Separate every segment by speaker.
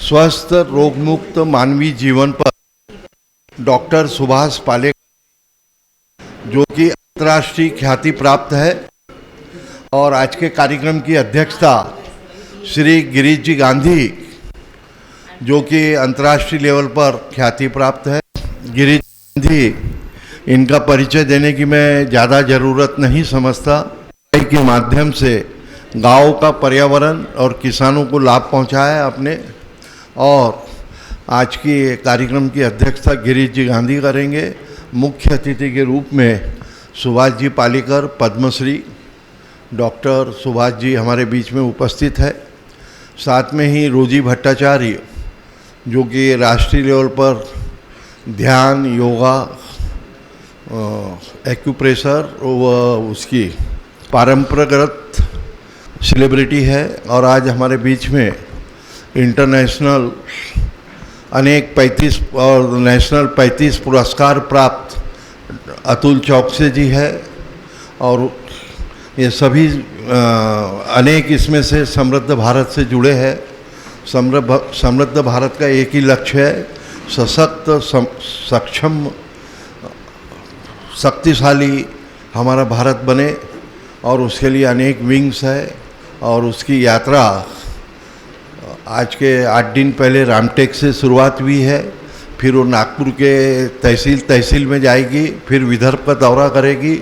Speaker 1: स्वस्थ रोगमुक्त मानवीय जीवन पर डॉक्टर सुभाष पालेकर, जो कि अंतर्राष्ट्रीय ख्याति प्राप्त है, और आज के कार्यक्रम की अध्यक्षता श्री गिरीश जी गांधी, जो कि अंतर्राष्ट्रीय लेवल पर ख्याति प्राप्त है। गिरीश गांधी, इनका परिचय देने की मैं ज़्यादा ज़रूरत नहीं समझता। के माध्यम से गाँव का पर्यावरण और किसानों को लाभ पहुंचाया है अपने, और आज की कार्यक्रम की अध्यक्षता गिरीश जी गांधी करेंगे। मुख्य अतिथि के रूप में सुभाष जी पालेकर, पद्मश्री डॉक्टर सुभाष जी हमारे बीच में उपस्थित है। साथ में ही रोजी भट्टाचार्य, जो कि राष्ट्रीय लेवल पर ध्यान, योगा, एक्यूप्रेशर व उसकी परंपरागत सेलिब्रिटी है, और आज हमारे बीच में इंटरनेशनल अनेक 35 और नेशनल 35 पुरस्कार प्राप्त अतुल चौकसे जी है। और ये सभी अनेक इसमें से समृद्ध भारत से जुड़े हैं। समृद्ध भारत का एक ही लक्ष्य है, सशक्त, सक्षम, शक्तिशाली हमारा भारत बने, और उसके लिए अनेक विंग्स है। और उसकी यात्रा आज के 8 दिन पहले रामटेक से शुरुआत हुई है, फिर वो नागपुर के तहसील में जाएगी, फिर विदर्भ का दौरा करेगी,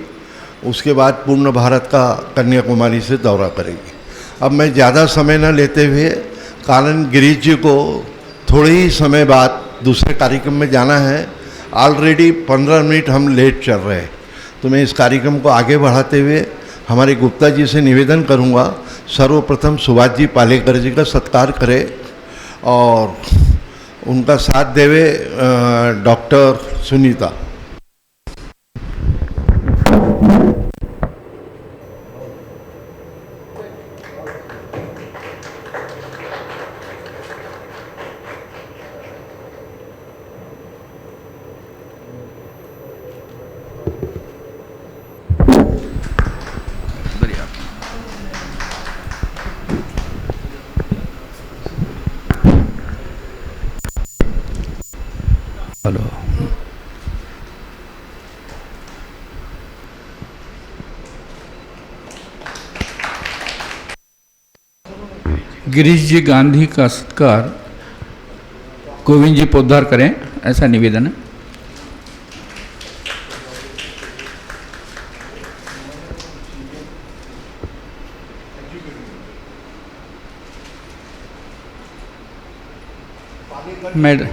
Speaker 1: उसके बाद पूर्ण भारत का कन्याकुमारी से दौरा करेगी। अब मैं ज़्यादा समय न लेते हुए, कारण गिरीश जी को थोड़े ही समय बाद दूसरे कार्यक्रम में जाना है, ऑलरेडी 15 मिनट हम लेट चल रहे हैं, तो मैं इस कार्यक्रम को आगे बढ़ाते हुए हमारे गुप्ता जी से निवेदन करूंगा, सर्वप्रथम सुभाष जी पालेकर जी का सत्कार करें और उनका साथ देवे डॉक्टर सुनीता।
Speaker 2: हेलो, गिरीश जी गांधी का सत्कार गोविंद जी पोद्दार करें, ऐसा निवेदन है। मैडम,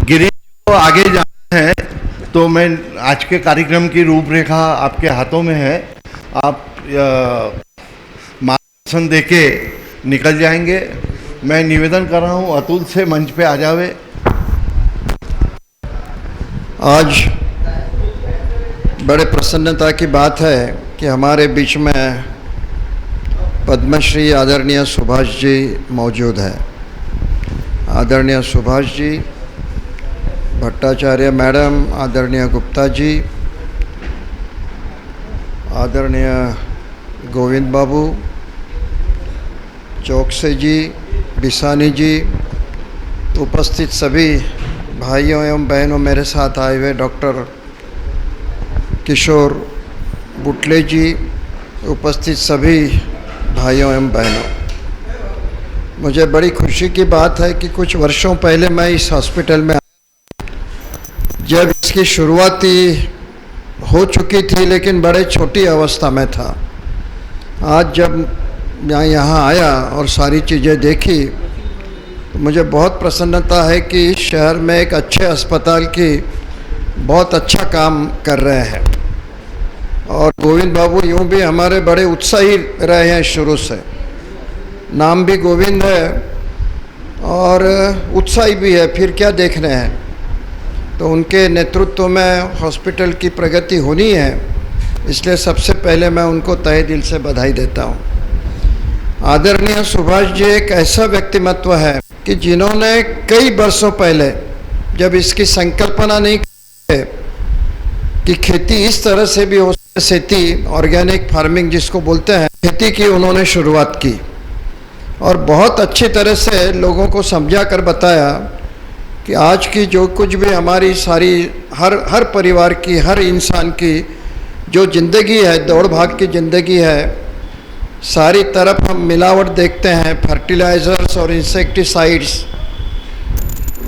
Speaker 1: गिरीश को आगे जाना है, तो मैं आज के कार्यक्रम की रूपरेखा आपके हाथों में है। आप मार्गदर्शन देके निकल जाएंगे। मैं निवेदन कर रहा हूँ, अतुल से मंच पे आ जावे।
Speaker 3: आज बड़े प्रसन्नता की बात है कि हमारे बीच में पद्मश्री आदरणीय सुभाष जी मौजूद है। आदरणीय सुभाष जी, भट्टाचार्य मैडम, आदरणीय गुप्ता जी, आदरणीय गोविंद बाबू, चौकसे जी, बिसानी जी, उपस्थित सभी भाइयों एवं बहनों, मेरे साथ आए हुए डॉक्टर किशोर बुटले जी, उपस्थित सभी भाइयों एवं बहनों, मुझे बड़ी खुशी की बात है कि कुछ वर्षों पहले मैं इस हॉस्पिटल में जब इसकी शुरुआती हो चुकी थी, लेकिन बड़े छोटी अवस्था में था। आज जब मैं यहाँ आया और सारी चीज़ें देखी, तो मुझे बहुत प्रसन्नता है कि इस शहर में एक अच्छे अस्पताल की बहुत अच्छा काम कर रहे हैं। और गोविंद बाबू यूँ भी हमारे बड़े उत्साही रहे हैं शुरू से, नाम भी गोविंद है और उत्साही भी है, फिर क्या देख रहे हैं। तो उनके नेतृत्व में हॉस्पिटल की प्रगति होनी है, इसलिए सबसे पहले मैं उनको तहे दिल से बधाई देता हूँ। आदरणीय सुभाष जी एक ऐसा व्यक्तिमत्व है कि जिन्होंने कई वर्षों पहले, जब इसकी संकल्पना नहीं की, कि खेती इस तरह से भी हो सकती, ऑर्गेनिक फार्मिंग जिसको बोलते हैं, खेती की उन्होंने शुरुआत की और बहुत अच्छी तरह से लोगों को समझा कर बताया कि आज की जो कुछ भी हमारी सारी हर परिवार की, हर इंसान की जो ज़िंदगी है, दौड़ भाग की ज़िंदगी है, सारी तरफ हम मिलावट देखते हैं, फर्टिलाइज़र्स और इंसेक्टिसाइड्स,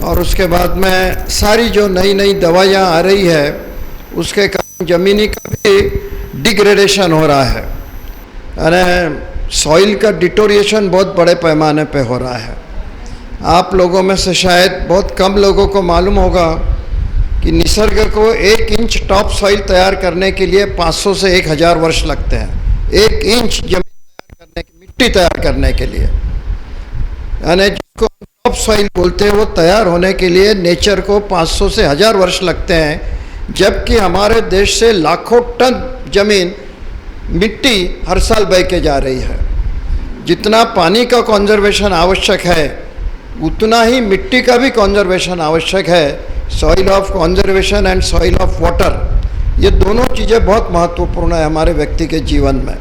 Speaker 3: और उसके बाद में सारी जो नई नई दवाइयाँ आ रही है उसके कारण ज़मीनी का भी डिग्रेडेशन हो रहा है, यानी सॉइल का डिटोरिएशन बहुत बड़े पैमाने पे हो रहा है। आप लोगों में से शायद बहुत कम लोगों को मालूम होगा कि निसर्ग को 1 इंच टॉप सॉइल तैयार करने के लिए 500 से 1000 वर्ष लगते हैं। 1 इंच जमीन तैयार करने की, मिट्टी तैयार करने के लिए, यानी जिसको टॉप सॉइल बोलते हैं, वो तैयार होने के लिए नेचर को 500 से 1000 वर्ष लगते हैं, जबकि हमारे देश से लाखों टन जमीन, मिट्टी हर साल बह के जा रही है। जितना पानी का कंजर्वेशन आवश्यक है उतना ही मिट्टी का भी कंजर्वेशन आवश्यक है। Soil of conservation and soil of water, ये दोनों चीज़ें बहुत महत्वपूर्ण है हमारे व्यक्ति के जीवन में।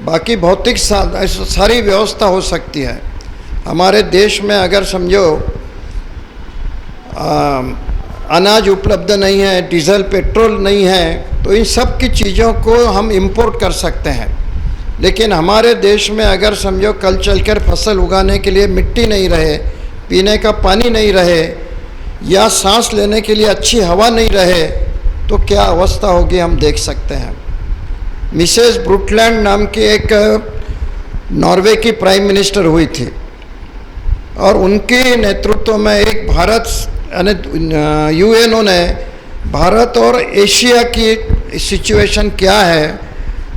Speaker 3: बाकी भौतिक सारी व्यवस्था हो सकती है हमारे देश में, अगर समझो अनाज उपलब्ध नहीं है, डीजल पेट्रोल नहीं है, तो इन सब की चीज़ों को हम इंपोर्ट कर सकते हैं। लेकिन हमारे देश में अगर समझो कल चलकर फसल उगाने के लिए मिट्टी नहीं रहे, पीने का पानी नहीं रहे, या सांस लेने के लिए अच्छी हवा नहीं रहे, तो क्या अवस्था होगी हम देख सकते हैं। मिसेस ब्रुटलैंड नाम की एक नॉर्वे की प्राइम मिनिस्टर हुई थी और उनके नेतृत्व में एक भारत, यानी यूएनओ ने भारत और एशिया की सिचुएशन क्या है,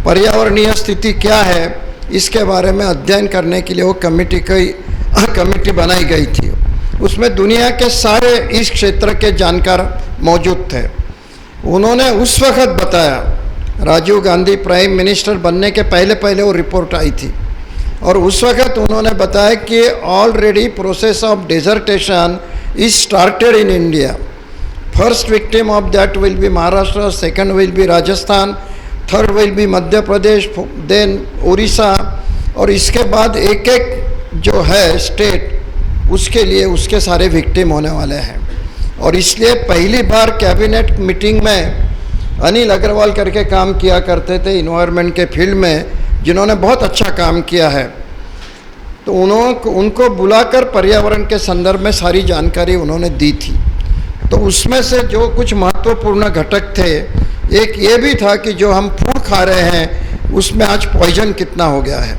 Speaker 3: पर्यावरणीय स्थिति क्या है, इसके बारे में अध्ययन करने के लिए वो कमेटी बनाई गई थी। उसमें दुनिया के सारे इस क्षेत्र के जानकार मौजूद थे। उन्होंने उस वक्त बताया, राजीव गांधी प्राइम मिनिस्टर बनने के पहले वो रिपोर्ट आई थी, और उस वक्त उन्होंने बताया कि already process of desertation is started in India. First victim of that will be Maharashtra, second will be Rajasthan, third will be Madhya Pradesh, then Orissa, और इसके बाद एक एक जो है स्टेट, उसके लिए उसके सारे विक्टिम होने वाले हैं। और इसलिए पहली बार कैबिनेट मीटिंग में अनिल अग्रवाल करके काम किया करते थे इन्वायरमेंट के फील्ड में, जिन्होंने बहुत अच्छा काम किया है, तो उनको बुलाकर पर्यावरण के संदर्भ में सारी जानकारी उन्होंने दी थी। तो उसमें से जो कुछ महत्वपूर्ण घटक थे, एक ये भी था कि जो हम फूड खा रहे हैं उसमें आज पॉइजन कितना हो गया है।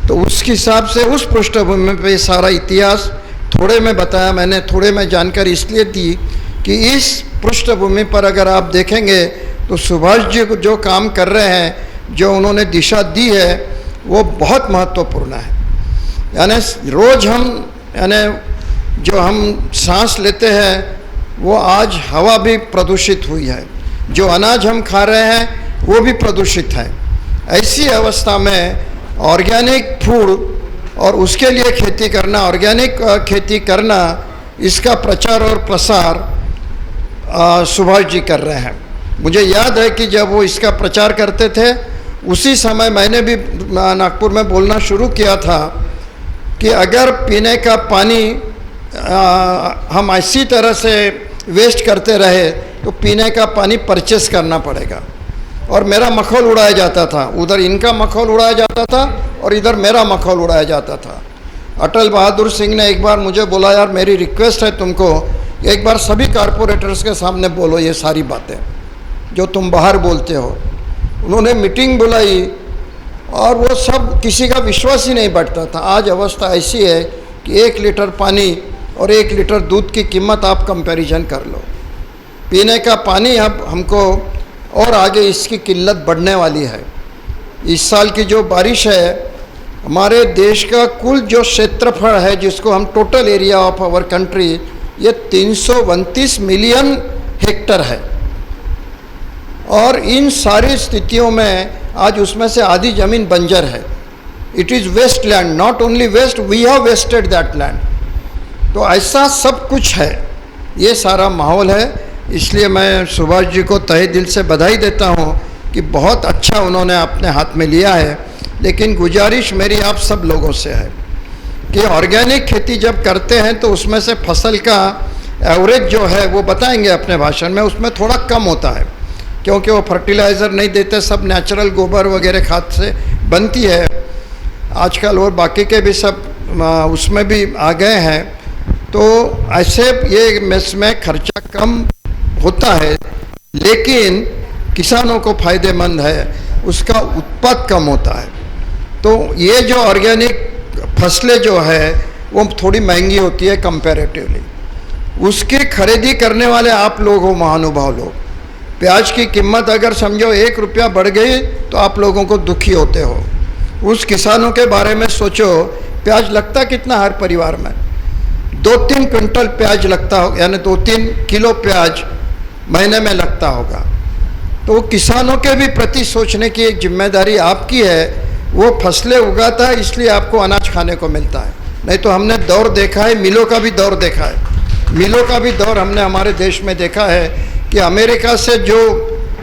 Speaker 3: तो उस हिसाब से उस पृष्ठभूमि पे सारा इतिहास थोड़े में बताया मैंने। थोड़े में जानकारी इसलिए दी कि इस पृष्ठभूमि पर अगर आप देखेंगे तो सुभाष जी जो काम कर रहे हैं, जो उन्होंने दिशा दी है, वो बहुत महत्वपूर्ण है। यानी रोज़ जो हम सांस लेते हैं वो आज हवा भी प्रदूषित हुई है, जो अनाज हम खा रहे हैं वो भी प्रदूषित है। ऐसी अवस्था में ऑर्गेनिक फूड और उसके लिए खेती करना, ऑर्गेनिक खेती करना, इसका प्रचार और प्रसार सुभाष जी कर रहे हैं। मुझे याद है कि जब वो इसका प्रचार करते थे उसी समय मैंने भी नागपुर में बोलना शुरू किया था कि अगर पीने का पानी हम इसी तरह से वेस्ट करते रहे तो पीने का पानी परचेस करना पड़ेगा। और मेरा मखौल उड़ाया जाता था, उधर इनका मखौल उड़ाया जाता था और इधर मेरा मखौल उड़ाया जाता था। अटल बहादुर सिंह ने एक बार मुझे बोला, यार मेरी रिक्वेस्ट है तुमको, एक बार सभी कारपोरेटर्स के सामने बोलो ये सारी बातें जो तुम बाहर बोलते हो। उन्होंने मीटिंग बुलाई और वो सब, किसी का विश्वास ही नहीं बैठता था। आज अवस्था ऐसी है कि 1 लीटर पानी और 1 लीटर दूध की कीमत आप कंपैरिजन कर लो। पीने का पानी अब हमको और आगे इसकी किल्लत बढ़ने वाली है। इस साल की जो बारिश है, हमारे देश का कुल जो क्षेत्रफल है, जिसको हम total area of our country, ये 329 मिलियन हेक्टर है। और इन सारी स्थितियों में आज उसमें से आधी ज़मीन बंजर है। It is waste land, not only waste, we have wasted that land. तो ऐसा सब कुछ है, ये सारा माहौल है। इसलिए मैं सुभाष जी को तहे दिल से बधाई देता हूँ कि बहुत अच्छा उन्होंने अपने हाथ में लिया है। लेकिन गुजारिश मेरी आप सब लोगों से है कि ऑर्गेनिक खेती जब करते हैं तो उसमें से फसल का एवरेज जो है वो बताएंगे अपने भाषण में, उसमें थोड़ा कम होता है क्योंकि वो फर्टिलाइज़र नहीं देते, सब नेचुरल गोबर वगैरह खाद से बनती है आजकल, और बाकी के भी सब उसमें भी आ गए हैं। तो ऐसे ये इसमें खर्चा कम होता है लेकिन किसानों को फ़ायदेमंद है, उसका उत्पाद कम होता है। तो ये जो ऑर्गेनिक फसलें जो है वो थोड़ी महंगी होती है कंपैरेटिवली, उसकी खरीदी करने वाले आप लोग हो महानुभाव लोग। प्याज की कीमत अगर समझो 1 रुपया बढ़ गई तो आप लोगों को दुखी होते हो। उस किसानों के बारे में सोचो, प्याज लगता कितना हर परिवार में, 2-3 क्विंटल प्याज लगता हो, यानी 2-3 किलो प्याज महीने में लगता होगा। तो किसानों के भी प्रति सोचने की एक जिम्मेदारी आपकी है। वो फसलें उगाता है इसलिए आपको अनाज खाने को मिलता है, नहीं तो हमने दौर देखा है, मिलों का भी दौर देखा है। मिलों का भी दौर हमने हमारे देश में देखा है कि अमेरिका से जो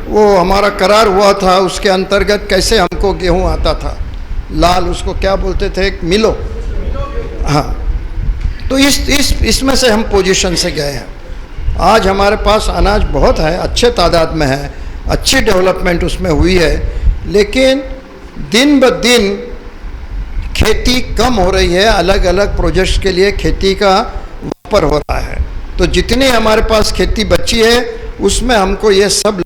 Speaker 3: वो हमारा करार हुआ था उसके अंतर्गत कैसे हमको गेहूं आता था, लाल उसको क्या बोलते थे, एक मिलो, हाँ। तो इसमें से हम पोजीशन से गए हैं। आज हमारे पास अनाज बहुत है, अच्छे तादाद में है, अच्छी डेवलपमेंट उसमें हुई है, लेकिन दिन ब दिन खेती कम हो रही है। अलग अलग प्रोजेक्ट्स के लिए खेती का वापर हो रहा है। तो जितनी हमारे पास खेती बची है उसमें हमको ये सब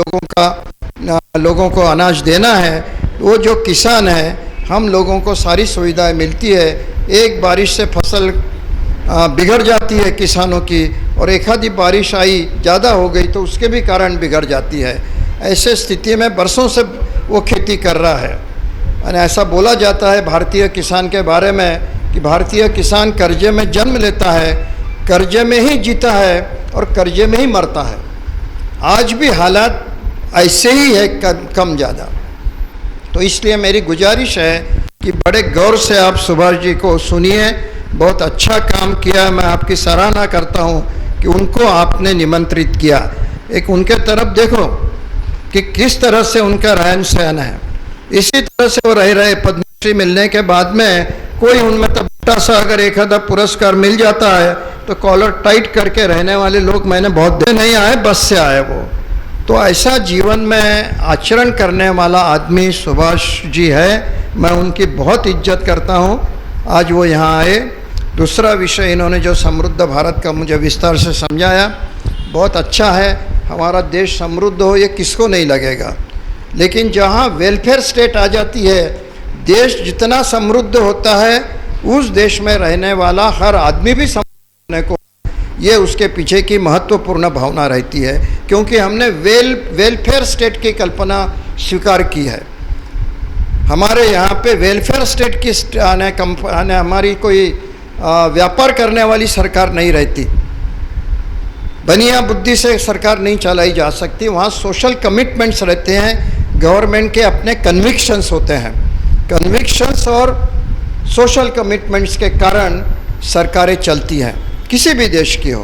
Speaker 3: लोगों को अनाज देना है। वो जो किसान है, हम लोगों को सारी सुविधाएं मिलती है। एक बारिश से फसल बिगड़ जाती है किसानों की, और एक आधी बारिश आई ज़्यादा हो गई तो उसके भी कारण बिगड़ जाती है। ऐसे स्थिति में बरसों से वो खेती कर रहा है। और ऐसा बोला जाता है भारतीय किसान के बारे में कि भारतीय किसान कर्जे में जन्म लेता है, कर्जे में ही जीता है और कर्जे में ही मरता है। आज भी हालात ऐसे ही है, कम ज़्यादा। तो इसलिए मेरी गुजारिश है कि बड़े गौर से आप सुभाष जी को सुनिए। बहुत अच्छा काम किया, मैं आपकी सराहना करता हूँ कि उनको आपने निमंत्रित किया। एक उनके तरफ देखो कि किस तरह से उनका रहन सहन है। इसी तरह से वो रहे पद्मश्री मिलने के बाद में कोई उनमें तो छोटा सा अगर एक आधा पुरस्कार मिल जाता है तो कॉलर टाइट करके रहने वाले लोग मैंने बहुत देर नहीं आए, बस से आए वो। तो ऐसा जीवन में आचरण करने वाला आदमी सुभाष जी है। मैं उनकी बहुत इज्जत करता हूँ। आज वो यहाँ आए। दूसरा विषय इन्होंने जो समृद्ध भारत का मुझे विस्तार से समझाया, बहुत अच्छा है। हमारा देश समृद्ध हो ये किसको नहीं लगेगा, लेकिन जहाँ वेलफेयर स्टेट आ जाती है, देश जितना समृद्ध होता है उस देश में रहने वाला हर आदमी भी समृद्ध होने को, ये उसके पीछे की महत्वपूर्ण भावना रहती है। क्योंकि हमने वेलफेयर स्टेट की कल्पना स्वीकार की है। हमारे यहाँ पे वेलफेयर स्टेट की हमारी कोई व्यापार करने वाली सरकार नहीं रहती, बनिया बुद्धि से सरकार नहीं चलाई जा सकती। वहाँ सोशल कमिटमेंट्स रहते हैं, गवर्नमेंट के अपने कन्विक्शंस होते हैं। कन्विक्शंस और सोशल कमिटमेंट्स के कारण सरकारें चलती हैं, किसी भी देश की हो।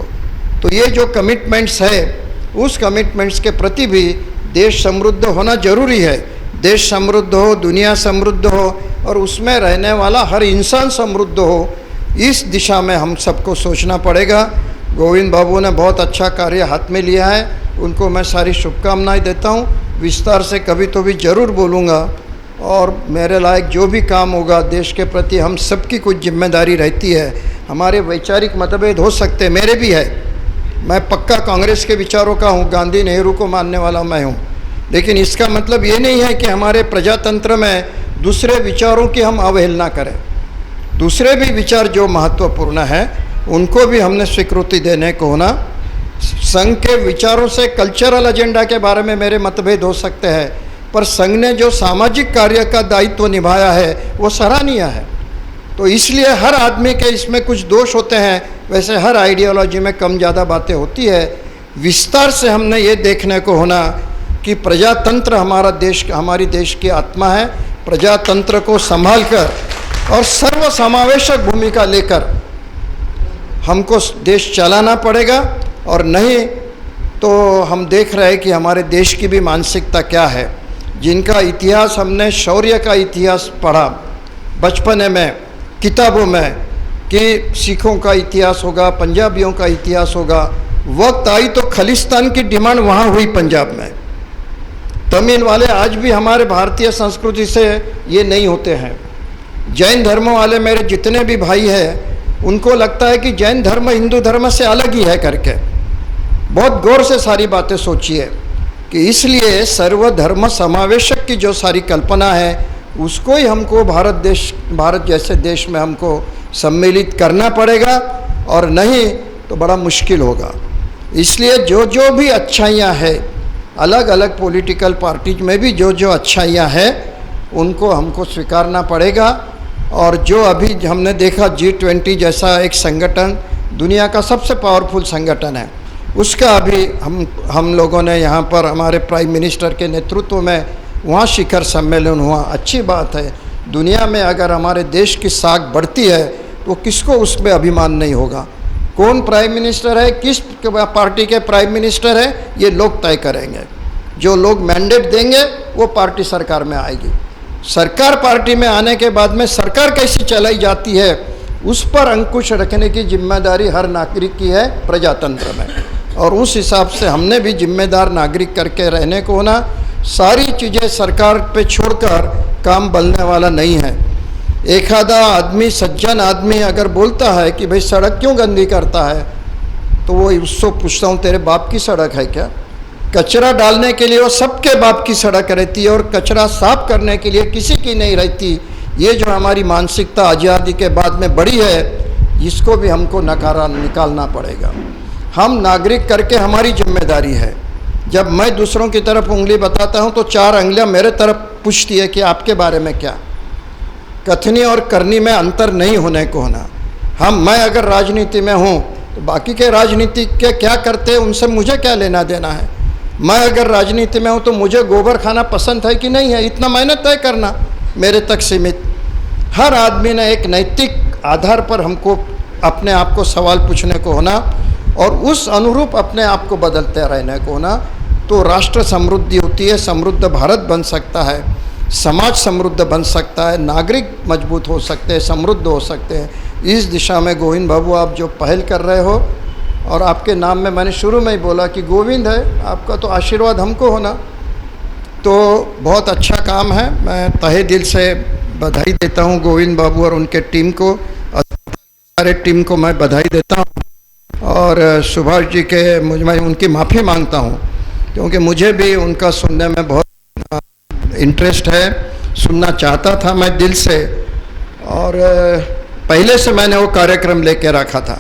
Speaker 3: तो ये जो कमिटमेंट्स है, उस कमिटमेंट्स के प्रति भी देश समृद्ध होना जरूरी है। देश समृद्ध हो, दुनिया समृद्ध हो और उसमें रहने वाला हर इंसान समृद्ध हो, इस दिशा में हम सबको सोचना पड़ेगा। गोविंद बाबू ने बहुत अच्छा कार्य हाथ में लिया है, उनको मैं सारी शुभकामनाएं देता हूँ। विस्तार से कभी तो भी ज़रूर बोलूँगा, और मेरे लायक जो भी काम होगा देश के प्रति हम सबकी कुछ जिम्मेदारी रहती है। हमारे वैचारिक मतभेद हो सकते, मेरे भी है। मैं पक्का कांग्रेस के विचारों का हूँ, गांधी नेहरू को मानने वाला मैं हूँ, लेकिन इसका मतलब ये नहीं है कि हमारे प्रजातंत्र में दूसरे विचारों की हम अवहेलना करें। दूसरे भी विचार जो महत्वपूर्ण है उनको भी हमने स्वीकृति देने को होना। संघ के विचारों से कल्चरल एजेंडा के बारे में मेरे मतभेद हो सकते हैं, पर संघ ने जो सामाजिक कार्य का दायित्व निभाया है वो सराहनीय है। तो इसलिए हर आदमी के इसमें कुछ दोष होते हैं, वैसे हर आइडियोलॉजी में कम ज़्यादा बातें होती है। विस्तार से हमने ये देखने को होना कि प्रजातंत्र हमारा देश, हमारी देश की आत्मा है। प्रजातंत्र को संभाल कर और सर्वसमावेशक भूमिका लेकर हमको देश चलाना पड़ेगा, और नहीं तो हम देख रहे हैं कि हमारे देश की भी मानसिकता क्या है। जिनका इतिहास हमने शौर्य का इतिहास पढ़ा बचपने में किताबों में कि सिखों का इतिहास होगा, पंजाबियों का इतिहास होगा, वक्त आई तो खालिस्तान की डिमांड वहाँ हुई पंजाब में। तमिल वाले आज भी हमारे भारतीय संस्कृति से ये नहीं होते हैं। जैन धर्म वाले मेरे जितने भी भाई हैं उनको लगता है कि जैन धर्म हिंदू धर्म से अलग ही है करके। बहुत गौर से सारी बातें सोचिए कि इसलिए सर्वधर्म समावेशक की जो सारी कल्पना है उसको ही हमको भारत जैसे देश में हमको सम्मिलित करना पड़ेगा, और नहीं तो बड़ा मुश्किल होगा। इसलिए जो जो भी अच्छाइयाँ हैं, अलग अलग पॉलिटिकल पार्टीज में भी जो जो अच्छाइयाँ हैं उनको हमको स्वीकारना पड़ेगा। और जो अभी हमने देखा G20 जैसा एक संगठन दुनिया का सबसे पावरफुल संगठन है, उसका अभी हम लोगों ने यहाँ पर हमारे प्राइम मिनिस्टर के नेतृत्व में वहाँ शिखर सम्मेलन हुआ। अच्छी बात है। दुनिया में अगर हमारे देश की साख बढ़ती है तो किसको उसमें अभिमान नहीं होगा। कौन प्राइम मिनिस्टर है, किस पार्टी के प्राइम मिनिस्टर है, ये लोग तय करेंगे। जो लोग मैंडेट देंगे वो पार्टी सरकार में आएगी। सरकार पार्टी में आने के बाद में सरकार कैसी चलाई जाती है उस पर अंकुश रखने की जिम्मेदारी हर नागरिक की है प्रजातंत्र में, और उस हिसाब से हमने भी जिम्मेदार नागरिक करके रहने को होना। सारी चीज़ें सरकार पे छोड़कर काम बनने वाला नहीं है। एक आधा आदमी, सज्जन आदमी अगर बोलता है कि भाई सड़क क्यों गंदी करता है, तो वो उससे पूछता हूँ तेरे बाप की सड़क है क्या? कचरा डालने के लिए वो सबके बाप की सड़क रहती है और कचरा साफ करने के लिए किसी की नहीं रहती। ये जो हमारी मानसिकता आज़ादी के बाद में बढ़ी है, इसको भी हमको निकालना पड़ेगा। हम नागरिक करके हमारी जिम्मेदारी है। जब मैं दूसरों की तरफ उंगली बताता हूँ तो 4 उंगलियाँ मेरे तरफ पूछती है कि आपके बारे में क्या। कथनी और करनी में अंतर नहीं होने को होना। मैं अगर राजनीति में हूँ तो बाकी के राजनीति के क्या करते हैं उनसे मुझे क्या लेना देना है। मैं अगर राजनीति में हूँ तो मुझे गोबर खाना पसंद है कि नहीं है, इतना मैंने तय करना, मेरे तक सीमित। हर आदमी ने एक नैतिक आधार पर हमको अपने आप को सवाल पूछने को होना और उस अनुरूप अपने आप को बदलते रहने को होना, तो राष्ट्र समृद्धि होती है, समृद्ध भारत बन सकता है, समाज समृद्ध बन सकता है, नागरिक मजबूत हो सकते हैं, समृद्ध हो सकते हैं। इस दिशा में गोविंद बाबू आप जो पहल कर रहे हो, और आपके नाम में मैंने शुरू में ही बोला कि गोविंद है, आपका तो आशीर्वाद हमको होना, तो बहुत अच्छा काम है। मैं तहे दिल से बधाई देता हूँ गोविंद बाबू और उनके टीम को, सारे टीम को मैं बधाई देता हूँ। और सुभाष जी के मैं उनकी माफ़ी मांगता हूँ, क्योंकि मुझे भी उनका सुनने में बहुत इंटरेस्ट है, सुनना चाहता था मैं दिल से, और पहले से मैंने वो कार्यक्रम लेके रखा था।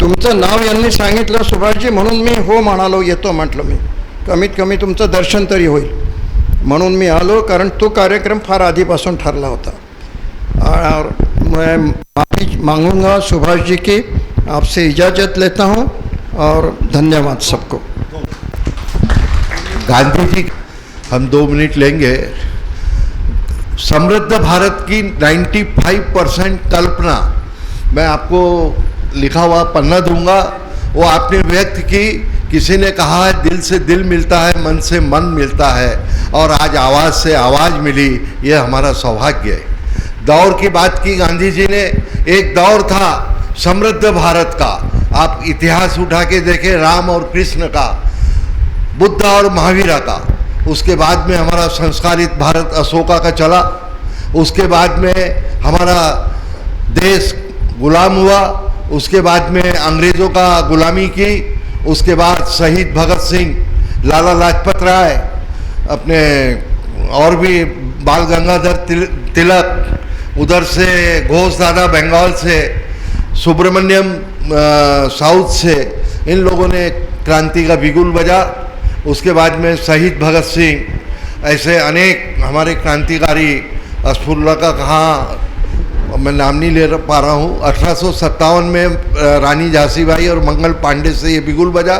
Speaker 3: तुमचं नाव यांनी सांगितलं सुभाषजी म्हणून मी हो म्हणालो, येतो म्हटलं मी, कमीत कमी तुमचं दर्शन तरी होईल म्हणून मी आलो, कारण तो कार्यक्रम फार आधीपासून ठरला होता। और मैं माफ़ी मांगूंगा सुभाष जी की, आपसे इजाज़त लेता हूँ और धन्यवाद सबको।
Speaker 1: गांधी जी, हम 2 मिनट लेंगे। समृद्ध भारत की 95% कल्पना मैं आपको लिखा हुआ पन्ना दूंगा, वो आपने व्यक्त की। किसी ने कहा है दिल से दिल मिलता है, मन से मन मिलता है, और आज आवाज़ से आवाज़ मिली, ये हमारा सौभाग्य है। दौर की बात की गांधी जी ने, एक दौर था समृद्ध भारत का। आप इतिहास उठा के देखें, राम और कृष्ण का, बुद्ध और महावीर का। उसके बाद में हमारा संस्कारित भारत अशोका का चला। उसके बाद में हमारा देश गुलाम हुआ। उसके बाद में अंग्रेज़ों का गुलामी की। उसके बाद शहीद भगत सिंह, लाला लाजपत राय, अपने और भी बाल गंगाधर तिलक, उधर से घोष दादा बंगाल से, सुब्रमण्यम साउथ से, इन लोगों ने क्रांति का बिगुल बजा। उसके बाद में शहीद भगत सिंह, ऐसे अनेक हमारे क्रांतिकारी, अस्फुल्ला का कहाँ मैं नाम नहीं ले पा रहा हूँ। 1857 में रानी झांसीबाई और मंगल पांडे से ये बिगुल बजा।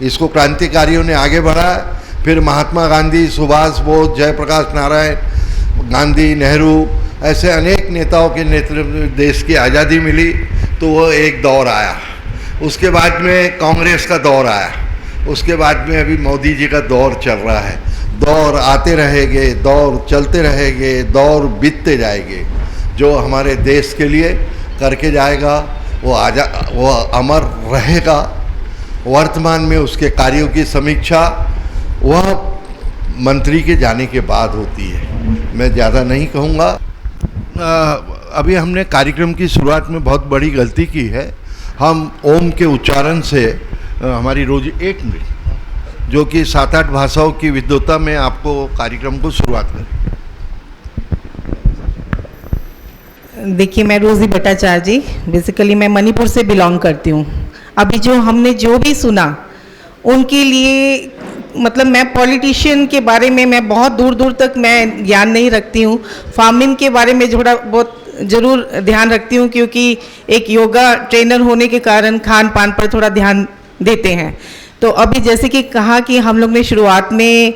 Speaker 1: इसको क्रांतिकारियों ने आगे बढ़ाया। फिर महात्मा गांधी, सुभाष बोस, जयप्रकाश नारायण, गांधी, नेहरू, ऐसे अनेक नेताओं के नेतृत्व में देश की आज़ादी मिली। तो वो एक दौर आया। उसके बाद में कांग्रेस का दौर आया। उसके बाद में अभी मोदी जी का दौर चल रहा है। दौर आते रहेंगे, दौर चलते रहेंगे, दौर बीतते जाएंगे। जो हमारे देश के लिए करके जाएगा वो अमर रहेगा। वर्तमान में उसके कार्यों की समीक्षा वह मंत्री के जाने के बाद होती है। मैं ज़्यादा नहीं कहूँगा। अभी हमने कार्यक्रम की शुरुआत में बहुत बड़ी गलती की है। हम ओम के उच्चारण से हमारी रोज 1 मिनट, जो कि 7-8 भाषाओं की विद्वता में आपको कार्यक्रम को शुरुआत करें।
Speaker 4: देखिए, मैं रोज़ी भट्टाचार्य जी, बेसिकली मैं मणिपुर से बिलोंग करती हूँ। अभी जो हमने जो भी सुना उनके लिए मतलब मैं पॉलिटिशियन के बारे में मैं बहुत दूर दूर तक मैं ज्ञान नहीं रखती हूँ। फार्मिंग के बारे में थोड़ा बहुत ज़रूर ध्यान रखती हूँ, क्योंकि एक योगा ट्रेनर होने के कारण खान पान पर थोड़ा ध्यान देते हैं। तो अभी जैसे कि कहा कि हम लोग ने शुरुआत में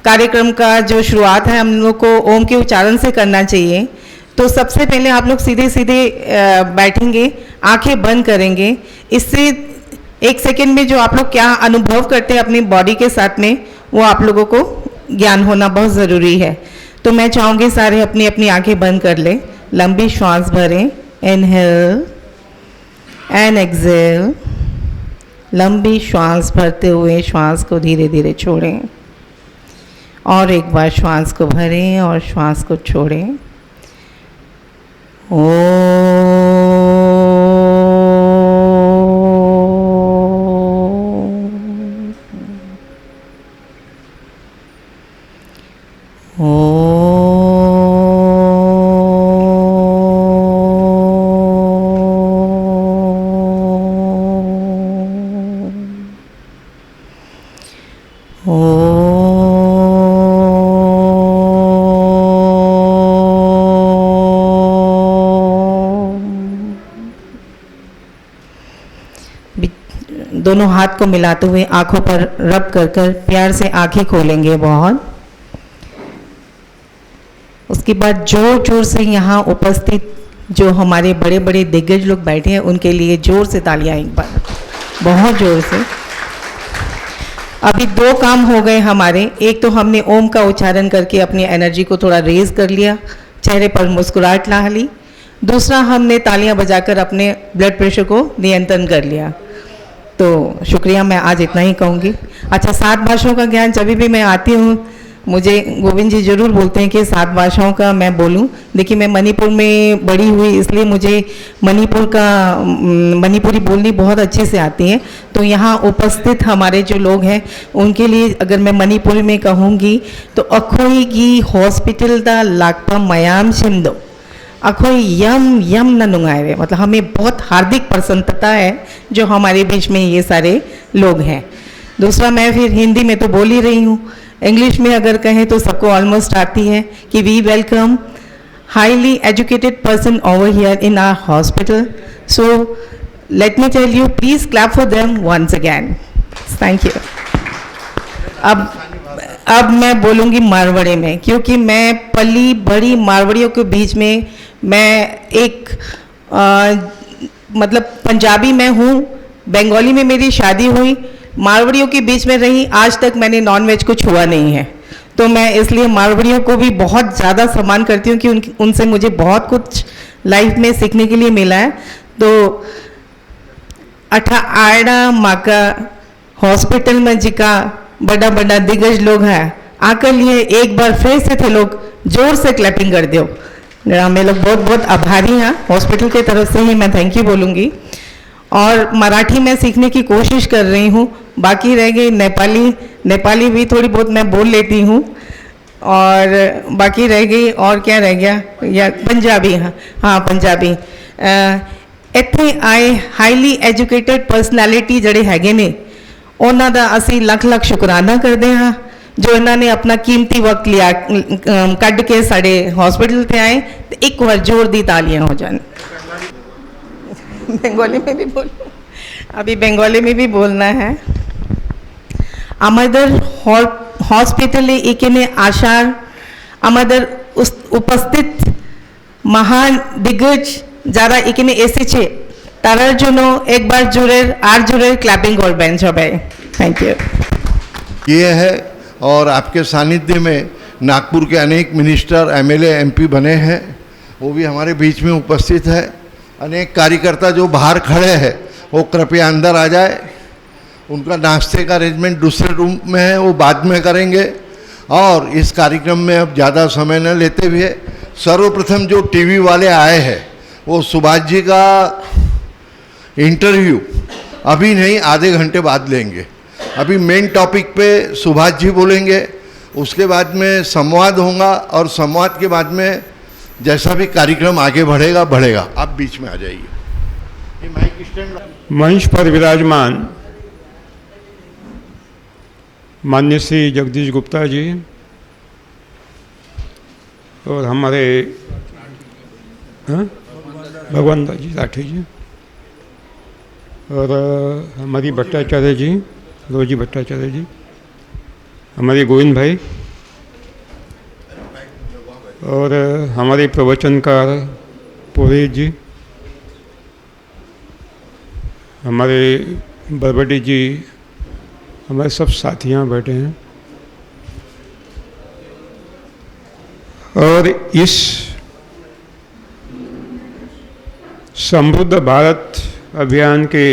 Speaker 4: कार्यक्रम का जो शुरुआत है हम लोग को ओम के उच्चारण से करना चाहिए। तो सबसे पहले आप लोग सीधे सीधे बैठेंगे, आंखें बंद करेंगे। इससे 1 सेकेंड में जो आप लोग क्या अनुभव करते हैं अपनी बॉडी के साथ में, वो आप लोगों को ज्ञान होना बहुत ज़रूरी है। तो मैं चाहूँगी सारे अपनी अपनी आंखें बंद कर लें, लंबी श्वास भरें, इनहेल एंड एक्सेल। लंबी श्वास भरते हुए श्वास को धीरे धीरे छोड़ें, और एक बार श्वास को भरें और श्वास को छोड़ें। दोनों हाथ को मिलाते हुए आंखों पर रब कर कर प्यार से आंखें खोलेंगे बहुत। उसके बाद जोर जोर से यहाँ उपस्थित जो हमारे बड़े बड़े दिग्गज लोग बैठे हैं उनके लिए जोर से तालियां एक बार, बहुत जोर से। अभी 2 काम हो गए हमारे। एक तो हमने ओम का उच्चारण करके अपनी एनर्जी को थोड़ा रेज कर लिया, चेहरे पर मुस्कुराहट ला ली। दूसरा, हमने तालियां बजाकर अपने ब्लड प्रेशर को नियंत्रण कर लिया। तो शुक्रिया, मैं आज इतना ही कहूँगी। अच्छा, 7 भाषाओं का ज्ञान जब भी मैं आती हूँ मुझे गोविंद जी जरूर बोलते हैं कि 7 भाषाओं का मैं बोलूं। देखिए, मैं मणिपुर में बड़ी हुई, इसलिए मुझे मणिपुरी बोलनी बहुत अच्छे से आती है। तो यहाँ उपस्थित हमारे जो लोग हैं उनके लिए अगर मैं मणिपुरी में कहूँगी तो अखोई की हॉस्पिटल दा लाकपा मयाम शिंदो, अखोई यम यम न नुंगाए, मतलब हमें बहुत हार्दिक प्रसन्नता है जो हमारे बीच में ये सारे लोग हैं। दूसरा, मैं फिर हिंदी में तो बोल ही रही हूँ, इंग्लिश में अगर कहें तो सबको ऑलमोस्ट आती है कि we welcome highly educated person over here in our hospital. So let me tell you, please clap for them once again. Thank you. अब मैं बोलूँगी मारवाड़ी में, क्योंकि मैं पली बड़ी मारवाड़ियों के बीच में मैं एक मतलब पंजाबी में हूँ, बंगाली में मेरी शादी हुई, मारवाड़ियों के बीच में रही, आज तक मैंने नॉनवेज को छुआ नहीं है। तो मैं इसलिए मारवाड़ियों को भी बहुत ज़्यादा सम्मान करती हूँ कि उनसे मुझे बहुत कुछ लाइफ में सीखने के लिए मिला है। तो आड़ा माका हॉस्पिटल में जिका बड़ा बड़ा दिग्गज लोग हैं आकर लिए एक बार फिर से थे लोग जोर से क्लैपिंग कर दो। मैं लोग बहुत बहुत आभारी हैं, हॉस्पिटल की तरफ से ही मैं थैंक यू बोलूँगी। और मराठी में सीखने की कोशिश कर रही हूँ, बाकी रह गई नेपाली भी थोड़ी बहुत मैं बोल लेती हूँ, और बाकी रह गई और क्या रह गया, या पंजाबी। हाँ पंजाबी। ਇੱਥੇ ਆਏ ਹਾਈਲੀ ਐਜੂਕੇਟਡ ਪਰਸਨੈਲਿਟੀ ਜਿਹੜੇ ਹੈਗੇ ਨੇ ਉਹਨਾਂ ਦਾ ਅਸੀਂ ਲੱਖ ਲੱਖ ਸ਼ੁਕਰਾਨਾ ਕਰਦੇ ਹਾਂ ਜੋ ਇਹਨਾਂ ਨੇ ਆਪਣਾ ਕੀਮਤੀ ਵਕਤ ਲਿਆ ਕੱਢ ਕੇ ਸਾਡੇ हॉस्पिटल पे आए। तो एक बार जोर दी तालियां हो जान। बंगाली में भी बोल, अभी बंगाली में भी बोलना है। আমাদের হসপিটালে এখানে আসার আমাদের উপস্থিত মহান দিগ্গজ যারা এখানে এসেছে তারার জন্য একবার জোরের ক্ল্যাপিং করবেন সবাই। Thank you.
Speaker 1: ये है और आपके सानिध्य में नागपुर के अनेक मिनिस्टर, एमएलए, एमपी बने हैं, वो भी हमारे बीच में उपस्थित है। अनेक कार्यकर्ता जो बाहर खड़े हैं वो कृपया अंदर आ जाए। उनका नाश्ते का अरेंजमेंट दूसरे रूम में है, वो बाद में करेंगे। और इस कार्यक्रम में अब ज़्यादा समय न लेते हुए सर्वप्रथम जो टीवी वाले आए हैं वो सुभाष जी का इंटरव्यू अभी नहीं, आधे घंटे बाद लेंगे। अभी मेन टॉपिक पे सुभाष जी बोलेंगे, उसके बाद में संवाद होगा और संवाद के बाद में जैसा भी कार्यक्रम आगे बढ़ेगा बढ़ेगा। आप बीच में आ जाइए। ये माइक स्टैंड
Speaker 5: मंच पर विराजमान माननीय श्री जगदीश गुप्ता जी और हमारे भगवान दास जी राठी जी और हमारी भट्टाचार्य जी, रोजी भट्टाचार्य जी, हमारे गोविंद भाई और हमारे प्रवचनकार पुरोहित जी, हमारे बरबटी जी, हमारे सब साथी यहाँ बैठे हैं। और इस समृद्ध भारत अभियान के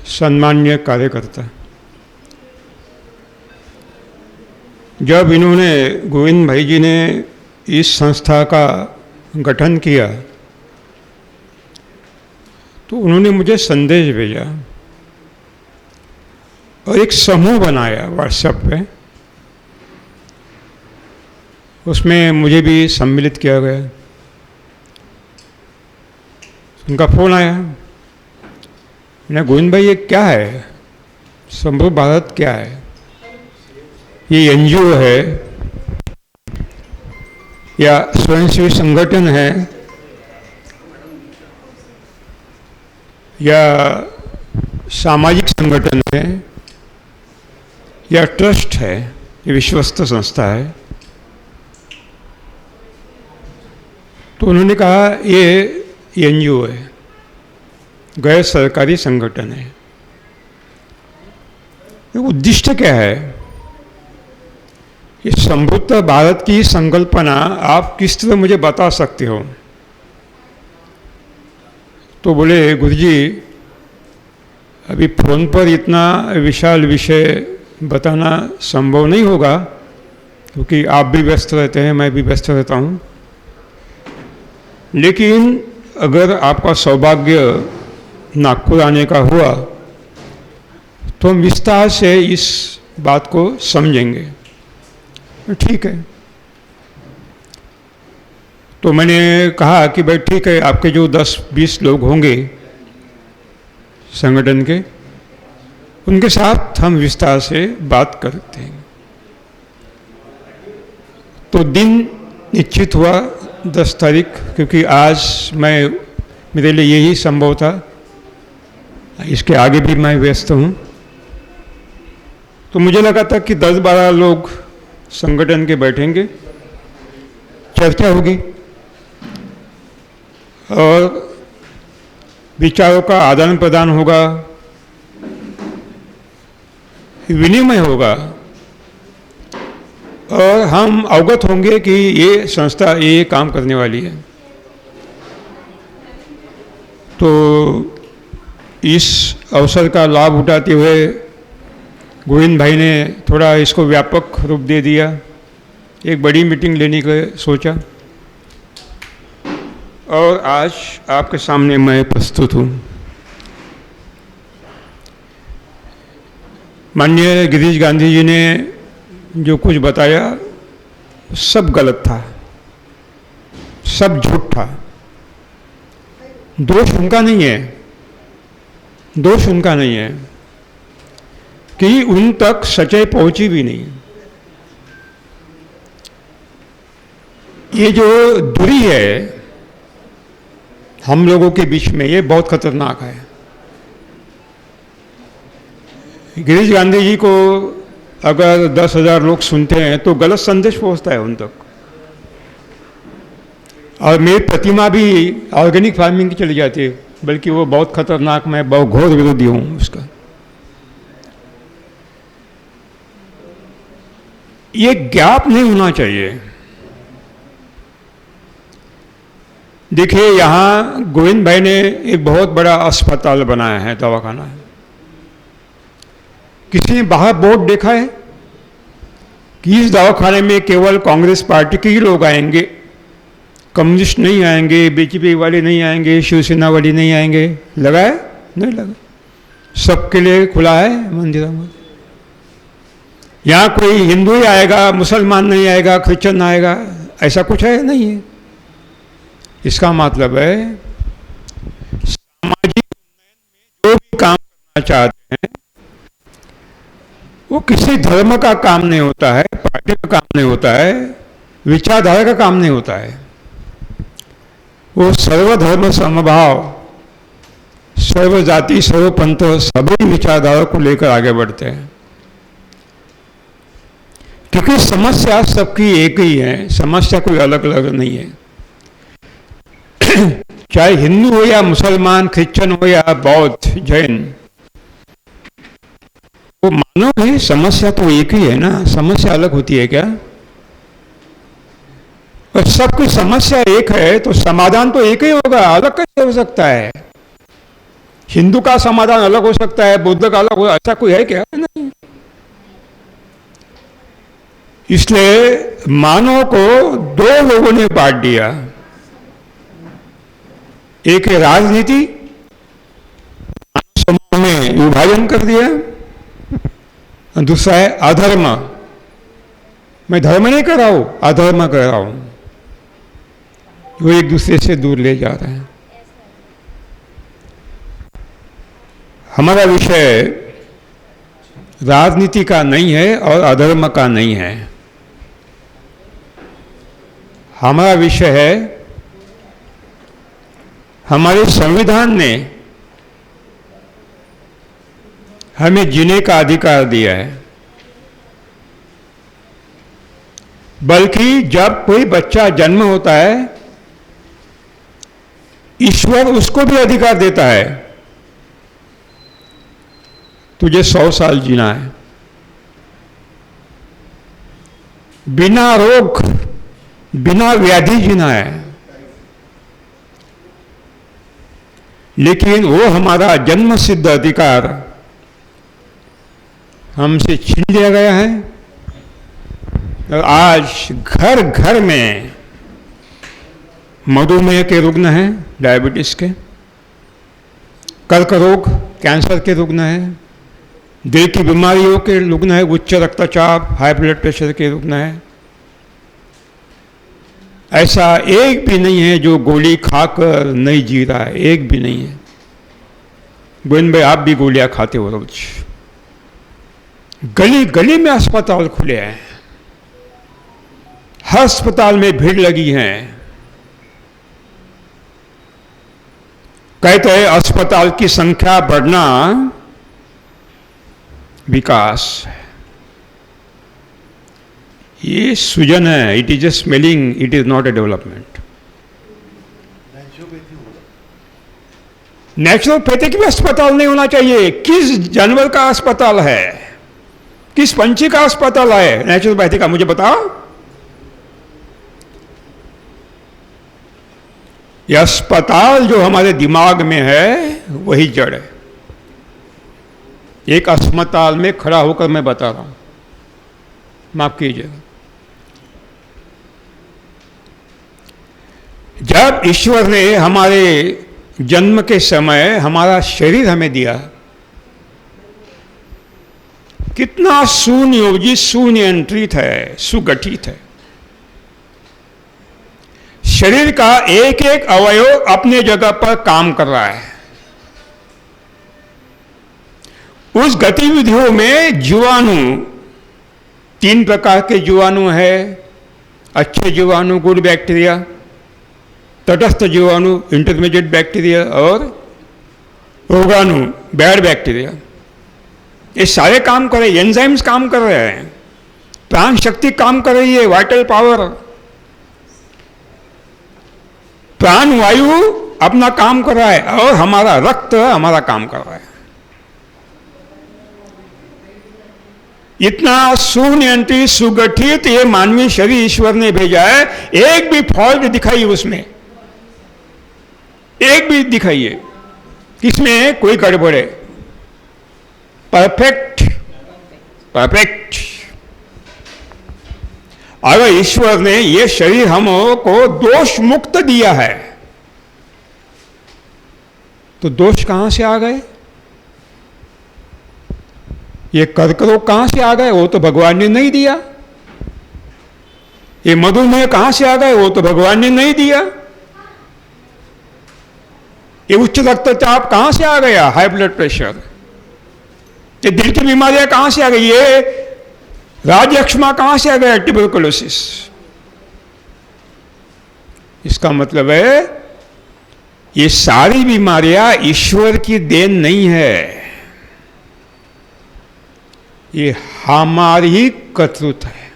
Speaker 5: सम्माननीय कार्यकर्ता, जब इन्होंने गोविंद भाई जी ने इस संस्था का गठन किया तो उन्होंने मुझे संदेश भेजा और एक समूह बनाया व्हाट्सएप पे, उसमें मुझे भी सम्मिलित किया गया। उनका फ़ोन आया, मैंने गोविंद भाई ये क्या है, समृद्ध भारत क्या है, ये एनजीओ है या स्वयंसेवी संगठन है या सामाजिक संगठन है या ट्रस्ट है, ये विश्वस्त संस्था है? तो उन्होंने कहा ये एनजीओ है, गैर सरकारी संगठन है। उद्देश्य क्या है? ये समृद्ध भारत की संकल्पना आप किस तरह मुझे बता सकते हो? तो बोले गुरुजी अभी फोन पर इतना विशाल विषय बताना संभव नहीं होगा, क्योंकि आप भी व्यस्त रहते हैं, मैं भी व्यस्त रहता हूँ। लेकिन अगर आपका सौभाग्य नागपुर आने का हुआ तो हम विस्तार से इस बात को समझेंगे। ठीक है। तो मैंने कहा कि भाई ठीक है, आपके जो 10-20 लोग होंगे संगठन के, उनके साथ हम विस्तार से बात करते हैं। तो दिन निश्चित हुआ 10 तारीख, क्योंकि आज मेरे लिए यही संभव था, इसके आगे भी मैं व्यस्त हूँ। तो मुझे लगा था कि 10-12 लोग संगठन के बैठेंगे, चर्चा होगी और विचारों का आदान प्रदान होगा, विनिमय होगा और हम अवगत होंगे कि ये संस्था ये काम करने वाली है। तो इस अवसर का लाभ उठाते हुए गोविंद भाई ने थोड़ा इसको व्यापक रूप दे दिया, एक बड़ी मीटिंग लेने का सोचा और आज आपके सामने मैं प्रस्तुत हूँ। माननीय गिरीश गांधी जी ने जो कुछ बताया सब गलत था, सब झूठ था। दोष उनका नहीं है, दोष उनका नहीं है कि उन तक सच्चाई पहुंची भी नहीं। ये जो दूरी है हम लोगों के बीच में, ये बहुत खतरनाक है। गिरीश गांधी जी को अगर 10,000 लोग सुनते हैं तो गलत संदेश पहुंचता है उन तक। और मेरी प्रतिमा भी ऑर्गेनिक फार्मिंग की चली जाती है, बल्कि वो बहुत खतरनाक, मैं बहुत घोर विरोधी हूँ उसका। ये गैप नहीं होना चाहिए। देखिए, यहाँ गोविंद भाई ने एक बहुत बड़ा अस्पताल बनाया है, दवाखाना है। किसी ने बाहर बोर्ड देखा है कि इस दवाखाने में केवल कांग्रेस पार्टी के ही लोग आएंगे, कम्युनिस्ट नहीं आएंगे, बीजेपी वाले नहीं आएंगे, शिवसेना वाले नहीं आएंगे? लगा है? नहीं लगा। सबके लिए खुला है मंदिरों में। यहाँ कोई हिंदू ही आएगा, मुसलमान नहीं आएगा, क्रिश्चियन आएगा, ऐसा कुछ है? नहीं है। इसका मतलब है सामाजिक उन्नयन में जो भी काम करना चाहते हैं वो किसी धर्म का काम नहीं होता है, पार्टी का काम नहीं होता है, विचारधारा का काम नहीं होता है। वो सर्वधर्म समभाव, सर्व जाति सर्व पंथ सभी विचारधारा को लेकर आगे बढ़ते हैं, क्योंकि समस्या सबकी एक ही है, समस्या कोई अलग अलग नहीं है। चाहे हिंदू हो या मुसलमान, क्रिश्चियन हो या बौद्ध, जैन, वो मानव है, समस्या तो एक ही है ना। समस्या अलग होती है क्या? और सबकी समस्या एक है तो समाधान तो एक ही होगा, अलग कैसे हो सकता है? हिंदू का समाधान अलग हो सकता है, बुद्ध का अलग हो, ऐसा कोई है क्या? नहीं। इसलिए मानव को दो लोगों ने बांट दिया। एक है राजनीति, समूह में विभाजन कर दिया, और दूसरा है अधर्म। मैं धर्म नहीं कर रहा हूं, अधर्म कर रहा हूं। वो एक दूसरे से दूर ले जा रहे हैं। हमारा विषय राजनीति का नहीं है और अधर्म का नहीं है। हमारा विषय है, हमारे संविधान ने हमें जीने का अधिकार दिया है, बल्कि जब कोई बच्चा जन्म होता है ईश्वर उसको भी अधिकार देता है, तुझे 100 साल जीना है, बिना रोग बिना व्याधि जीना है। लेकिन वो हमारा जन्म सिद्ध अधिकार हमसे छीन लिया गया है। और आज घर घर में मधुमेह के रुग्ण हैं, डायबिटीज के, कर्क रोग, कैंसर के रुग्ण हैं, दिल की बीमारियों के रुग्ण हैं, उच्च रक्तचाप, हाई ब्लड प्रेशर के रुग्ण हैं। ऐसा एक भी नहीं है जो गोली खाकर नहीं जी रहा है, एक भी नहीं है। गोविंद भाई, आप भी गोलियां खाते हो रोज। गली गली में अस्पताल खुले हैं, हर अस्पताल में भीड़ लगी है। कहते हैं अस्पताल की संख्या बढ़ना विकास है। ये सृजन है, it is A smelling, it is not a development. Naturopathic भी अस्पताल नहीं होना चाहिए। किस जानवर का अस्पताल है, किस पंछी का अस्पताल है नेचुरोपैथी का, मुझे बताओ। यह अस्पताल जो हमारे दिमाग में है वही जड़ है। एक अस्पताल में खड़ा होकर मैं बता रहा हूं, माफ कीजिएगा। जब ईश्वर ने हमारे जन्म के समय हमारा शरीर हमें दिया, कितना सुनियोजित, सुनियंत्रित है, सुगठित है। शरीर का एक एक अवयव अपने जगह पर काम कर रहा है। उस गतिविधियों में जीवाणु, 3 प्रकार के जीवाणु है। अच्छे जीवाणु, गुड बैक्टीरिया, तटस्थ जीवाणु, इंटरमीडिएट बैक्टीरिया, और रोगाणु, बैड बैक्टीरिया। ये सारे काम कर रहे हैं, एंजाइम्स काम कर रहे हैं, प्राण शक्ति काम कर रही है, वाइटल पावर। प्राण वायु अपना काम कर रहा है और हमारा रक्त हमारा काम कर रहा है। इतना सुनियंत्रित सुगठित ये मानवीय शरीर ईश्वर ने भेजा है, एक भी फॉल्ट दिखाइए उसमें, एक भी दिखाइए किसमें कोई गड़बड़ है। Perfect perfect. अगर ईश्वर ने ये शरीर हमको दोष मुक्त दिया है तो दोष कहां से आ गए? ये कर्करोग कहां से आ गए? वो तो भगवान ने नहीं दिया। ये मधुमेह कहां से आ गए? वो तो भगवान ने नहीं दिया। ये उच्च रक्तचाप कहां से आ गया? High blood pressure. ये दिल की बीमारियां कहां से आ गई? ये राजयक्ष्मा कहां से आ गया? ट्यूबरकुलोसिस। इसका मतलब है ये सारी बीमारियां ईश्वर की देन नहीं है, ये हमारी ही कर्तृत्व है,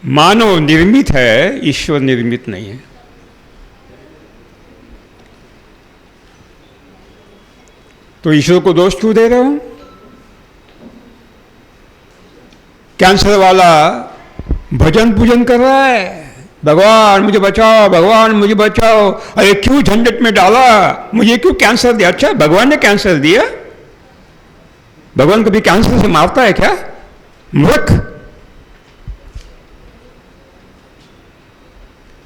Speaker 5: मानव निर्मित है, ईश्वर निर्मित नहीं है। तो ईश्वर को दोष क्यों दे रहे हो? कैंसर वाला भजन पूजन कर रहा है, भगवान मुझे बचाओ, भगवान मुझे बचाओ। अरे क्यों झंझट में डाला, मुझे क्यों कैंसर दिया? अच्छा भगवान ने कैंसर दिया? भगवान कभी कैंसर से मारता है क्या? मूर्ख।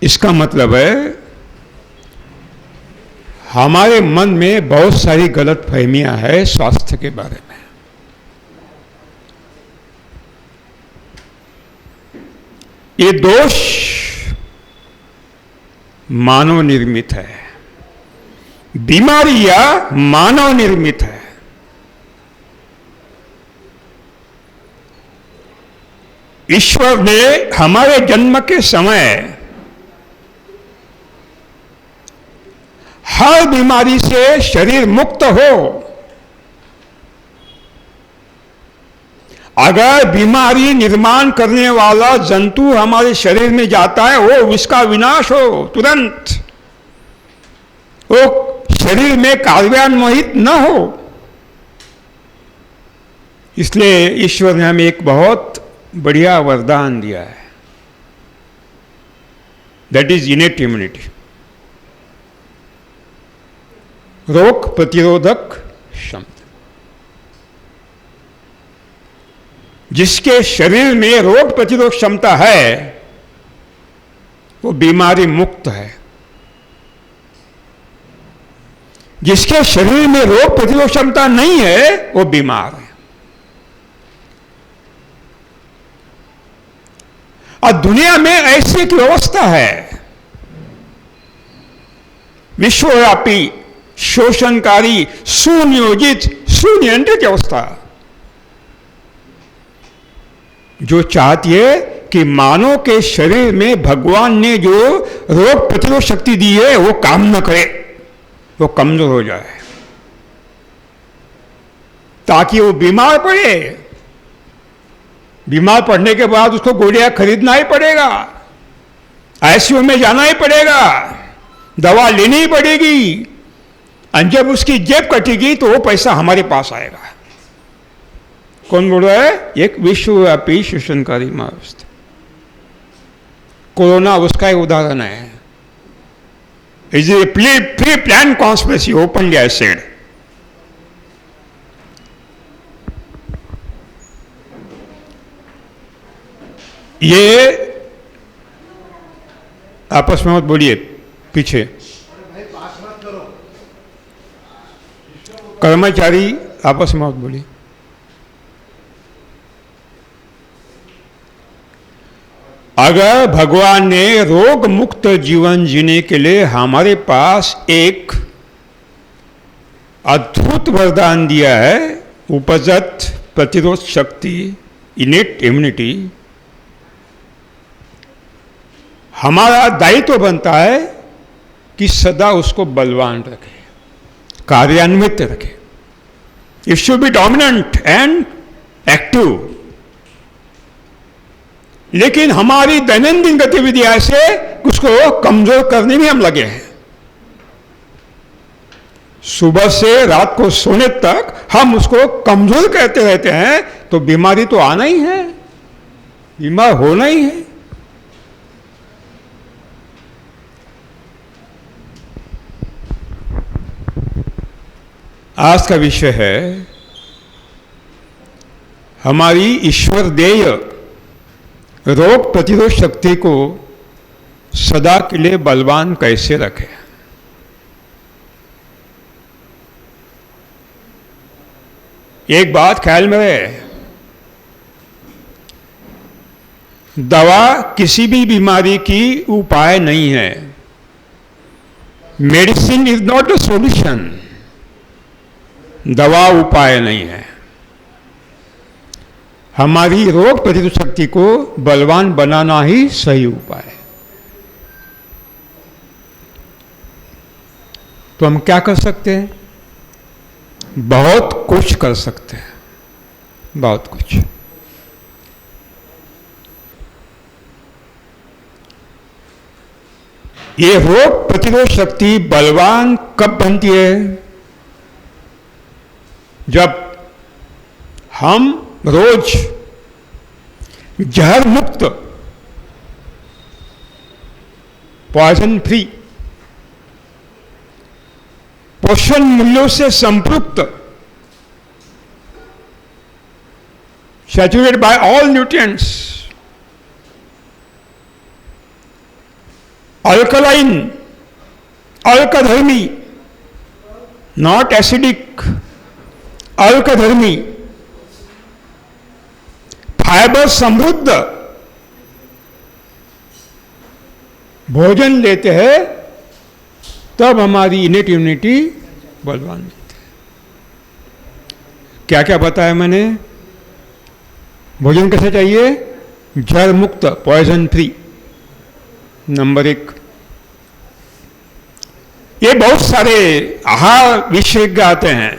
Speaker 5: इसका मतलब है हमारे मन में बहुत सारी गलत फहमियां हैं स्वास्थ्य के बारे में। ये दोष मानव निर्मित है, बीमारियां मानव निर्मित है। ईश्वर ने हमारे जन्म के समय हर बीमारी से शरीर मुक्त हो। अगर बीमारी निर्माण करने वाला जंतु हमारे शरीर में जाता है, वो उसका विनाश हो तुरंत, वो शरीर में कार्यान्वित न हो। इसलिए ईश्वर ने हमें एक बहुत बढ़िया वरदान दिया है, दैट इज इनेट इम्यूनिटी, रोग प्रतिरोधक क्षमता। जिसके शरीर में रोग प्रतिरोधक क्षमता है वो बीमारी मुक्त है। जिसके शरीर में रोग प्रतिरोधक क्षमता नहीं है वो बीमार है। और दुनिया में ऐसी एक व्यवस्था है, विश्वव्यापी शोषणकारी सुनियोजित सुनियंत्रित व्यवस्था, जो चाहती है कि मानव के शरीर में भगवान ने जो रोग प्रतिरोध शक्ति दी है वो काम न करे, वो कमजोर हो जाए, ताकि वो बीमार पड़े। बीमार पड़ने के बाद उसको गोलियां खरीदना ही पड़ेगा, आईसीयू में जाना ही पड़ेगा, दवा लेनी ही पड़ेगी। और जब उसकी जेब कटेगी तो वो पैसा हमारे पास आएगा। कौन बोल रहा है? एक विश्वव्यापी शोषणकारी महाव्यवस्था। कोरोना उसका एक उदाहरण है। Is a pre plan conspiracy, openly I said. ये आपस में मत बोलिए, पीछे कर्मचारी आपस में मत बोलिए। अगर भगवान ने रोग मुक्त जीवन जीने के लिए हमारे पास एक अद्भुत वरदान दिया है, उपजत प्रतिरोध शक्ति, इनेट इम्यूनिटी, हमारा दायित्व बनता है कि सदा उसको बलवान रखे, कार्यान्वित रखे। It should be dominant and active. लेकिन हमारी दैनंदिन गतिविधियां से उसको कमजोर करने में हम लगे हैं। सुबह से रात को सोने तक हम उसको कमजोर कहते रहते हैं, तो बीमारी तो आना ही है, बीमार होना ही है। आज का विषय है हमारी ईश्वर देय रोग प्रतिरोध शक्ति को सदा के लिए बलवान कैसे रखें। एक बात ख्याल में रहे, दवा किसी भी बीमारी की उपाय नहीं है। Medicine is not a solution, दवा उपाय नहीं है। हमारी रोग प्रतिरोध शक्ति को बलवान बनाना ही सही उपाय है। तो हम क्या कर सकते हैं? बहुत कुछ कर सकते हैं, बहुत कुछ। ये रोग प्रतिरोध शक्ति बलवान कब बनती है? जब हम रोज जहर मुक्त, पॉइजन फ्री, पोषण मूल्यों से संपृक्त, saturated by all nutrients, alkaline, अल्कधर्मी, नॉट एसिडिक, अल्कधर्मी, फाइबर समृद्ध भोजन लेते हैं, तब हमारी इनेट इम्यूनिटी बलवान होती है। क्या क्या बताया मैंने? भोजन कैसे चाहिए? जहर मुक्त, पॉइजन फ्री, नंबर 1। ये बहुत सारे आहार विशेषज्ञ आते हैं।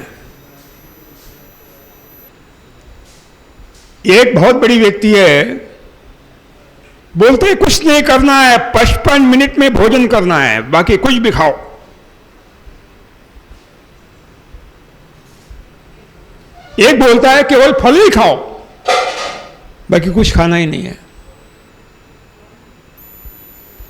Speaker 5: एक बहुत बड़ी व्यक्ति है, बोलते कुछ नहीं करना है, 55 मिनट में भोजन करना है, बाकी कुछ भी खाओ। एक बोलता है केवल फल ही खाओ, बाकी कुछ खाना ही नहीं है।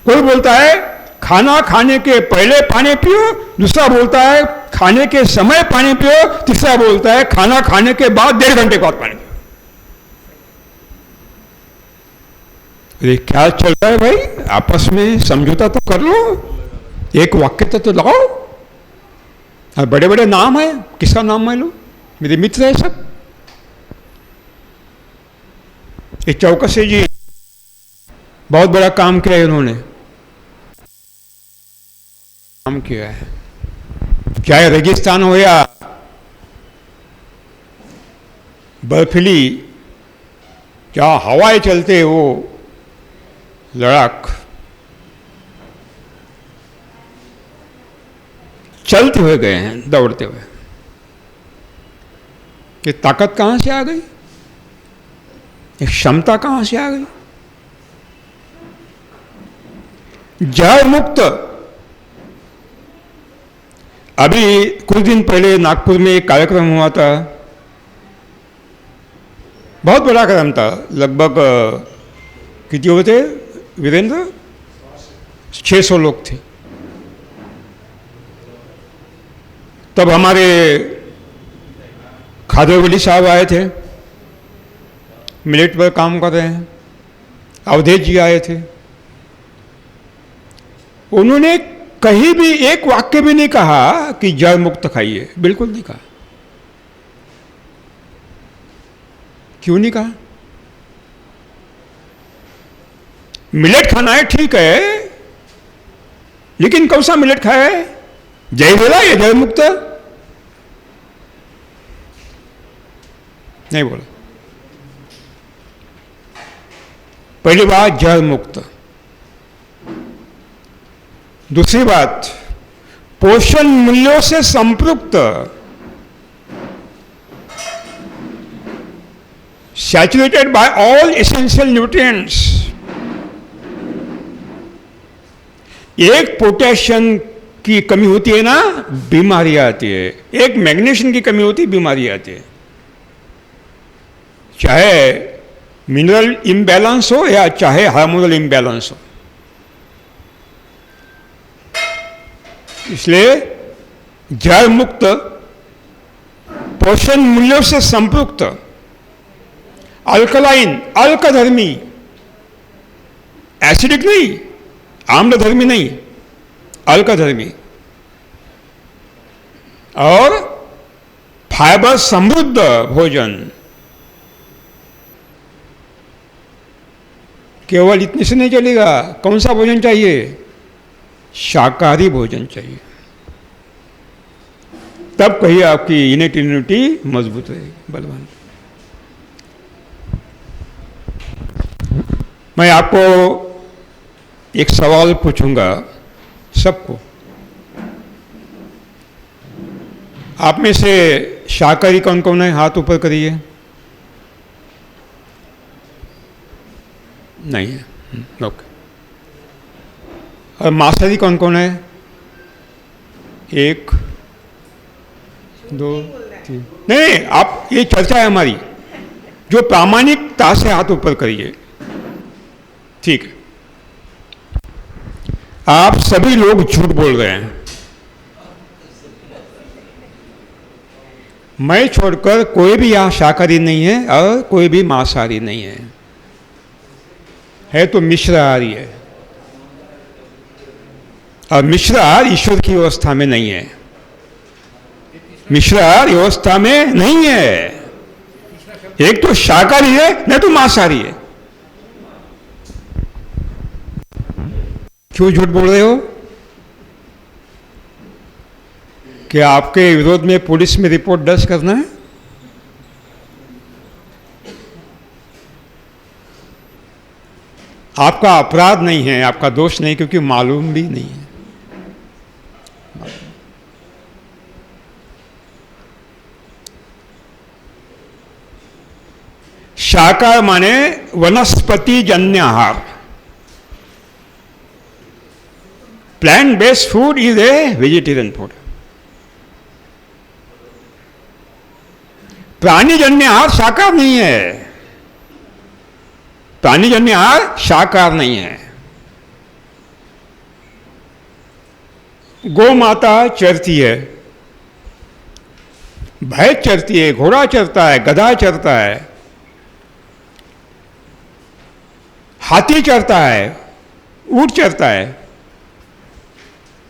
Speaker 5: कोई बोलता है खाना खाने के पहले पानी पियो, दूसरा बोलता है खाने के समय पानी पियो, तीसरा बोलता है खाना खाने के बाद 1.5 घंटे बाद पानी पियो। अरे क्या चल रहा है भाई? आपस में समझौता तो कर लो, एक वाक्य तो लगाओ। और बड़े बड़े नाम है, किसका नाम है लो? मेरे मित्र है सब। ये चौकसे जी बहुत बड़ा काम किया है, इन्होंने काम किया है। चाहे रेगिस्तान हो या बर्फीली, जहां हवाएं चलते हो, लड़ाख, चलते हुए गए हैं, दौड़ते हुए। ये ताकत कहां से आ गई? ये क्षमता कहां से आ गई? जहर मुक्त। अभी कुछ दिन पहले नागपुर में एक कार्यक्रम हुआ था, बहुत बड़ा कार्यक्रम था। लगभग कितने हुए थे वीरेंद्र? 600 लोग थे। तब हमारे खादरवली साहब आए थे, मिलेट पर काम कर रहे हैं। अवधेश जी आए थे। उन्होंने कहीं भी एक वाक्य भी नहीं कहा कि जहर मुक्त खाइए, बिल्कुल नहीं कहा। क्यों नहीं कहा? मिलेट खाना है ठीक है, लेकिन कौन सा मिलेट खाया है? जय बोला या जहर मुक्त? नहीं बोला। पहली बात जहर मुक्त। दूसरी बात पोषण मूल्यों से संपृक्त, saturated by all essential nutrients. एक पोटेशियम की कमी होती है ना, बीमारी आती है। एक मैग्नीशियम की कमी होती है, बीमारी आती है। चाहे मिनरल इम्बैलेंस हो या चाहे हार्मोनल इम्बैलेंस हो। इसलिए जड़ मुक्त, पोषण मूल्यों से संपृक्त, अल्कलाइन, अल्कधर्मी, एसिडिक नहीं, आम्लधर्मी नहीं, अल्कधर्मी और फाइबर समृद्ध भोजन। केवल इतने से नहीं चलेगा। कौन सा भोजन चाहिए? शाकाहारी भोजन चाहिए। तब कहीं आपकी इनेट इम्यूनिटी मजबूत रहेगी, बलवान। मैं आपको एक सवाल पूछूंगा सबको। आप में से शाकाहारी कौन कौन है? हाथ ऊपर करिए। नहीं है, ओके। और मांसाहारी कौन कौन है? 1 2 3। नहीं, आप, ये चर्चा है हमारी। जो प्रामाणिकता से हाथ ऊपर करिए, ठीक है। आप सभी लोग झूठ बोल रहे हैं। मैं छोड़कर कोई भी यहां शाकाहारी नहीं है और कोई भी मांसाहारी नहीं है तो मिश्राहारी है। और मिश्राहार ईश्वर की व्यवस्था में नहीं है। मिश्राहार व्यवस्था में नहीं है। एक तो शाकाहारी है, नहीं तो मांसाहारी है। क्यों झूठ बोल रहे हो? क्या आपके विरोध में पुलिस में रिपोर्ट दर्ज करना है? आपका अपराध नहीं है, आपका दोष नहीं, क्योंकि मालूम भी नहीं है। शाकाहार माने वनस्पति जन्य आहार। Plant based food is a vegetarian food. प्राणीजन्य आहार शाकाहार नहीं है। प्राणीजन्य आहार शाकाहार नहीं है। गौ माता चरती है, भैंस चरती है, घोड़ा चरता है, गधा चरता है, हाथी चरता है, ऊंट चरता है।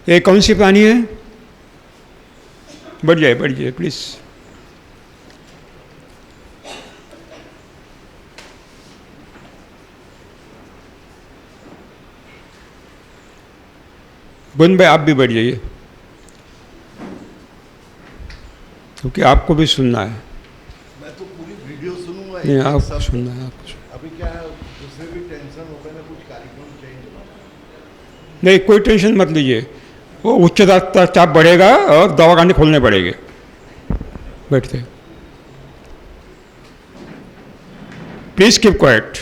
Speaker 5: ये कौन सी प्राणी है? बढ़ जाइए प्लीज। गुन भाई, आप भी बढ़ जाइए, क्योंकि आपको भी सुनना है।
Speaker 1: मैं तो पूरी वीडियो सुनूंगा।
Speaker 5: नहीं, आपको सुनना है, आपको सुनना।
Speaker 1: अभी क्या है, दूसरे भी टेंशन हो गए ना, कुछ कार्यक्रम चेंज।
Speaker 5: नहीं, कोई टेंशन मत लीजिए। वो उच्च रक्तचाप बढ़ेगा और दवाखाने खोलने पड़ेंगे। बैठते, प्लीज कीप क्वाइट।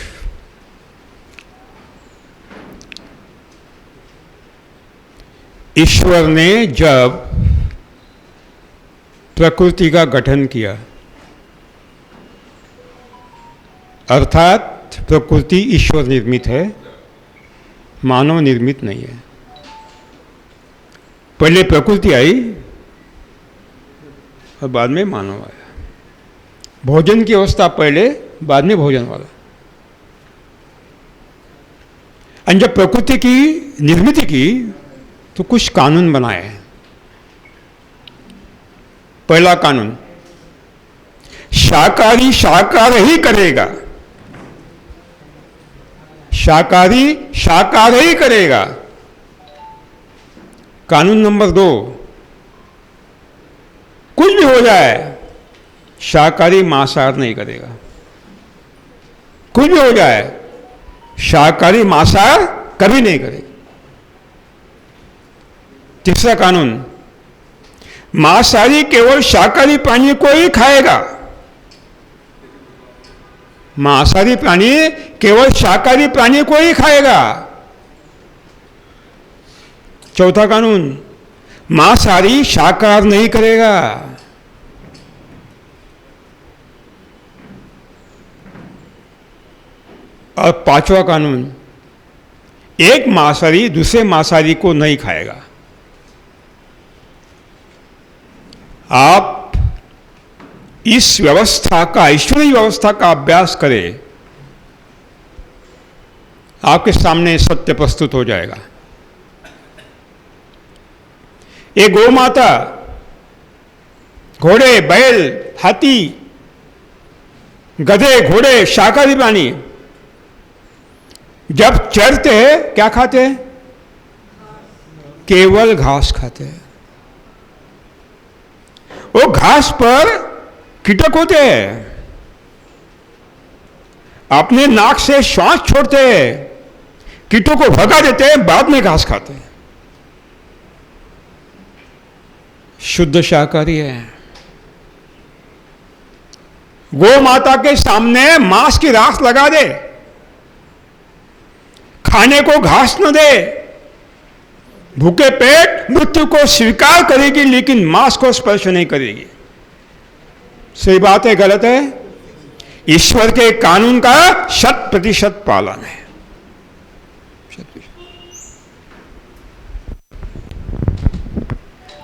Speaker 5: ईश्वर ने जब प्रकृति का गठन किया, अर्थात प्रकृति ईश्वर निर्मित है, मानव निर्मित नहीं है। पहले प्रकृति आई और बाद में मानव आया। भोजन की अवस्था पहले, बाद में भोजन वाला। और जब प्रकृति की निर्मित की तो कुछ कानून बनाए हैं। पहला कानून, शाकाहारी शाकाहार ही करेगा। शाकाहारी शाकाहार ही करेगा। कानून नंबर 2, कुछ भी हो जाए, शाकाहारी मांसाहार नहीं करेगा। कुछ भी हो जाए, शाकाहारी मांसाहार कभी नहीं करेगा। तीसरा कानून, मांसाहारी केवल शाकाहारी प्राणी को ही खाएगा। मांसाहारी प्राणी केवल शाकाहारी प्राणी को ही खाएगा। चौथा कानून, मांसाहारी शाकाहार नहीं करेगा। और पांचवा कानून, एक मांसाहारी दूसरे मांसाहारी को नहीं खाएगा। आप इस व्यवस्था का, ईश्वरीय व्यवस्था का अभ्यास करें, आपके सामने सत्य प्रस्तुत हो जाएगा। एक गौ माता, घोड़े, बैल, हाथी, गधे, घोड़े, शाकाहारी प्राणी जब चरते हैं क्या खाते हैं? केवल घास खाते हैं। वो घास पर कीटक होते हैं, अपने नाक से श्वास छोड़ते हैं, कीटों को भगा देते हैं, बाद में घास खाते हैं। शुद्ध शाकाहारी है। गौ माता के सामने मांस की राख लगा दे, खाने को घास न दे, भूखे पेट मृत्यु को स्वीकार करेगी लेकिन मांस को स्पर्श नहीं करेगी। सही बात है, गलत है? ईश्वर के कानून का 100% पालन है।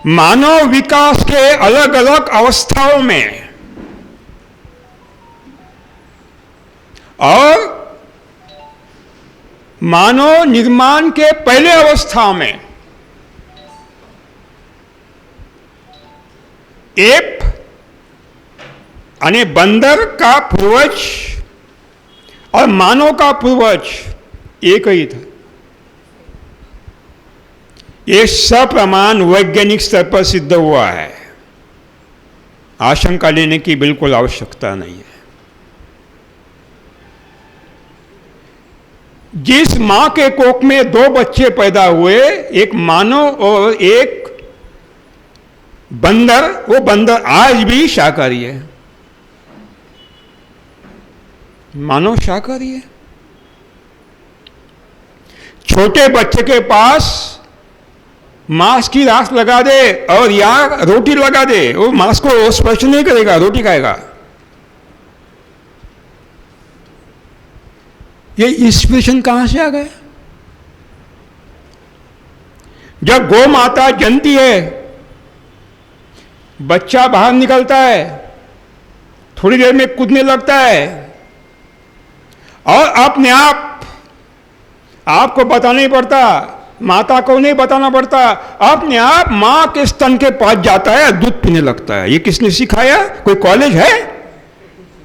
Speaker 5: मानव विकास के अलग अलग अवस्थाओं में और मानव निर्माण के पहले अवस्था में एप यानी बंदर का पूर्वज और मानव का पूर्वज एक ही था। ये सप्रमाण वैज्ञानिक स्तर पर सिद्ध हुआ है। आशंका लेने की बिल्कुल आवश्यकता नहीं है। जिस मां के कोख में 2 बच्चे पैदा हुए, एक मानव और एक बंदर, वो बंदर आज भी शाकाहारी है। मानव शाकाहारी है। छोटे बच्चे के पास मांस की राख लगा दे और या रोटी लगा दे, वो मांस को स्पर्श नहीं करेगा, रोटी खाएगा। ये इंस्पिरेशन कहां से आ गया? जब गौ माता जनती है, बच्चा बाहर निकलता है, थोड़ी देर में कूदने लगता है और अपने आपको बताना नहीं पड़ता, माता को नहीं बताना पड़ता, अपने आप मां के स्तन के पास जाता है, दूध पीने लगता है। ये किसने सिखाया? कोई कॉलेज है?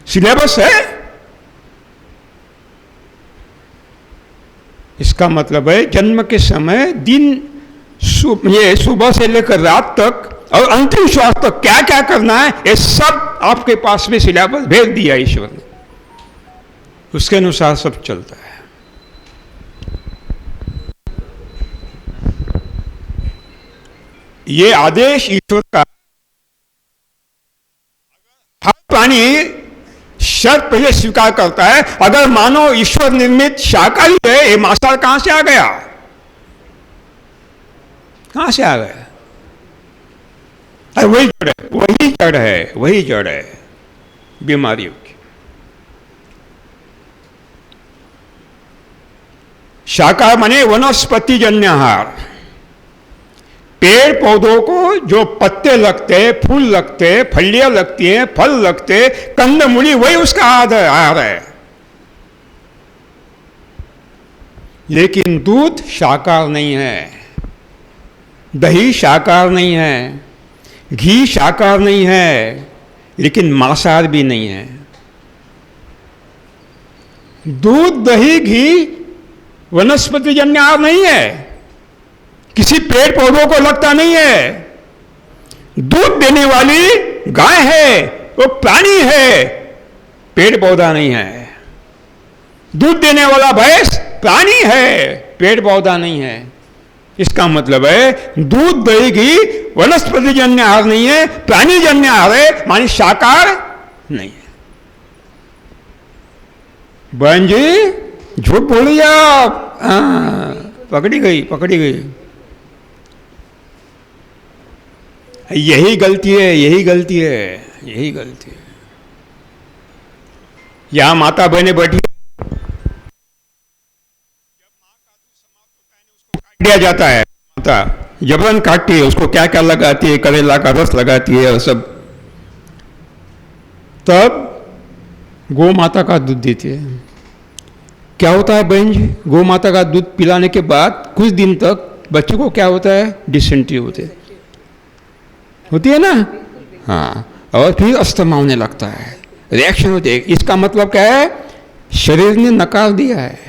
Speaker 5: सिलेबस है? इसका मतलब है जन्म के समय दिन ये सुबह से लेकर रात तक और अंतिम श्वास तक क्या क्या करना है, ये सब आपके पास में सिलेबस भेज दिया ईश्वर ने। उसके अनुसार सब चलता है। ये आदेश ईश्वर का। हर प्राणी शर्त पहले स्वीकार करता है। अगर मानो ईश्वर निर्मित शाकाहारी है, ये मांसाहार कहां से आ गया? कहां से आ गया? अरे वही जड़ है, वही जड़ है, वही जड़ है बीमारियों की। शाकाहार माने वनस्पति जन्य आहार। पेड़ पौधों को जो पत्ते लगते, फूल लगते, फलियां लगती हैं, फल लगते, कंदमूली, वही उसका आहार है। लेकिन दूध शाकाहार नहीं है, दही शाकाहार नहीं है, घी शाकाहार नहीं है, लेकिन मांसाहार भी नहीं है। दूध, दही, घी वनस्पति जन्य आहार नहीं है, किसी पेड़ पौधों को लगता नहीं है। दूध देने वाली गाय है, वो प्राणी है, पेड़ पौधा नहीं है। दूध देने वाला भैंस प्राणी है, पेड़ पौधा नहीं है। इसका मतलब है दूध, दही, घी वनस्पति जन्य आहार नहीं है, प्राणी जन्य आहार है, मानी शाकाहार नहीं है। बहन जी झूठ बोलिए आप। पकड़ी गई, पकड़ी गई। यही गलती है, यही गलती है, यही गलती है। यहां माता बहने बैठी, काट दिया जाता है, माता जबरन काटती है, उसको क्या क्या लगाती है, करेला का रस लगाती है और सब, तब गौ माता का दूध देती है। क्या होता है बहन जी, गौ माता का दूध पिलाने के बाद कुछ दिन तक बच्चे को क्या होता है, डिसेंट्री होती है ना, हाँ, और फिर अस्थमा होने लगता है, रिएक्शन होती है। इसका मतलब क्या है, शरीर ने नकार दिया है,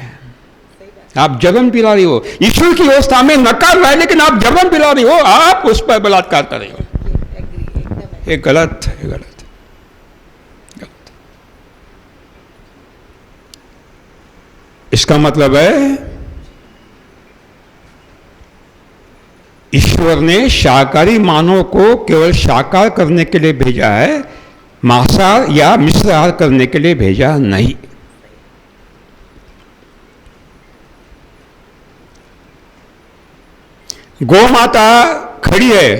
Speaker 5: आप जबरन पिला रही हो। ईश्वर की व्यवस्था में नकार रहा है, लेकिन आप जबरन पिला रही हो, आप उस पर बलात्कार कर रही हो। ये गलत है, गलत। इसका मतलब है ईश्वर ने शाकाहारी मानव को केवल शाकाहार करने के लिए भेजा है, मांसाहार या मिश्राहार करने के लिए भेजा नहीं। गौ माता खड़ी है,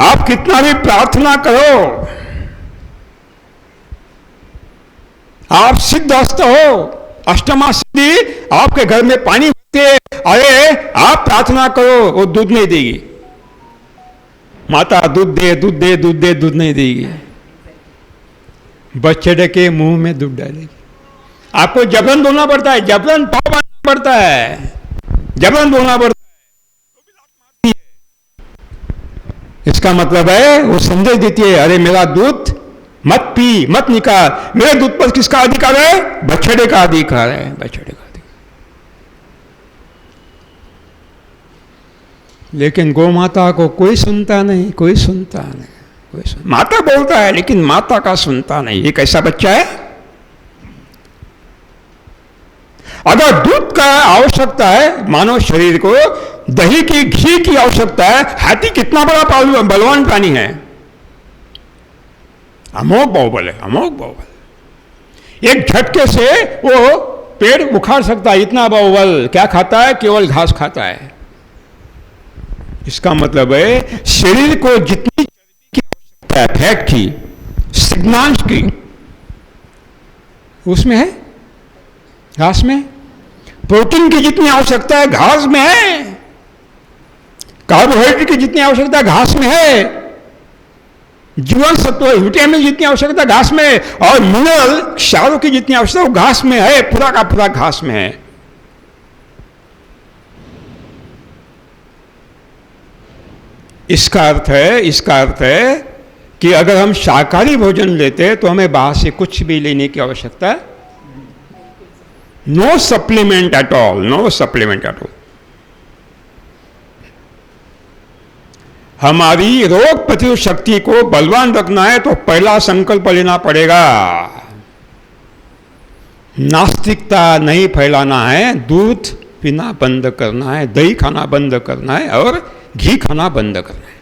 Speaker 5: आप कितना भी प्रार्थना करो, आप सिद्धहस्त हो, अष्टमा सिद्धि, आपके घर में पानी भरते, अरे आप प्रार्थना करो, वो दूध नहीं देगी। माता दूध दे, दूध दे, दूध दे, दूध नहीं देगी, बछड़े के मुंह में दूध डालेगी। आपको जबरन बोलना पड़ता है, जबरन पाव बांधना पड़ता है, जबरन बोलना पड़ता है। इसका मतलब है वो संदेश देती है, अरे मेरा दूध मत पी, मत निकाल। मेरे दूध पर किसका अधिकार है, बछड़े का अधिकार है, बछड़े का अधिकार। लेकिन गौ माता को कोई सुनता नहीं, कोई सुनता नहीं, माता बोलता है लेकिन माता का सुनता नहीं। ये कैसा बच्चा है? अगर दूध का आवश्यकता है मानव शरीर को, दही की, घी की आवश्यकता है, हाथी कितना बड़ा बलवान प्राणी है, अमोघ बाहुबल है, अमोघ बाहुबल। एक झटके से वो पेड़ उखाड़ सकता है, इतना बाहुबल। क्या खाता है? केवल घास खाता है। इसका मतलब है शरीर को जितनी चर्बी की आवश्यकता है, फैट की, स्निग्धांश की, उसमें है, घास में। प्रोटीन की जितनी आवश्यकता है घास में है, कार्बोहाइड्रेट की जितनी आवश्यकता घास में है, जीवन सत्व विटामिन जितनी आवश्यकता घास में है, और मिनरल क्षारों की जितनी आवश्यकता घास में है, पूरा का पूरा घास में है। इसका अर्थ है कि अगर हम शाकाहारी भोजन लेते तो हमें बाहर से कुछ भी लेने की आवश्यकता, no supplement at all, no supplement at all. हमारी रोग प्रतिरोधक शक्ति को बलवान रखना है तो पहला संकल्प लेना पड़ेगा, नास्तिकता नहीं फैलाना है, दूध पीना बंद करना है, दही खाना बंद करना है और घी खाना बंद करना है।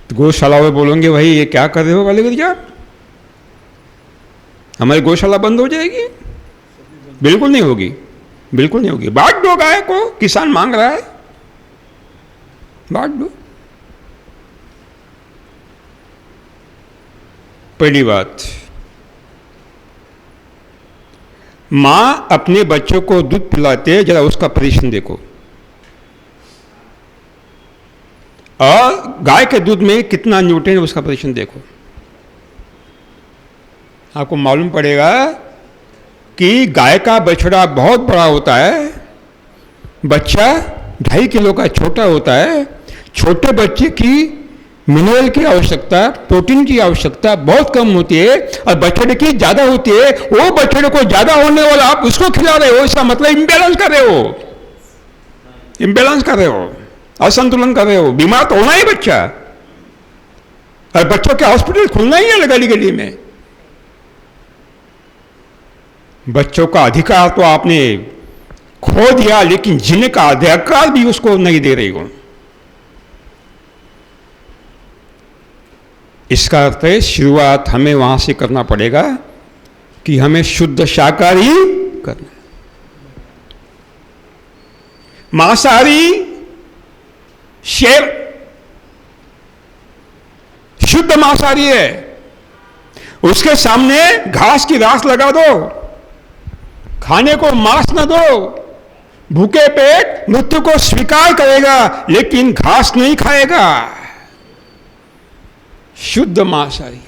Speaker 5: तो गौशाला में बोलेंगे भाई ये क्या कर रहे हो वाले गुरु, हमारी गौशाला बंद हो जाएगी? बिल्कुल नहीं होगी, बिल्कुल नहीं होगी। बांट दो गाय को, किसान मांग रहा है, बांट दो। पहली बात, मां अपने बच्चों को दूध पिलाते हैं, जरा उसका परीक्षण देखो, और गाय के दूध में कितना न्यूट्रिएंट है उसका परीक्षण देखो। आपको मालूम पड़ेगा कि गाय का बछड़ा बहुत बड़ा होता है, बच्चा 2.5 किलो का छोटा होता है। छोटे बच्चे की मिनरल की आवश्यकता, प्रोटीन की आवश्यकता बहुत कम होती है, और बछड़े की ज्यादा होती है। वो बछड़े को ज्यादा होने वाला आप उसको खिला रहे हो, इसका मतलब इम्बैलेंस कर रहे हो, इम्बैलेंस कर रहे हो, असंतुलन कर रहे हो। बीमार तो होना ही बच्चा, और बच्चों के हॉस्पिटल खुलना ही है गली गली में। बच्चों का अधिकार तो आपने खो दिया, लेकिन जीने का अधिकार भी उसको नहीं दे रही हो। इसका अर्थ है शुरुआत हमें वहां से करना पड़ेगा कि हमें शुद्ध शाकाहारी करना। मांसाहारी शेर शुद्ध मांसाहारी है, उसके सामने घास की रास लगा दो, खाने को मांस न दो, भूखे पेट मृत्यु को स्वीकार करेगा लेकिन घास नहीं खाएगा। शुद्ध मांसाहारी है।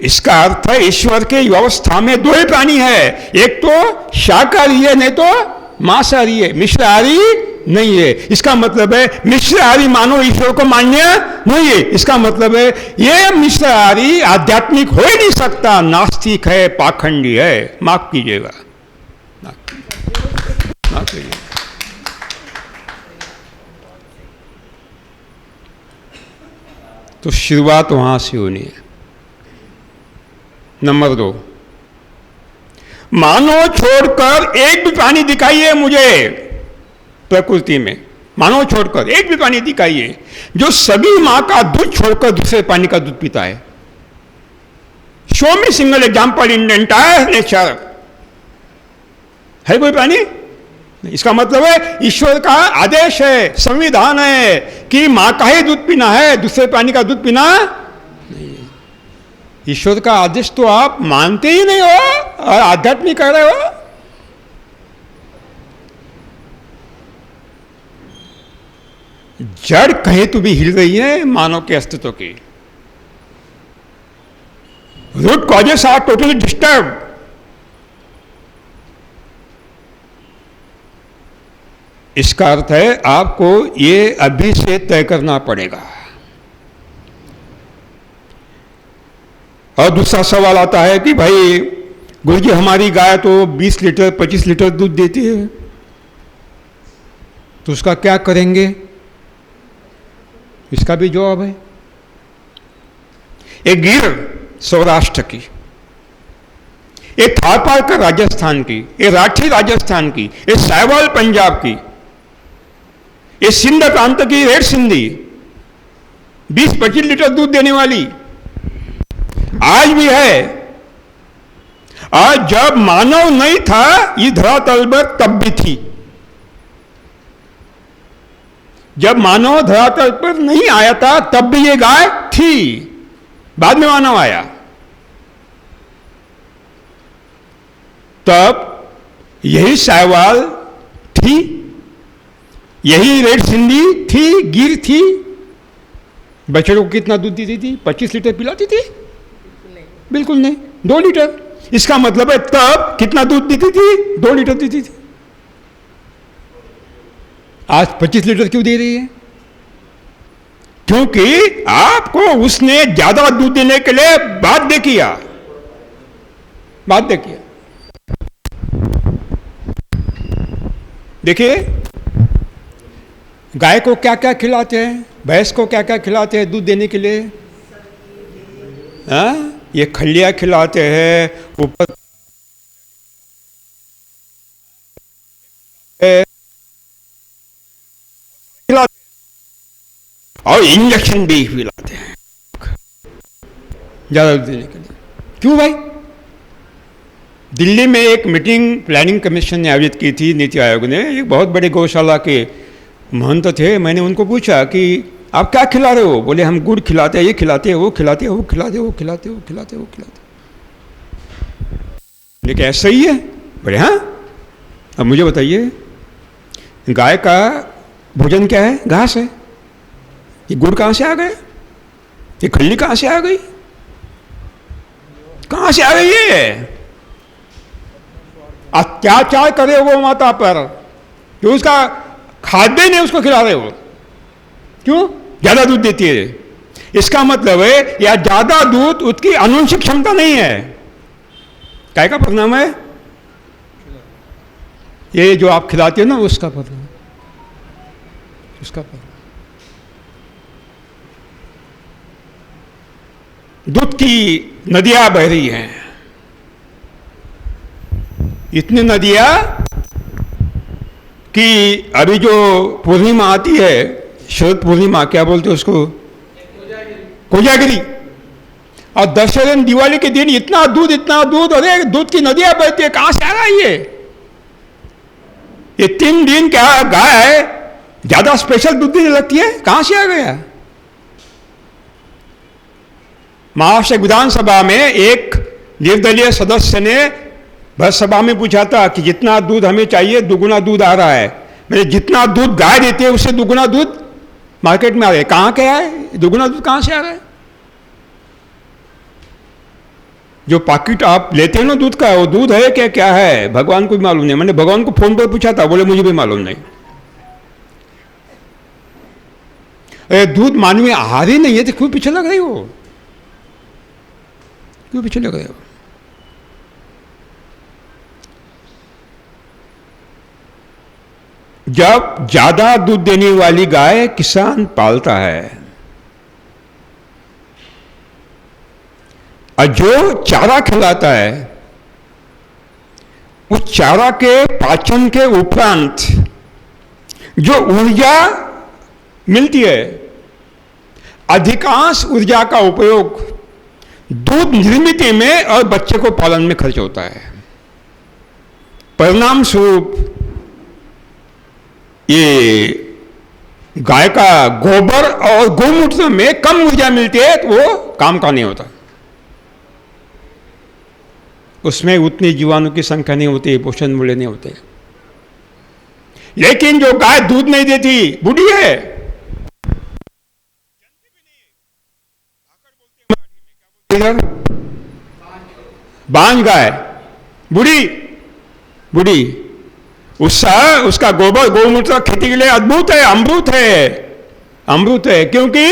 Speaker 5: इसका अर्थ है ईश्वर के व्यवस्था में दो ही प्राणी है, एक तो शाकाहारी है नहीं तो मांसाहारी है, मिश्राहारी नहीं है। इसका मतलब है मिश्राहारी मानो ईश्वर को मान्य नहीं है। इसका मतलब है ये मिश्राहारी आध्यात्मिक हो ही नहीं सकता, नास्तिक है, पाखंडी है। माफ कीजिएगा, माफ कीजिएगा। तो शुरुआत वहां से होनी है। नंबर 2, मानव छोड़कर एक भी प्राणी दिखाइए मुझे प्रकृति में, मानव छोड़कर एक भी प्राणी दिखाइए जो सभी मां का दूध छोड़कर दूसरे पानी का दूध पीता है। Show me single example in entire nature. है कोई प्राणी? इसका मतलब है ईश्वर का आदेश है, संविधान है कि मां का ही दूध पीना है, दूसरे प्राणी का दूध पीना नहीं है। ईश्वर का आदेश तो आप मानते ही नहीं हो और आध्यात्मिक कर रहे हो। जड़ कहीं तो भी हिल रही है मानव के अस्तित्व की। Root causes are totally disturb. इसका अर्थ है आपको ये अभी से तय करना पड़ेगा। और दूसरा सवाल आता है कि भाई गुरुजी हमारी गाय तो 20 लीटर 25 लीटर दूध देती है, तो उसका क्या करेंगे? इसका भी जवाब है। एक गिर सौराष्ट्र की, एक थारपारकर राजस्थान की, एक राठी राजस्थान की, एक साहिवाल पंजाब की, एक सिंध प्रांत की रेड सिंधी 20-25 लीटर दूध देने वाली आज भी है। आज जब मानव नहीं था इस धरातल पर तब भी थी। जब मानव धरातल पर नहीं आया था तब भी ये गाय थी, बाद में मानव आया। तब यही साहिवाल थी, यही रेड सिंधी थी, गिर थी। बछड़ों को कितना दूध देती थी? 25 लीटर पिलाती थी? बिल्कुल नहीं, 2 लीटर। इसका मतलब है तब कितना दूध देती थी? 2 लीटर देती थी। आज 25 लीटर क्यों दे रही है? क्योंकि आपको उसने ज्यादा दूध देने के लिए बाध्य किया, बाध्य किया। देखिए गाय को क्या क्या खिलाते हैं, भैंस को क्या क्या खिलाते हैं दूध देने के लिए? हाँ, ये खलिया खिलाते हैं, ऊपर खिलाते और इंजेक्शन भी खिलाते हैं ज्यादा दूध देने के लिए। क्यों भाई? दिल्ली में एक मीटिंग प्लानिंग कमीशन ने आयोजित की थी, नीति आयोग ने। एक बहुत बड़े गौशाला के महंत थे। मैंने उनको पूछा कि आप क्या खिला रहे हो? बोले हम गुड़ खिलाते हैं, ये खिलाते हैं, वो खिलाते हैं, वो खिलाते हैं, वो खिलाते हैं, वो खिलाते हैं, वो खिलाते हैं। लेकिन ऐसा ही है? बोले हाँ। अब मुझे बताइए गाय का भोजन क्या है? घास है। ये गुड़ कहाँ से आ गए? ये खल्ली कहाँ से आ गई? कहाँ से आ गई ये? अत्याचार करे वो माता पर, क्यों उसका खाद्य नहीं उसको खिला रहे हो? क्यों? ज्यादा दूध देती है। इसका मतलब है या ज्यादा दूध उसकी अनुवांशिक क्षमता नहीं है। काय का परिणाम है? ये जो आप खिलाते हो ना उसका परिणाम, उसका परिणाम। दूध की नदियां बह रही हैं, इतनी नदियां कि अभी जो पूर्णिमा आती है, शरद पूर्णिमा, क्या बोलते हैं उसको? कोजागिरी। और दशहरा दिवाली के दिन इतना दूध, अरे दूध की नदियां बहती है। कहां से आ रहा है ये 3 दिन क्या गाय ज्यादा स्पेशल दूध देने लगती है? कहां से आ गया? महाराष्ट्र विधानसभा में एक निर्दलीय सदस्य ने भर सभा में पूछा था कि जितना दूध हमें चाहिए दुगुना दूध आ रहा है। मैंने जितना दूध गाय देती है उससे दुगुना दूध मार्केट में आ रहा है। कहां क्या है? दुगुना दूध कहां से आ रहा है? जो पैकेट आप लेते हैं ना दूध का, वो दूध है क्या क्या है भगवान को भी मालूम नहीं। मैंने भगवान को फोन पर पूछा था, बोले मुझे भी मालूम नहीं। अरे दूध मानवीय आहार ही नहीं है तो क्यों पीछे लग रही हो? क्यों पीछे लग रहे हो? जब ज्यादा दूध देने वाली गाय किसान पालता है और जो चारा खिलाता है उस चारा के पाचन के उपरांत जो ऊर्जा मिलती है, अधिकांश ऊर्जा का उपयोग दूध निर्मित में और बच्चे को पालन में खर्च होता है। परिणाम स्वरूप ये गाय का गोबर और गौमूत्र में कम ऊर्जा मिलती है तो वो काम का नहीं होता। उसमें उतनी जीवाणु की संख्या नहीं होती, पोषण मूल्य नहीं होते। लेकिन जो गाय दूध नहीं देती, बूढ़ी है, बांझ गाय, बूढ़ी बूढ़ी, उसका गोबर गौमूत्र खेती के लिए अद्भुत है, अमृत है, अमृत है। क्योंकि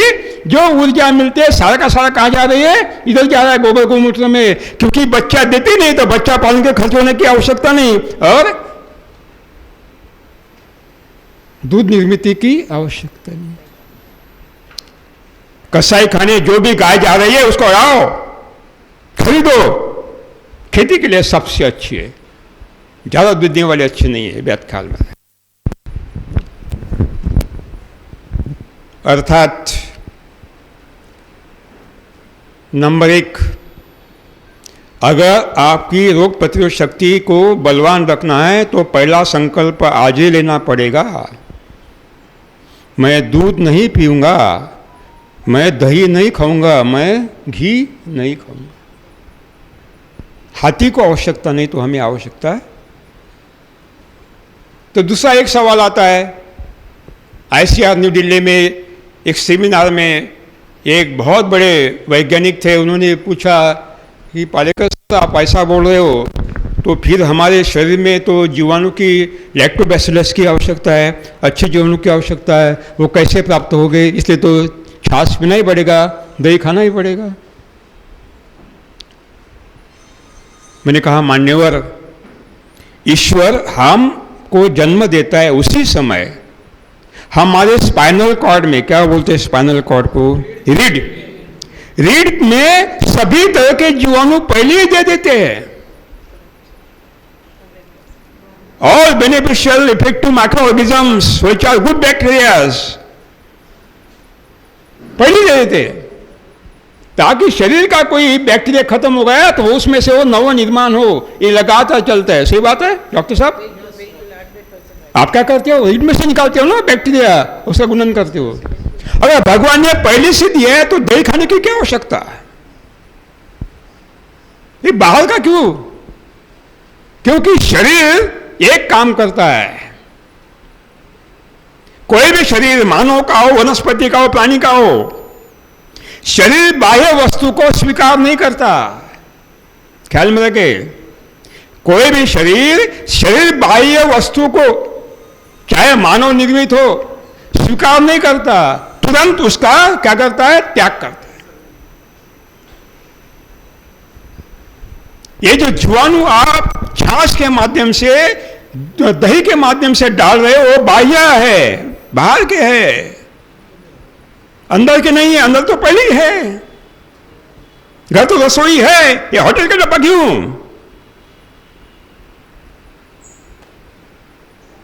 Speaker 5: जो ऊर्जा मिलती है सारा का सारा कहां जा रही है? इधर जा रहा है गोबर गौमूत्र में। क्योंकि बच्चा देती नहीं तो बच्चा पालन के खर्च होने की आवश्यकता नहीं और दूध निर्मित की आवश्यकता नहीं। कसाई खाने जो भी गाय जा रही है उसको लाओ, खरीदो, खेती के लिए सबसे अच्छी है, ज्यादा दूध देने वाले अच्छे नहीं है मेरे ख्याल में। अर्थात नंबर 1, अगर आपकी रोग प्रतिरोध शक्ति को बलवान रखना है तो पहला संकल्प आज ही लेना पड़ेगा। मैं दूध नहीं पीऊंगा, मैं दही नहीं खाऊंगा, मैं घी नहीं खाऊंगा। हाथी को आवश्यकता नहीं तो हमें आवश्यकता है। तो दूसरा एक सवाल आता है, ICR न्यू दिल्ली में एक सेमिनार में एक बहुत बड़े वैज्ञानिक थे, उन्होंने पूछा कि पालेकर साहब आप ऐसा बोल रहे हो तो फिर हमारे शरीर में तो जीवाणु की लैक्टोबैसिलस की आवश्यकता है, अच्छे जीवाणु की आवश्यकता है, वो कैसे प्राप्त हो गए? इसलिए तो छाछ पीना ही पड़ेगा, दही खाना ही पड़ेगा। मैंने कहा मान्यवर, ईश्वर हमको जन्म देता है उसी समय हमारे स्पाइनल कॉर्ड में, क्या बोलते हैं स्पाइनल कॉर्ड को, रीढ़ में सभी तरह के जीवाणु पहले ही दे देते हैं। All beneficial effective microorganisms which are good bacterias पहले दे देते हैं, ताकि शरीर का कोई बैक्टीरिया खत्म हो गया तो उसमें से वो नव निर्माण हो। ये लगातार चलता है। सही बात है डॉक्टर साहब? आप क्या करते हो? रीढ़ में से निकालते हो ना बैक्टीरिया, उसका गुणन करते हो। अगर भगवान ने पहले से दिया है तो दही खाने की क्या आवश्यकता है? ये बाहर का क्यों? क्योंकि शरीर एक काम करता है। कोई भी शरीर, मानव का हो, वनस्पति का हो, प्राणी का हो, शरीर बाह्य वस्तु को स्वीकार नहीं करता। ख्याल में रखे, कोई भी शरीर बाह्य वस्तु को चाहे मानव निर्मित हो स्वीकार नहीं करता, तुरंत उसका क्या करता है? त्याग करता है। ये जो जीवाणु आप छाछ के माध्यम से, दही के माध्यम से डाल रहे हो, वो बाह्य है, बाहर के है, अंदर के नहीं है। अंदर तो पहले ही है, घर तो रसोई है, ये होटल का डब्बा क्यों?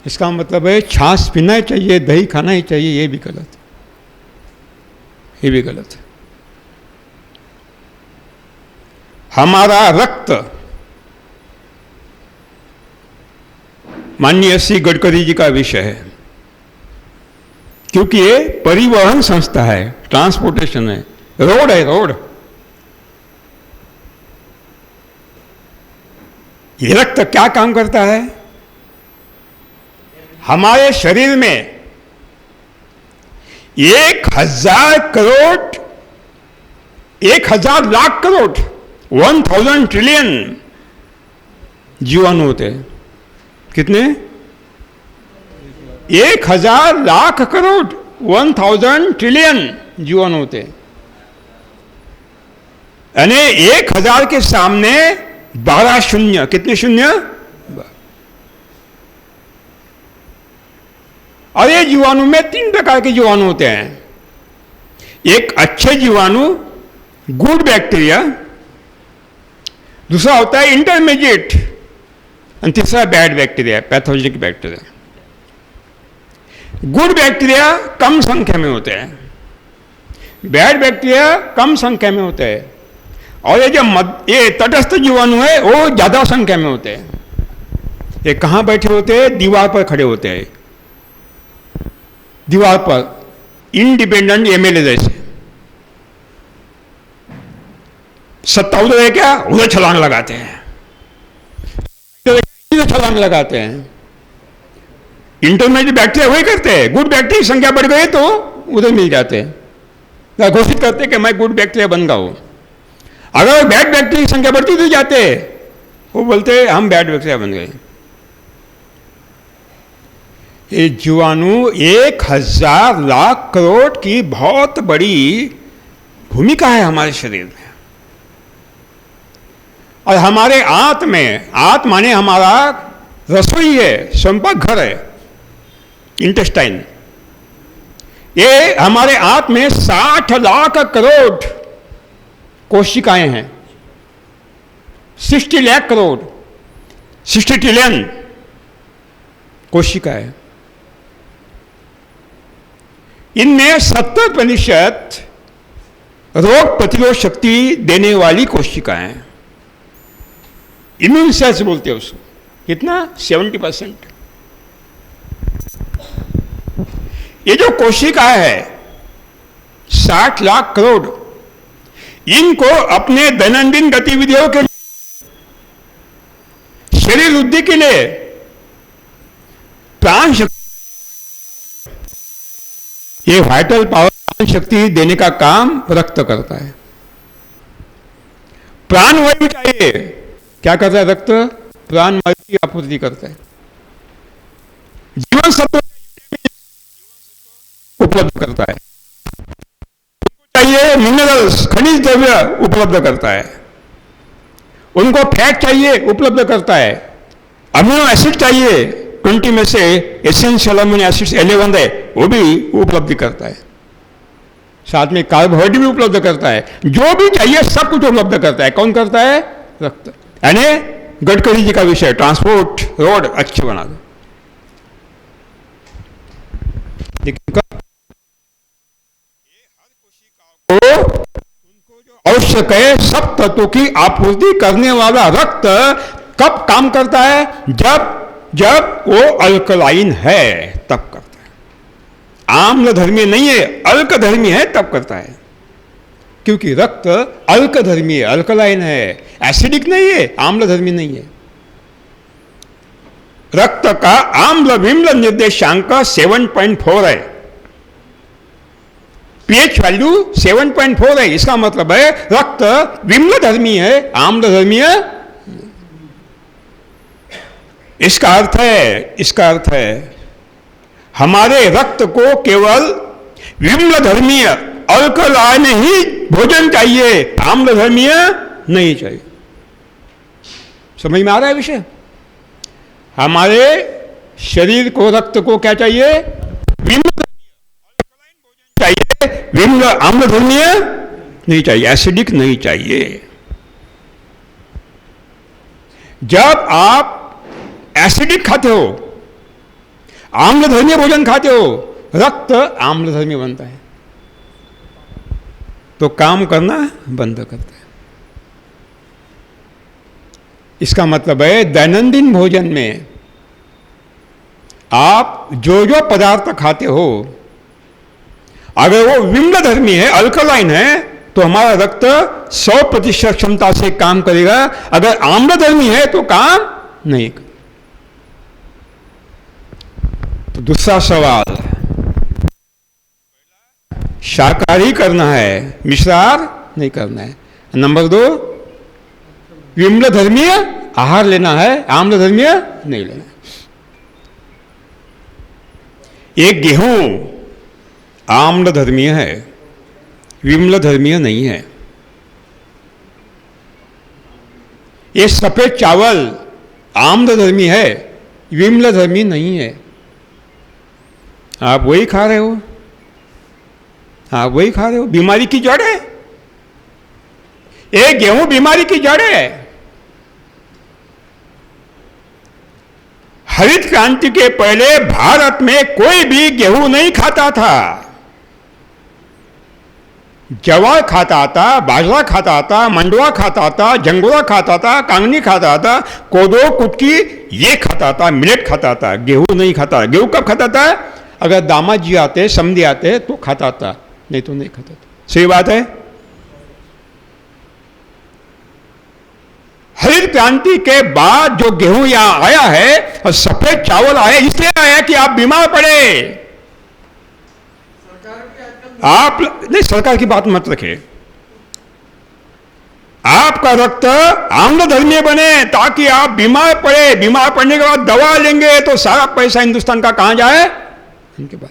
Speaker 5: इसका मतलब है छाछ पीना ही चाहिए, दही खाना ही चाहिए, ये भी गलत है, ये भी गलत है। हमारा रक्त माननीय श्री गडकरी जी का विषय है, क्योंकि ये परिवहन संस्था है, ट्रांसपोर्टेशन है, रोड है, रोड। ये रक्त क्या काम करता है? हमारे शरीर में 1000 करोड़, 1000 लाख करोड़, 1000 ट्रिलियन जीवाणु होते हैं। कितने? 1000 लाख करोड़, 1000 ट्रिलियन जीवाणु होते हैं। यानी 1000 के सामने 12 शून्य। कितने शून्य? और ये जीवाणु में 3 प्रकार के जीवाणु होते हैं। एक अच्छे जीवाणु, गुड बैक्टीरिया, दूसरा होता है इंटरमीडिएट, और तीसरा bad bacteria, pathogenic bacteria. Good bacteria कम संख्या में होते हैं, बैड बैक्टीरिया कम संख्या में होते हैं, और ये तटस्थ जीवाणु है वो ज्यादा संख्या में होते हैं। ये कहां बैठे होते हैं? दीवार पर खड़े होते हैं, दीवार पर, इंडिपेंडेंट एमएलए जैसे। सत्ता उधर है क्या, उधर छलांग लगाते हैं, इधर छलांग लगाते हैं। इंटरमीडिएट बैक्टीरिया वही करते हैं, गुड बैक्टीरिया की संख्या बढ़ गई तो उधर मिल जाते हैं, घोषित करते हैं कि मैं गुड बैक्टीरिया बन गया हूं। अगर बैड बैक्टीरिया की संख्या बढ़ती तो जाते हैं, वो बोलते हैं हम बैड बैक्टीरिया बन गए। ये जीवाणु 1000 लाख करोड़ की बहुत बड़ी भूमिका है हमारे शरीर में। और हमारे आंत में, आंत माने हमारा रसोई है, संपर्क घर है, इंटेस्टाइन। ये हमारे आंत में 60 लाख करोड़ कोशिकाएं हैं, 60 लाख करोड़, 60 ट्रिलियन कोशिकाएं। इनमें 70% रोग प्रतिरोध शक्ति देने वाली कोशिकाएं हैं, इम्यून सेल्स बोलते हैं उसको। कितना? 70%। ये जो कोशिका है 60 लाख करोड़, इनको अपने दैनंदिन गतिविधियों के शरीर वृद्धि के लिए प्राण शक्ति, ये वाइटल पावर, प्राण शक्ति देने का काम रक्त करता है। प्राण वायु चाहिए, क्या करता है रक्त? प्राण वायु की आपूर्ति करता है। जीवन सत्व उपलब्ध करता है, उनको चाहिए मिनरल्स, खनिज द्रव्य उपलब्ध करता है, उनको फैट चाहिए उपलब्ध करता है, अमीनो एसिड चाहिए, 20 में से एसेंशियल अमीनो एसिड्स 11 है, वो भी उपलब्ध करता है। साथ में कार्बोहाइड्रेट भी उपलब्ध करता है, जो भी चाहिए सब कुछ उपलब्ध करता है। कौन करता है? रक्त। यानी गडकरी जी का विषय, ट्रांसपोर्ट रोड अच्छे बना दो। लेकिन उनको जो आवश्यक है सब तत्वों की आपूर्ति करने वाला रक्त कब काम करता है? जब वो अल्कलाइन है तब करता है। आम्लधर्मी नहीं है, अल्कधर्मी है तब करता है। क्योंकि रक्त अल्कधर्मी है, अल्कलाइन है, एसिडिक नहीं है, आम्लधर्मी नहीं है। रक्त का आम्ल विम्ल निर्देशांक 7.4 है, पीएच वैल्यू 7.4 है। इसका मतलब है रक्त विम्ल धर्मी है, आम्ल धर्मी है। इसका अर्थ है हमारे रक्त को केवल विम्ल धर्मीय अल्कलाइन ही भोजन चाहिए, आम्ल धर्मीय नहीं चाहिए। समझ में आ रहा है विषय? हमारे शरीर को, रक्त को क्या चाहिए? विम्ल धर्मीय अल्कलाइन भोजन चाहिए, विम्ल आम्ल धर्मीय नहीं चाहिए, एसिडिक नहीं चाहिए। जब आप एसिडिक खाते हो, आम्लधर्मी भोजन खाते हो, रक्त आम्लधर्मी बनता है तो काम करना बंद करता है। इसका मतलब है दैनंदिन भोजन में आप जो जो पदार्थ खाते हो, अगर वो विम्लधर्मी है, अल्कलाइन है, तो हमारा रक्त 100% क्षमता से काम करेगा। अगर आम्लधर्मी है तो काम नहीं करेगा। तो दूसरा सवाल, शाकाहारी करना है, मिश्राहार नहीं करना है। नंबर 2, विम्लधर्मीय आहार लेना है, आम्लधर्मीय नहीं लेना है। एक गेहूं आम्लधर्मीय है, विम्लधर्मीय नहीं है। ये सफेद चावल आम्लधर्मी है, विम्लधर्मी नहीं है। आप वही खा रहे हो, आप वही खा रहे हो। बीमारी की जड़ है, एक गेहूं बीमारी की जड़ है। हरित क्रांति के पहले भारत में कोई भी गेहूं नहीं खाता था। जवार खाता था, बाजरा खाता था, मंडवा खाता था, जंगोरा खाता था, कांगनी खाता था, कोदो, कुटकी ये खाता था, मिलेट खाता था, गेहूं नहीं खाता। गेहूं कब खाता था? अगर दामाद जी आते, समधी आते तो खाता था, नहीं तो नहीं खाता था। सही बात है। हरित क्रांति के बाद जो गेहूं यहां आया है और सफेद चावल आया, इसलिए आया कि आप बीमार पड़े। आप नहीं, सरकार की बात मत रखे। आपका रक्त आम्लधर्मी बने ताकि आप बीमार पड़े। बीमार पड़ने के बाद दवा लेंगे तो सारा पैसा हिंदुस्तान का कहां जाए? इनके पास।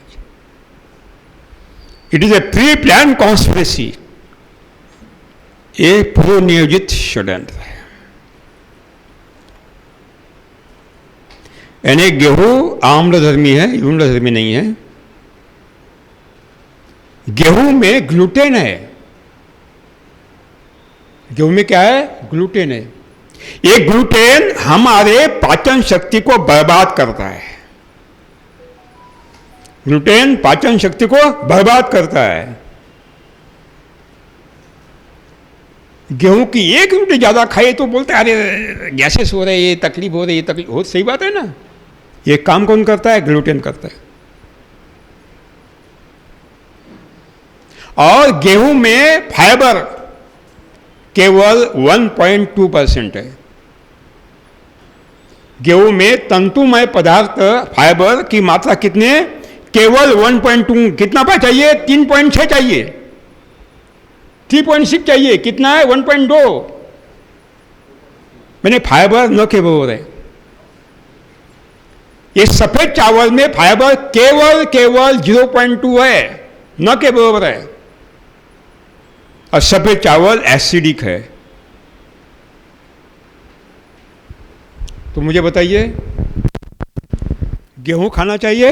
Speaker 5: It is a pre plan conspiracy, एक पूर्व नियोजित षड्यंत्र है। यानी गेहूं आम्लधर्मी है, विम्लधर्मी नहीं है। गेहूं में ग्लूटेन है। गेहूं में क्या है? ग्लूटेन है। ये ग्लूटेन हमारे पाचन शक्ति को बर्बाद करता है। ग्लूटेन पाचन शक्ति को बर्बाद करता है। गेहूं की एक रोटी ज्यादा खाए तो बोलते हैं अरे गैसेस हो रहे, ये तकलीफ हो रही, ये तकलीफ हो। सही बात है ना। ये काम कौन करता है? ग्लूटेन करता है। और गेहूं में फाइबर केवल 1.2% है। गेहूं में तंतुमय पदार्थ फाइबर की मात्रा कितने? केवल 1.2। कितना पर चाहिए? 3.6 चाहिए, 3.6 चाहिए। कितना है? 1.2। मैंने फाइबर न केवल है। ये सफेद चावल में फाइबर केवल 0.2 है, न के बराबर है। और सफेद चावल एसिडिक है। तो मुझे बताइए, गेहूं खाना चाहिए?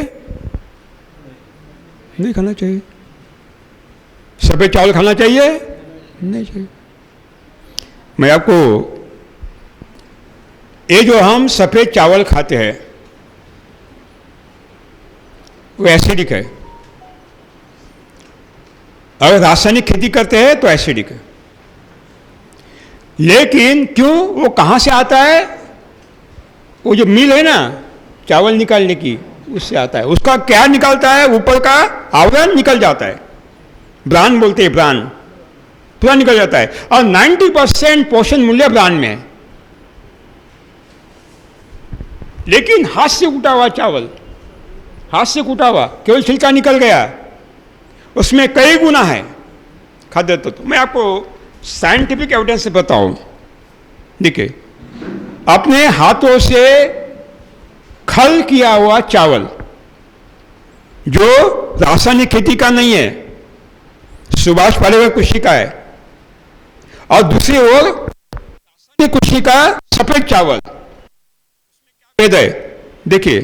Speaker 5: नहीं खाना चाहिए। सफेद चावल खाना चाहिए? नहीं चाहिए। मैं आपको, ये जो हम सफेद चावल खाते हैं वो एसिडिक है। अगर रासायनिक खेती करते हैं तो एसिडिक है। लेकिन क्यों? वो कहां से आता है? वो जो मिल है ना चावल निकालने की, उससे आता है। उसका क्या निकलता है? ऊपर का आवरण निकल जाता है, ब्रान बोलते हैं, ब्रान पूरा निकल जाता है। और 90% पोषण मूल्य ब्रान में है। लेकिन हाथ से कूटा हुआ चावल, हाथ से कूटा हुआ, केवल छिलका निकल गया, उसमें कई गुना है खाद्य तत्व। मैं आपको साइंटिफिक एविडेंस से बताऊं। देखिए, अपने हाथों से खल किया हुआ चावल जो रासायनिक खेती का नहीं है, सुभाष पालेकर कृषि का है, और दूसरी ओर रासायनिक कृषि का सफेद चावल, भेद है। देखिए,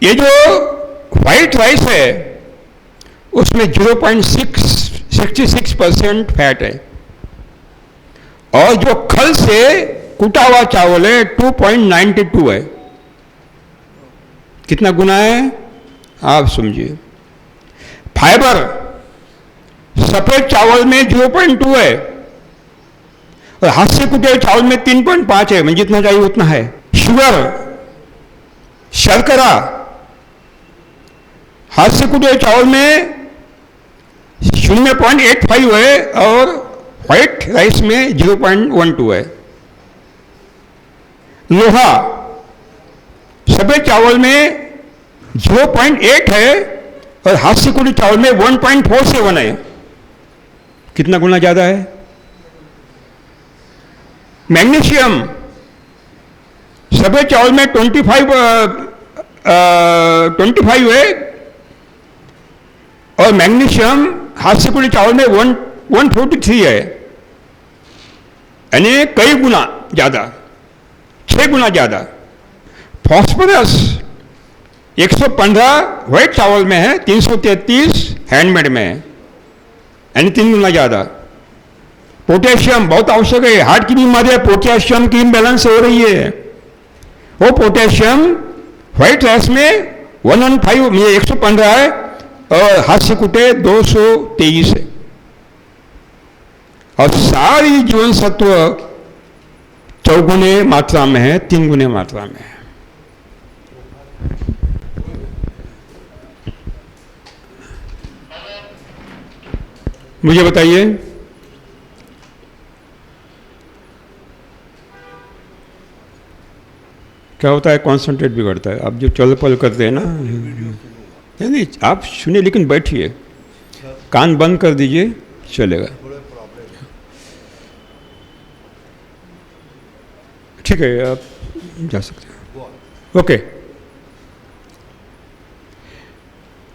Speaker 5: ये जो व्हाइट राइस है उसमें 0.66% फैट है, और जो खल से कूटा हुआ चावल है 2.92 है। कितना गुना है आप समझिए। फाइबर सफेद चावल में 0.2 है और हाथ से कूटे हुए चावल में 3.5 है, मतलब जितना चाहिए उतना है। शुगर शर्करा हाथ से कुटे चावल में 0.85 है और व्हाइट राइस में 0.12 है। लोहा सफेद चावल में 0.8 है और हाथ से कुटे चावल में 1.47 है। कितना गुना ज्यादा है? मैग्नीशियम सफेद चावल में 25 है और मैग्नीशियम हाथ से कुटे चावल में 143 है, यानी कई गुना ज्यादा, 6 गुना ज्यादा। फॉस्फोरस 115 व्हाइट चावल में है, 333 हैंडमेड में है, यानी 3 गुना ज्यादा। पोटेशियम बहुत आवश्यक है, हार्ट की बीमारी है, पोटेशियम की इम्बैलेंस हो रही है। वो पोटेशियम व्हाइट राइस में 115 है और हाथ से कुटे 223 है। और सारी जीवन सत्व 4 गुने मात्रा में है, 3 गुने मात्रा में है। मुझे बताइए, क्या होता है? कॉन्सेंट्रेट बिगड़ता है। आप जो चल पल करते हैं ना, नहीं आप सुनिए लेकिन बैठिए, कान बंद कर दीजिए, चलेगा। ठीक है, आप जा सकते हैं। ओके,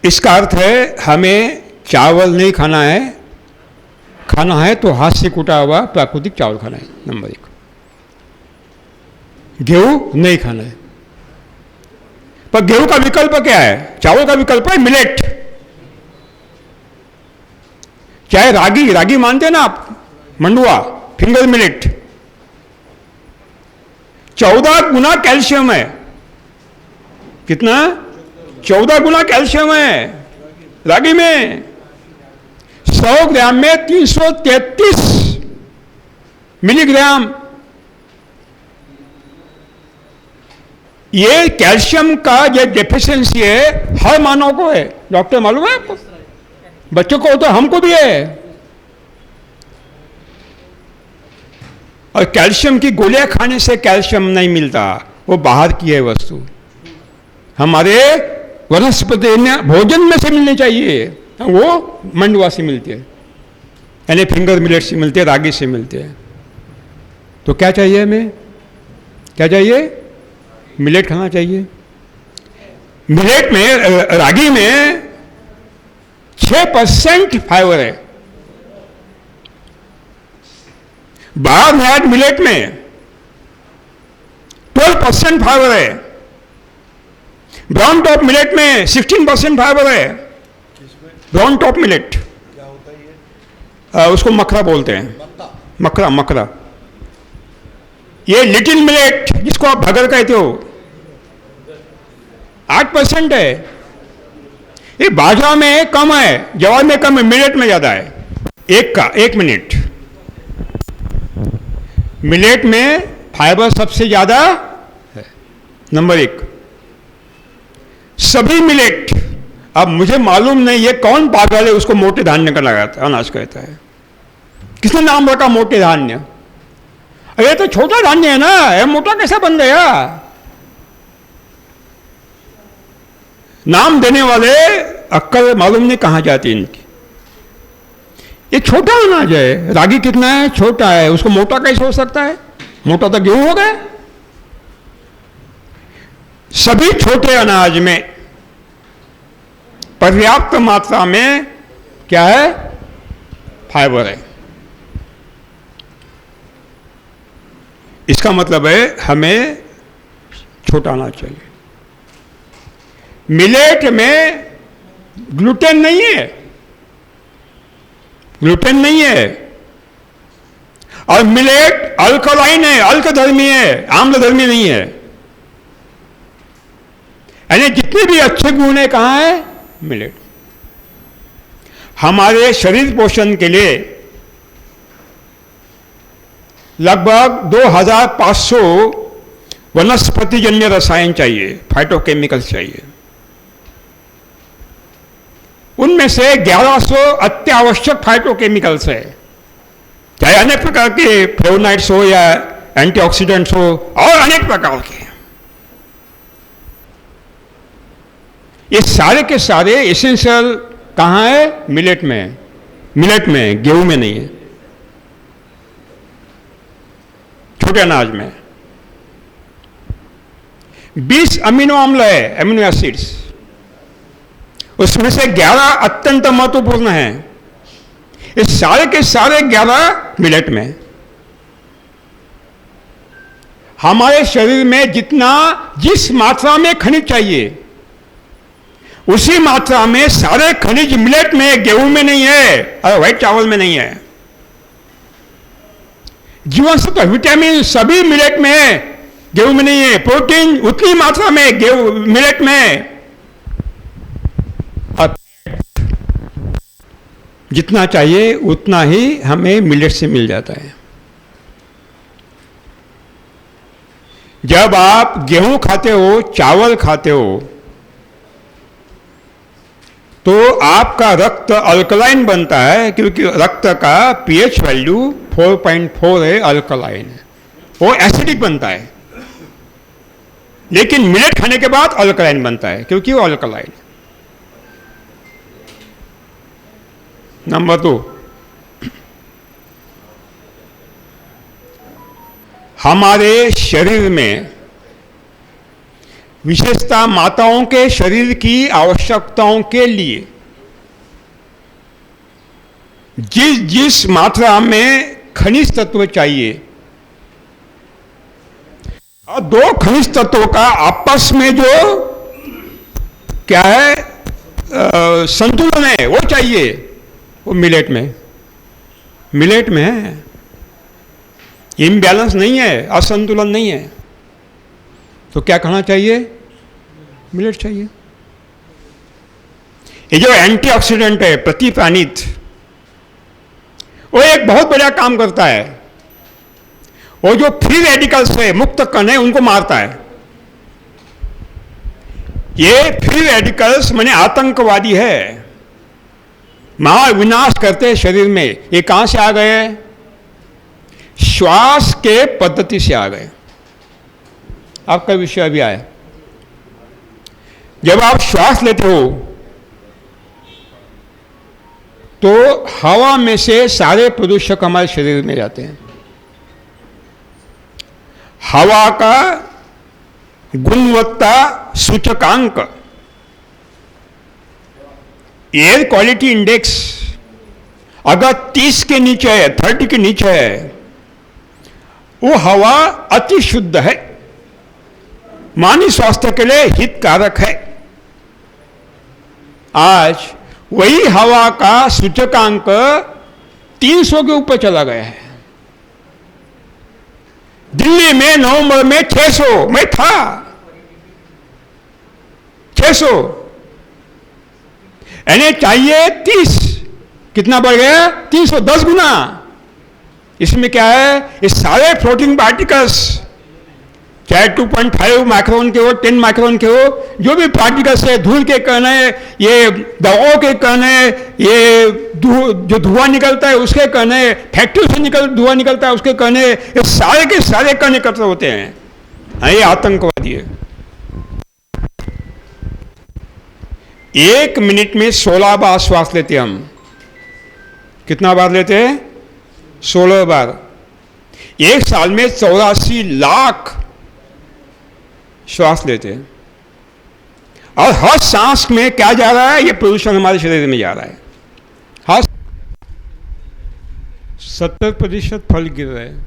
Speaker 5: इसका अर्थ है हमें चावल नहीं खाना है, खाना है तो हाथ से कुटा हुआ प्राकृतिक चावल खाना है, नंबर 1। गेहूं नहीं खाना है। पर गेहूं का विकल्प क्या है? चावल का विकल्प है मिलेट। चाहे रागी मानते हैं ना आप, मंडुआ, फिंगर मिलेट, 14 गुना कैल्शियम है। कितना? 14 गुना कैल्शियम है रागी में। 100 ग्राम में 333 मिलीग्राम। ये कैल्शियम का जो डेफिशिएंसी है हर मानव को है। डॉक्टर मालूम है आपको? बच्चों को तो हमको भी है। और कैल्शियम की गोलियां खाने से कैल्शियम नहीं मिलता, वो बाहर की है वस्तु, हमारे वनस्पति भोजन में से मिलनी चाहिए। वो मंडुआ से मिलती है, यानी फिंगर मिलेट से मिलते हैं, रागी से मिलते हैं। तो क्या चाहिए हमें? क्या चाहिए? मिलेट खाना चाहिए। मिलेट में, रागी में 6% फाइबर है। बाहर नैट मिलेट में 12% फाइबर है। ब्राउन टॉप मिलेट में 16% फाइबर है। ब्राउन टॉप मिलेट क्या होता है? उसको मकरा बोलते हैं, मकरा। ये लिटिल मिलेट जिसको आप भगर कहते हो 8% है। ये बाजरा में कम है, ज्वार में कम है, मिलेट में ज्यादा है। 1 मिनट। मिलेट में फाइबर सबसे ज्यादा है, नंबर 1। सभी मिलेट, अब मुझे मालूम नहीं ये कौन पागल है उसको मोटे धान्य का लगाता है, अनाज कहता है। किसने नाम रखा मोटे धान्य? ये तो छोटा धान्य है ना, ये मोटा कैसा बन गया? नाम देने वाले अक्कल मालूम नहीं कहां जाती इनकी। ये छोटा अनाज है। रागी कितना है? छोटा है, उसको मोटा कैसे हो सकता है? मोटा तो गेहूं हो गया। सभी छोटे अनाज में पर्याप्त मात्रा में क्या है? फाइबर है। इसका मतलब है हमें छोटा अनाज चाहिए। मिलेट में ग्लूटेन नहीं है, ग्लूटेन नहीं है। और मिलेट अल्कलाइन है, अल्कधर्मी है, आम्लधर्मी नहीं है। यानी जितने भी अच्छे गुण है कहां है? मिलेट। हमारे शरीर पोषण के लिए लगभग 2500 वनस्पतिजन्य रसायन चाहिए, फाइटोकेमिकल्स चाहिए। उनमें से 1100 अत्यावश्यक फाइटोकेमिकल्स है, चाहे अनेक प्रकार के फ्लेवोनाइड्स हो या एंटीऑक्सीडेंट्स हो और अनेक प्रकार के। ये सारे के सारे एसेंशियल कहाँ है? मिलेट में है। मिलेट में, गेहूं में नहीं है, छोटे अनाज में। 20 अमीनो अम्ल है, अमीनो एसिड्स, उसमें से 11 अत्यंत महत्वपूर्ण हैं। इस सारे के सारे 11 मिलेट में। हमारे शरीर में जिस मात्रा में खनिज चाहिए उसी मात्रा में सारे खनिज मिलेट में, गेहूं में नहीं है और व्हाइट चावल में नहीं है। जीवन सत्व, विटामिन सभी मिलेट में है, गेहूं में नहीं है। प्रोटीन उतनी मात्रा में गेहूं मिलेट में, और जितना चाहिए उतना ही हमें मिलेट से मिल जाता है। जब आप गेहूं खाते हो, चावल खाते हो, तो आपका रक्त अल्कलाइन बनता है, क्योंकि रक्त का पीएच वैल्यू 4.4 है, अल्कलाइन है, वो एसिडिक बनता है। लेकिन मिलेट खाने के बाद अल्कलाइन बनता है, क्योंकि वो अल्कलाइन है। नंबर 2, हमारे शरीर में, विशेषतः माताओं के शरीर की आवश्यकताओं के लिए जिस मात्रा में खनिज तत्व चाहिए, और 2 खनिज तत्वों का आपस में जो क्या है संतुलन है, वो चाहिए, वो मिलेट में है। इम्बैलेंस नहीं है, असंतुलन नहीं है, तो क्या खाना चाहिए? मिलेट चाहिए। ये जो एंटीऑक्सीडेंट है, प्रतिप्राणित, वो एक बहुत बड़ा काम करता है। वो जो फ्री रेडिकल्स है, मुक्त कण है, उनको मारता है। ये फ्री रेडिकल्स माने आतंकवादी है, महाविनाश करते हैं शरीर में। ये कहां से आ गए? श्वास के पद्धति से आ गए। आपका विषय अभी आया। जब आप श्वास लेते हो तो हवा में से सारे प्रदूषक हमारे शरीर में जाते हैं। हवा का गुणवत्ता सूचकांक, एयर क्वालिटी इंडेक्स, अगर 30 के नीचे है, 30 के नीचे है, वो हवा अति शुद्ध है, मानव स्वास्थ्य के लिए हितकारक है। आज वही हवा का सूचकांक 300 के ऊपर चला गया है। दिल्ली में नवंबर में 600, मैं था 600, यानी चाहिए 30, कितना बढ़ गया? 310 गुना। इसमें क्या है? ये सारे फ्लोटिंग पार्टिकल्स, चाहे 2.5 माइक्रोन के हो, 10 माइक्रोन के हो, जो भी पार्टिकल्स है, धूल के कण है, ये दवाओं के कण है, ये जो धुआं निकलता है उसके कण है, फैक्ट्री से धुआं निकलता है उसके कण है, ये सारे के सारे कण एकत्र होते हैं। ये आतंकवादी है। 1 मिनट में 16 बार श्वास लेते हम। कितना बार लेते हैं? 16 बार। 1 साल में 84 लाख श्वास लेते हैं। और हर सांस में क्या जा रहा है? ये प्रदूषण हमारे शरीर में जा रहा है। हर 70% फल गिर रहे हैं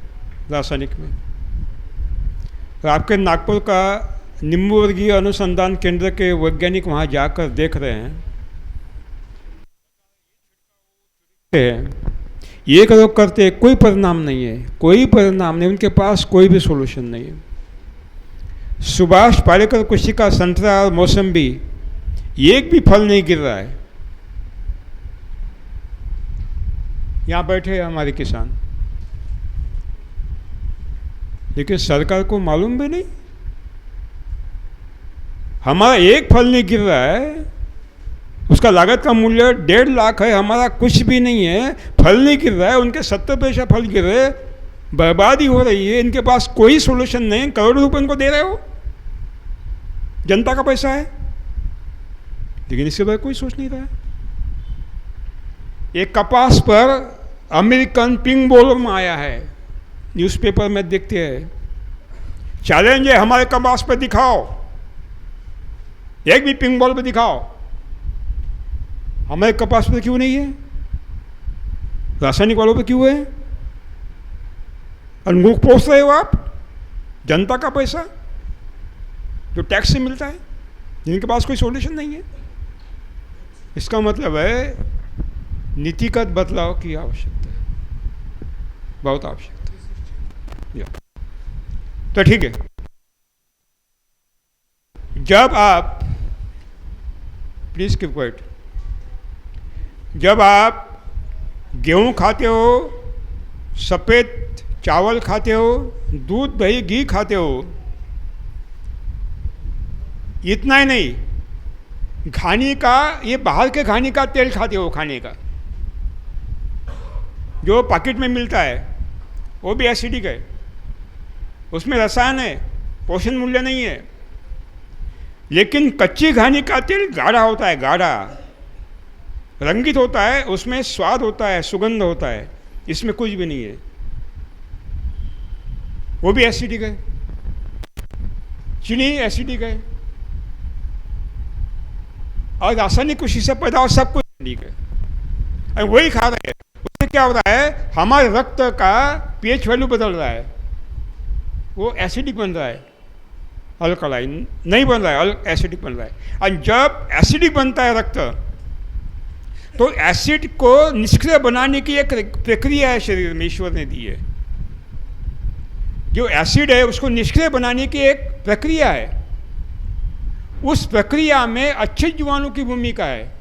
Speaker 5: रासायनिक में। और आपके नागपुर का निम्बू वर्गीय अनुसंधान केंद्र के वैज्ञानिक वहां जाकर देख रहे हैं। ये करो करते, कोई परिणाम नहीं है, कोई परिणाम नहीं, उनके पास कोई भी सॉल्यूशन नहीं है। सुभाष पालेकर कोशिका, संतरा और मौसम्बी, एक भी फल नहीं गिर रहा है। यहां बैठे हैं हमारे किसान, लेकिन सरकार को मालूम भी नहीं। हमारा एक फल नहीं गिर रहा है, उसका लागत का मूल्य 1.5 लाख है, हमारा कुछ भी नहीं है, फल नहीं गिर रहा है, उनके 70 पैसा फल गिर रहे, बर्बादी हो रही है, इनके पास कोई सोल्यूशन नहीं, करोड़ों रुपए इनको दे रहे हो, जनता का पैसा है, लेकिन इसके बारे कोई सोच नहीं रहा है। एक कपास पर अमेरिकन पिंक बोलर आया है, न्यूज़पेपर में देखते हैं, चैलेंज है हमारे कपास पर दिखाओ, एक भी पिंक बॉल पे दिखाओ। हमारे कपास पे क्यों नहीं है, रासायनिक वालों पे क्यों है? और मुख पोस रहे हो आप, जनता का पैसा जो टैक्स से मिलता है, जिनके पास कोई सॉल्यूशन नहीं है। इसका मतलब है नीतिगत बदलाव की आवश्यकता है, बहुत आवश्यकता है। तो ठीक है, जब आप प्लीज कीप क्वाइट, जब आप गेहूं खाते हो, सफ़ेद चावल खाते हो, दूध दही घी खाते हो, इतना ही नहीं, खाने का, ये बाहर के खाने का तेल खाते हो, खाने का जो पैकेट में मिलता है वो भी एसिडिक है, उसमें रसायन है, पोषण मूल्य नहीं है। लेकिन कच्ची खाने का तेल गाढ़ा होता है, गाढ़ा रंगित होता है, उसमें स्वाद होता है, सुगंध होता है, इसमें कुछ भी नहीं है, वो भी एसिडिक है। चीनी एसिडिक है, और रासायनिक कृषि से पैदा हो सब कुछ एसिडिक है, और वही खा रहे हैं। उससे क्या हो रहा है, हमारे रक्त का पीएच वैल्यू बदल रहा है, वो एसिडिक बन रहा है, अल्कलाइन नहीं बन रहा है, एसिडिक बन रहा है। और जब एसिडिक बनता है रक्त, तो एसिड को निष्क्रिय बनाने की एक प्रक्रिया है शरीर में, ईश्वर ने दी है। जो एसिड है उसको निष्क्रिय बनाने की एक प्रक्रिया है, उस प्रक्रिया में अच्छे जीवाणु की भूमिका है,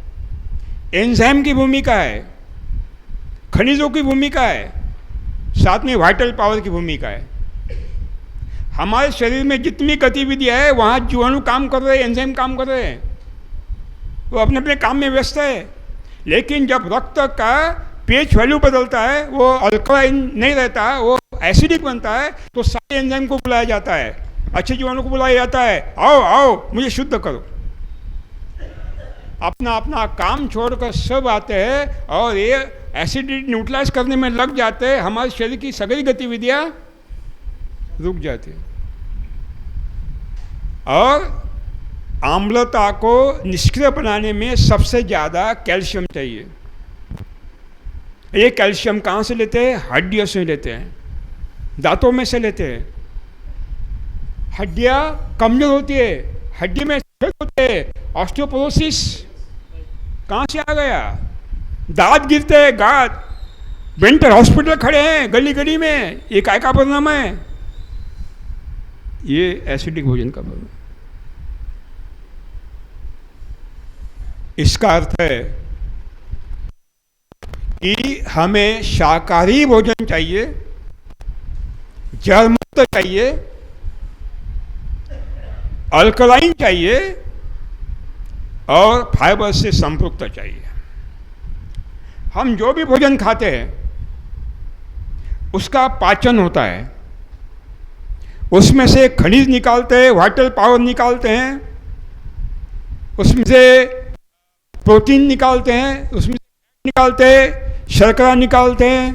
Speaker 5: एंजाइम की भूमिका है, खनिजों की भूमिका है, साथ में वाइटल पावर की भूमिका है। हमारे शरीर में जितनी गतिविधियां है वहाँ जीवाणु काम कर रहे हैं, एंजाइम काम कर रहे हैं, वो अपने अपने काम में व्यस्त है। लेकिन जब रक्त का पीएच वैल्यू बदलता है, वो अल्कलाइन नहीं रहता, वो एसिडिक बनता है, तो सारे एंजाइम को बुलाया जाता है, अच्छे जीवाणु को बुलाया जाता है, आओ आओ मुझे शुद्ध करो। अपना अपना काम छोड़कर सब आते हैं और ये एसिडिटी न्यूट्रलाइज करने में लग जाते हैं, हमारे शरीर की सभी गतिविधियाँ रुक जाती है। और आम्लता को निष्क्रिय बनाने में सबसे ज़्यादा कैल्शियम चाहिए। ये कैल्शियम कहाँ से लेते हैं? हड्डियों से लेते हैं, दांतों में से लेते हैं। हड्डियाँ कमजोर होती है, हड्डी में छेद होते हैं, ऑस्टियोपोरोसिस कहाँ से आ गया? दांत गिरते हैं, दांत डेंटल हॉस्पिटल खड़े हैं गली गली में, ये काय का परिणाम है? ये एसिडिक भोजन का परिणाम। इसका अर्थ है कि हमें शाकाहारी भोजन चाहिए, जल मुक्त चाहिए, अल्कलाइन चाहिए और फाइबर से संपृक्त चाहिए। हम जो भी भोजन खाते हैं उसका पाचन होता है, उसमें से खनिज निकालते हैं, वाइटल पावर निकालते हैं, उसमें से प्रोटीन निकालते हैं, उसमें से निकालते हैं, शर्करा निकालते हैं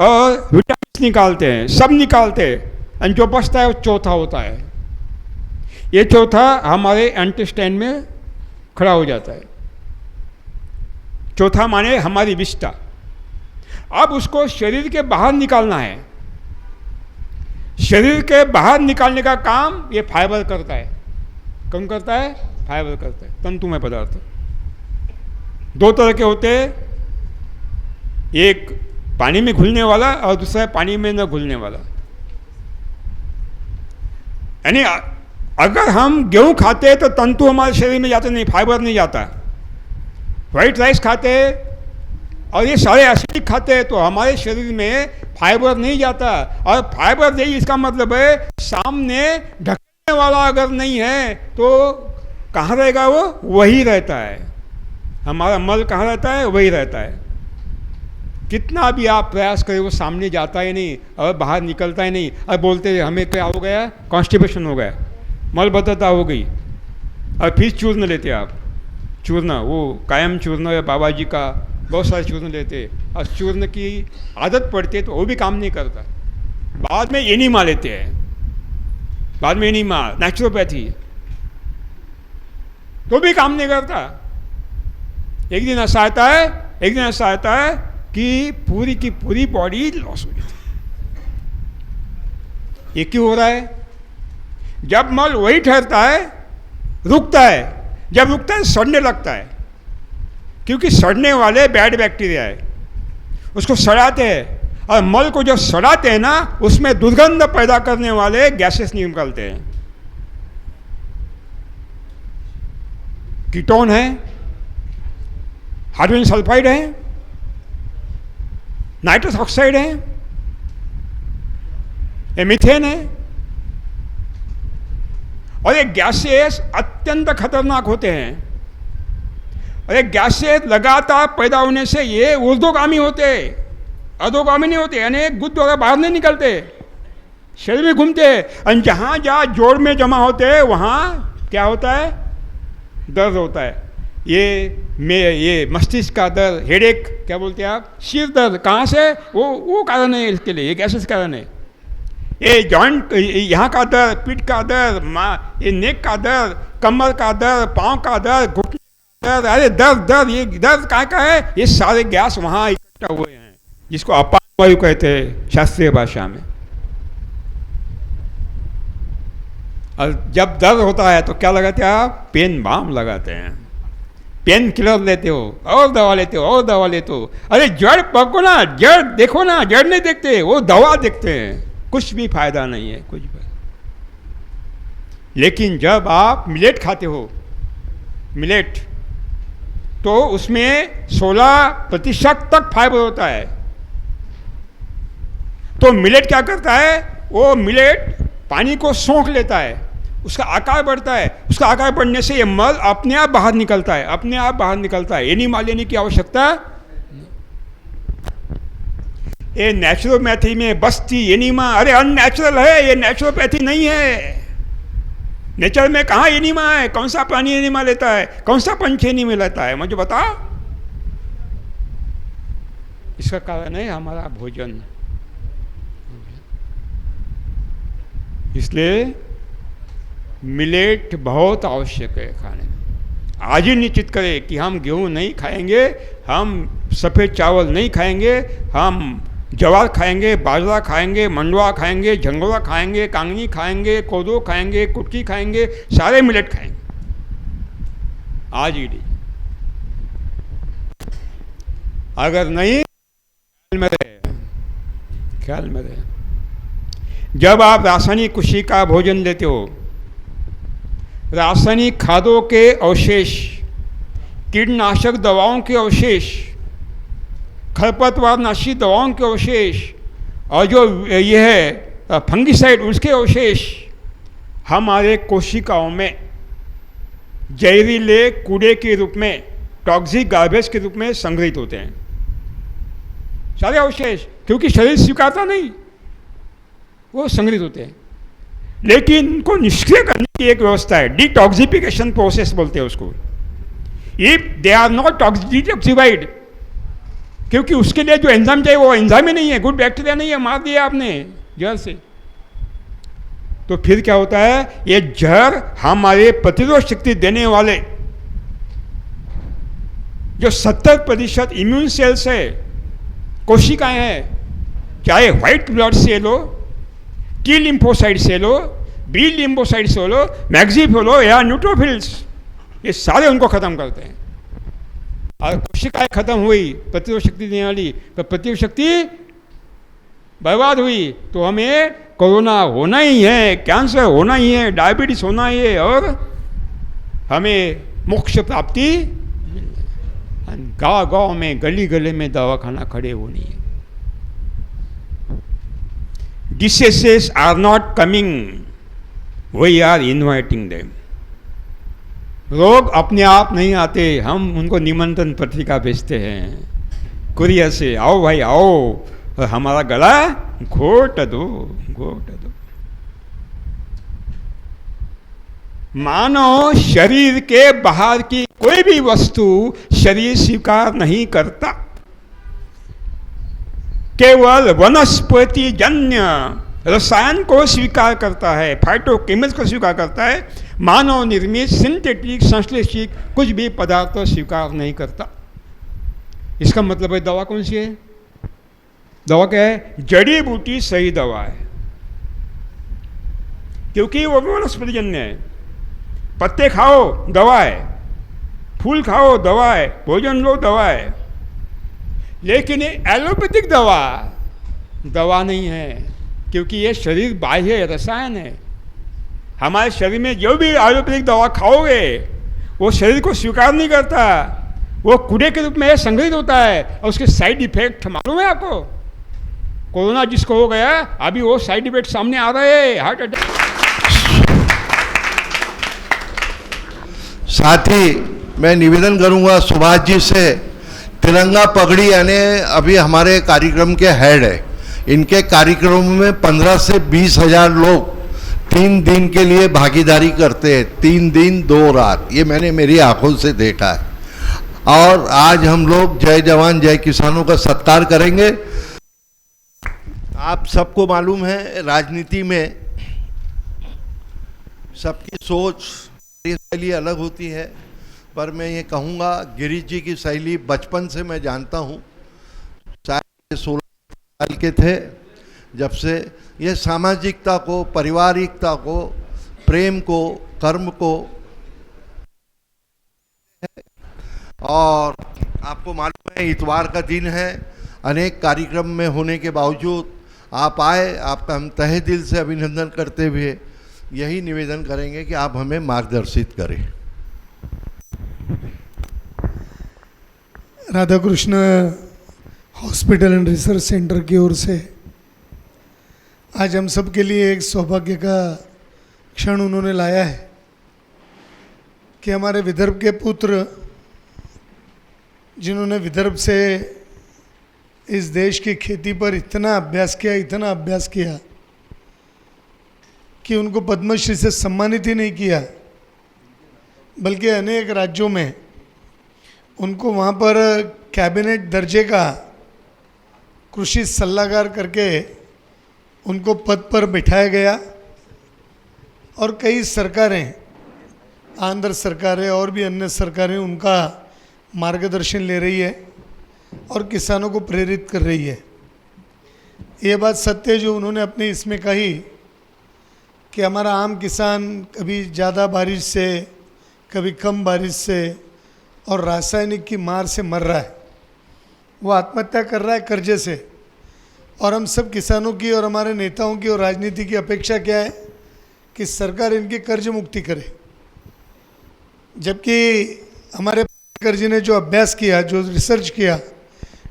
Speaker 5: और विटामिन निकालते हैं, सब निकालते हैं। और जो बचता है वो चौथा होता है। ये चौथा हमारे इंटेस्टाइन में खड़ा हो जाता है। चौथा माने हमारी विष्ठा। अब उसको शरीर के बाहर निकालना है। शरीर के बाहर निकालने का काम ये फाइबर करता है। कौन करता है? फाइबर करता है, तंतुमय पदार्थ। दो तरह के होते हैं, एक पानी में घुलने वाला और दूसरा पानी में न घुलने वाला। यानी अगर हम गेहूं खाते हैं तो तंतु हमारे शरीर में जाते नहीं, फाइबर नहीं जाता। वाइट राइस खाते हैं और ये सारे एसिडिक खाते हैं तो हमारे शरीर में फाइबर नहीं जाता। और फाइबर नहीं, इसका मतलब है सामने ढकने वाला अगर नहीं है तो कहाँ रहेगा वो? वही रहता है। हमारा मल कहाँ रहता है? वही रहता है। कितना भी आप प्रयास करें वो सामने जाता ही नहीं और बाहर निकलता ही नहीं। अब बोलते हमें क्या हो गया? कॉन्स्टिपेशन हो गया, मलबद्धता हो गई, और फिर चूर्ण लेते आप। चूर्ण, वो कायम चूर्ण या बाबा जी का बहुत सारे चूर्ण लेते, और चूर्ण की आदत पड़ती है तो वो भी काम नहीं करता। बाद में एनीमा लेते हैं, बाद में एनीमा, नेचुरोपैथी, तो भी काम नहीं करता। एक दिन ऐसा आता है कि पूरी की पूरी बॉडी लॉस हो जाती है। ये क्यों हो रहा है? जब मल वही ठहरता है, रुकता है, जब रुकता है सड़ने लगता है, क्योंकि सड़ने वाले बैड बैक्टीरिया है, उसको सड़ाते हैं, और मल को जो सड़ाते हैं ना, उसमें दुर्गंध पैदा करने वाले गैसेस निकलते हैं। कीटोन है, हाइड्रोजन सल्फाइड है, नाइट्रस ऑक्साइड है, ये मीथेन है, और ये गैसेस अत्यंत खतरनाक होते हैं। और ये गैसेस लगातार पैदा होने से ये ऊर्ध्वगामी होते, अधोगामी नहीं होते, यानी गुद द्वारा बाहर नहीं निकलते, शरीर में घूमते, और जहाँ जहाँ जोड़ में जमा होते हैं वहाँ क्या होता है? दर्द होता है। ये मस्तिष्क का दर्द, हेडेक, क्या बोलते हैं आप? सिर दर्द। कहाँ से? वो कारण है इसके लिए, ये गैसेस कारण है। ये जॉइंट, यहाँ का दर्द, पीठ का दर्द, ये नेक का दर्द, कमर का दर्द, पाँव का दर्द, घुटने का दर्द, अरे दर्द, ये दर्द कहाँ का है? ये सारे गैस वहाँ इकट्ठा हुए हैं, जिसको अपान वायु कहते हैं शास्त्रीय भाषा में। और जब दर्द होता है तो क्या लगाते हैं आप? पेन बाम लगाते हैं, पेन किलर लेते हो, और दवा लेते हो, और दवा लेते हो। अरे जड़ पकड़ो ना, जड़ देखो ना, जड़ नहीं देखते, वो दवा देखते हैं। कुछ भी फायदा नहीं है, कुछ भी। लेकिन जब आप मिलेट खाते हो, मिलेट, तो उसमें 16% तक फाइबर होता है। तो मिलेट क्या करता है? वो मिलेट पानी को सोख लेता है, उसका आकार बढ़ता है, उसका आकार बढ़ने से ये मल अपने आप बाहर निकलता है, अपने आप बाहर निकलता है। एनीमा लेने की आवश्यकता। ये नेचुरोपैथी में बस्ती एनीमा, अरे अननेचुरल है, ये नेचुरोपैथी नहीं है। नेचर में कहाँ एनीमा है? कौन सा प्राणी एनीमा लेता है? कौन सा पंछी एनीमा लेता है? मुझे बता। इसका कारण है हमारा भोजन। इसलिए मिलेट बहुत आवश्यक है खाने में। आज ही निश्चित करें कि हम गेहूं नहीं खाएंगे, हम सफ़ेद चावल नहीं खाएंगे, हम ज्वार खाएंगे, बाजरा खाएंगे, मंडवा खाएंगे, झंगोरा खाएंगे, कांगनी खाएंगे, कोदो खाएंगे, कुटकी खाएंगे, सारे मिलेट खाएंगे आज ही। अगर नहीं, ख्याल में रहे, जब आप रासायनिक कृषि का भोजन लेते हो, रासायनिक खादों के अवशेष, कीटनाशक दवाओं के अवशेष, खरपतवारनाशी दवाओं के अवशेष, और जो ये है फंगिसाइड, उसके अवशेष हमारे कोशिकाओं में जहरीले कूड़े के रूप में, टॉक्सिक गार्बेज के रूप में संग्रहित होते हैं सारे अवशेष, क्योंकि शरीर स्वीकारता नहीं, वो संग्रहित होते हैं। लेकिन उनको निष्क्रिय करने की एक व्यवस्था है, डिटॉक्सिफिकेशन प्रोसेस बोलते हैं उसको। If they are not detoxified, क्योंकि उसके लिए जो एंजाइम चाहिए वो एंजाइम ही नहीं है, गुड बैक्टीरिया नहीं है, मार दिया आपने जहर से, तो फिर क्या होता है? ये जहर हमारे प्रतिरोध शक्ति देने वाले जो 70% इम्यून सेल्स है, कोशिकाएं हैं, चाहे व्हाइट ब्लड सेल हो, टी लिम्फोसाइड सेल हो, बी लिम्फोसाइड सेल हो, मैक्सिफिल हो या न्यूट्रोफिल्स, ये सारे उनको खत्म करते हैं। और कोशिकाएं खत्म हुई प्रतिरोध शक्ति देने वाली, तो प्रतिरोध शक्ति बर्बाद हुई, तो हमें कोरोना होना ही है, कैंसर होना ही है, डायबिटीज होना ही है, और हमें मोक्ष प्राप्ति गाँव गाँव में, गली गली में दवाखाना खड़े होनी है। Diseases are not coming, we are inviting them. रोग अपने आप नहीं आते, हम उनको निमंत्रण पत्रिका भेजते हैं कुरियर से, आओ भाई आओ और हमारा गला घोट दो, घोट दो। मानो शरीर के बाहर की कोई भी वस्तु शरीर स्वीकार नहीं करता, केवल वनस्पति जन्य रसायन को स्वीकार करता है, फाइटोकेमिकल्स को स्वीकार करता है। मानव निर्मित सिंथेटिक संश्लेषित कुछ भी पदार्थ स्वीकार नहीं करता। इसका मतलब है दवा कौन सी है? दवा क्या है? जड़ी बूटी सही दवा है, क्योंकि वो वनस्पति जन्य है। पत्ते खाओ दवा है, फूल खाओ दवा है, भोजन लो दवा है। लेकिन ये एलोपैथिक दवा दवा नहीं है, क्योंकि ये शरीर बाह्य रसायन है। हमारे शरीर में जो भी एलोपैथिक दवा खाओगे वो शरीर को स्वीकार नहीं करता, वो कूड़े के रूप में संग्रहित होता है और उसके साइड इफेक्ट मालूम है आपको? कोरोना जिसको हो गया अभी वो साइड इफेक्ट सामने आ रहे हैं, हार्ट अटैक।
Speaker 1: साथ ही मैं निवेदन करूंगा सुभाष जी से, तिरंगा पगड़ी यानी अभी हमारे कार्यक्रम के हेड है, इनके कार्यक्रम में 15 से 20 हजार लोग 3 दिन के लिए भागीदारी करते हैं, 3 दिन 2 रात, ये मैंने मेरी आंखों से देखा है। और आज हम लोग जय जवान जय किसानों का सत्कार करेंगे। आप सबको मालूम है राजनीति में सबकी सोच शैली अलग होती है, पर मैं ये कहूँगा गिरीश जी की शैली बचपन से मैं जानता हूँ, शायद 16 साल के थे जब से ये सामाजिकता को, पारिवारिकता को, प्रेम को, कर्म को, और आपको मालूम है इतवार का दिन है, अनेक कार्यक्रम में होने के बावजूद आप आए, आपका हम तहे दिल से अभिनंदन करते हुए यही निवेदन करेंगे कि आप हमें मार्गदर्शित करें।
Speaker 6: Radha Krishna hospital and research centre की ओर से आज हम सब के लिए एक सौभाग्य का क्षण उन्होंने लाया है कि हमारे विदर्भ के पुत्र, जिन्होंने विदर्भ से इस देश की खेती पर इतना अभ्यास किया कि उनको पद्मश्री से सम्मानित ही नहीं किया, बल्कि अनेक राज्यों में उनको वहाँ पर कैबिनेट दर्जे का कृषि सलाहकार करके उनको पद पर बिठाया गया। और कई सरकारें, आंध्र सरकारें और भी अन्य सरकारें उनका मार्गदर्शन ले रही है और किसानों को प्रेरित कर रही है। ये बात सत्य है जो उन्होंने अपने इसमें कही कि हमारा आम किसान कभी ज़्यादा बारिश से, कभी कम बारिश से और रासायनिक की मार से मर रहा है, वो आत्महत्या कर रहा है कर्जे से। और हम सब किसानों की और हमारे नेताओं की और राजनीति की अपेक्षा क्या है कि सरकार इनकी कर्ज मुक्ति करे। जबकि हमारे जी ने जो अभ्यास किया, जो रिसर्च किया,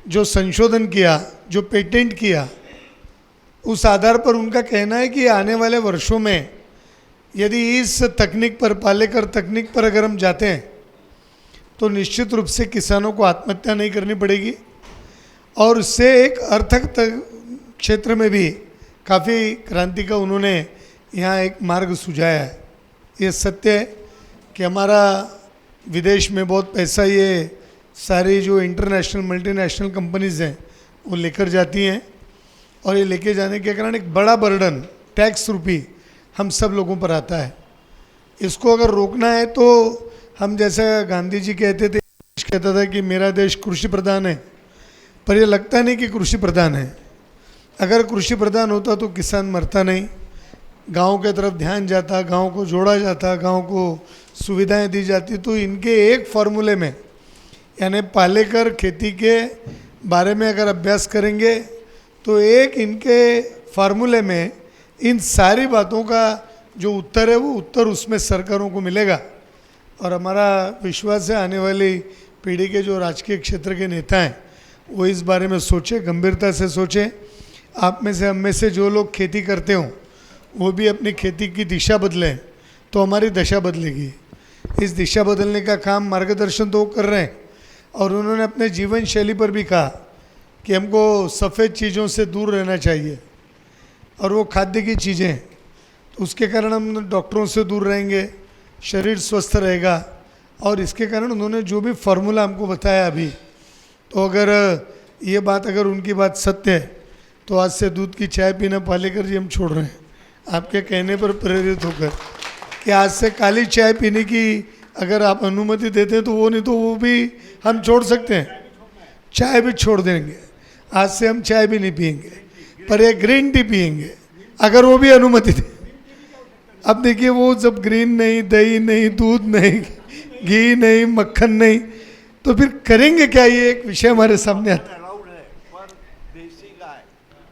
Speaker 6: जो संशोधन किया, जो पेटेंट किया, उस आधार पर उनका कहना है कि आने वाले वर्षों में यदि इस तकनीक पर, पालेकर तकनीक पर अगर हम जाते हैं तो निश्चित रूप से किसानों को आत्महत्या नहीं करनी पड़ेगी और उससे एक अर्थक क्षेत्र में भी काफ़ी क्रांति का उन्होंने यहाँ एक मार्ग सुझाया है। ये सत्य है कि हमारा विदेश में बहुत पैसा ये सारी जो इंटरनेशनल मल्टीनेशनल कंपनीज़ हैं वो लेकर जाती हैं और ये लेके जाने के कारण एक बड़ा बर्डन टैक्स रूपी हम सब लोगों पर आता है। इसको अगर रोकना है तो हम, जैसा गांधी जी कहते थे, कहता था कि मेरा देश कृषि प्रधान है, पर ये लगता नहीं कि कृषि प्रधान है। अगर कृषि प्रधान होता तो किसान मरता नहीं, गांव के तरफ ध्यान जाता, गांव को जोड़ा जाता, गांव को सुविधाएं दी जाती। तो इनके एक फार्मूले में, यानी पालेकर खेती के बारे में अगर अभ्यास करेंगे तो एक इनके फार्मूले में इन सारी बातों का जो उत्तर है वो उत्तर उसमें सरकारों को मिलेगा। और हमारा विश्वास है आने वाली पीढ़ी के जो राजकीय क्षेत्र के नेता हैं वो इस बारे में सोचें, गंभीरता से सोचें। आप में से, हम में से जो लोग खेती करते हों वो भी अपनी खेती की दिशा बदलें तो हमारी दशा बदलेगी। इस दिशा बदलने का काम मार्गदर्शन तो वो कर रहे हैं, और उन्होंने अपने जीवन शैली पर भी कहा कि हमको सफ़ेद चीज़ों से दूर रहना चाहिए, और वो खाद्य की चीज़ें हैं, तो उसके कारण हम डॉक्टरों से दूर रहेंगे, शरीर स्वस्थ रहेगा। और इसके कारण उन्होंने जो भी फार्मूला हमको बताया अभी, तो अगर ये बात अगर उनकी बात सत्य है तो आज से दूध की चाय पीना पालेकर जी हम छोड़ रहे हैं, आपके कहने पर प्रेरित होकर कि आज से काली चाय पीने की अगर आप अनुमति देते हैं तो वो, नहीं तो वो भी हम छोड़ सकते हैं, चाय भी छोड़ देंगे। आज से हम चाय भी नहीं पियेंगे, पर एक ग्रीन टी पियेंगे अगर वो भी अनुमति दे। अब देखिए वो जब ग्रीन नहीं, दही नहीं, दूध नहीं, घी नहीं, मक्खन नहीं, तो फिर करेंगे क्या? ये एक विषय हमारे सामने आता है।
Speaker 1: पर देसी गाय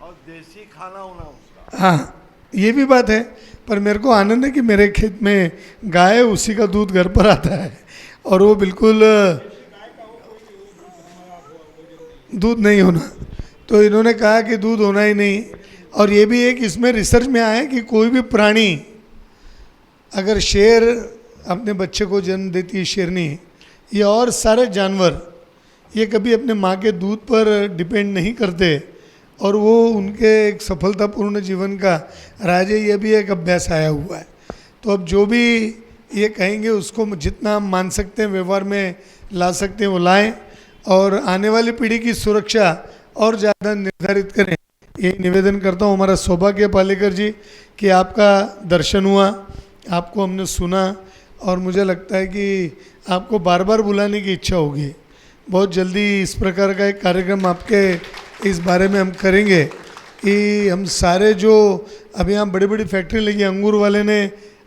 Speaker 1: और देसी खाना होना उसका।
Speaker 6: हाँ, ये भी बात है, पर मेरे को आनंद है कि मेरे खेत में गाय है, उसी का दूध घर पर आता है, और वो बिल्कुल दूध नहीं होना। तो इन्होंने कहा कि दूध होना ही नहीं। और ये भी एक इसमें रिसर्च में आया है कि कोई भी प्राणी, अगर शेर अपने बच्चे को जन्म देती है, शेरनी, ये और सारे जानवर, ये कभी अपने माँ के दूध पर डिपेंड नहीं करते, और वो उनके एक सफलतापूर्ण जीवन का राज है। ये भी एक अभ्यास आया हुआ है। तो अब जो भी ये कहेंगे उसको जितना हम मान सकते हैं, व्यवहार में ला सकते हैं, वो लाएं, और आने वाली पीढ़ी की सुरक्षा और ज़्यादा निर्धारित करें। यही निवेदन करता हूँ। हमारा सौभाग्य पालेकर जी कि आपका दर्शन हुआ, आपको हमने सुना, और मुझे लगता है कि आपको बार बार बुलाने की इच्छा होगी। बहुत जल्दी इस प्रकार का एक कार्यक्रम आपके इस बारे में हम करेंगे कि हम सारे जो अभी यहाँ बड़ी बड़ी फैक्ट्री लगी, अंगूर वाले ने,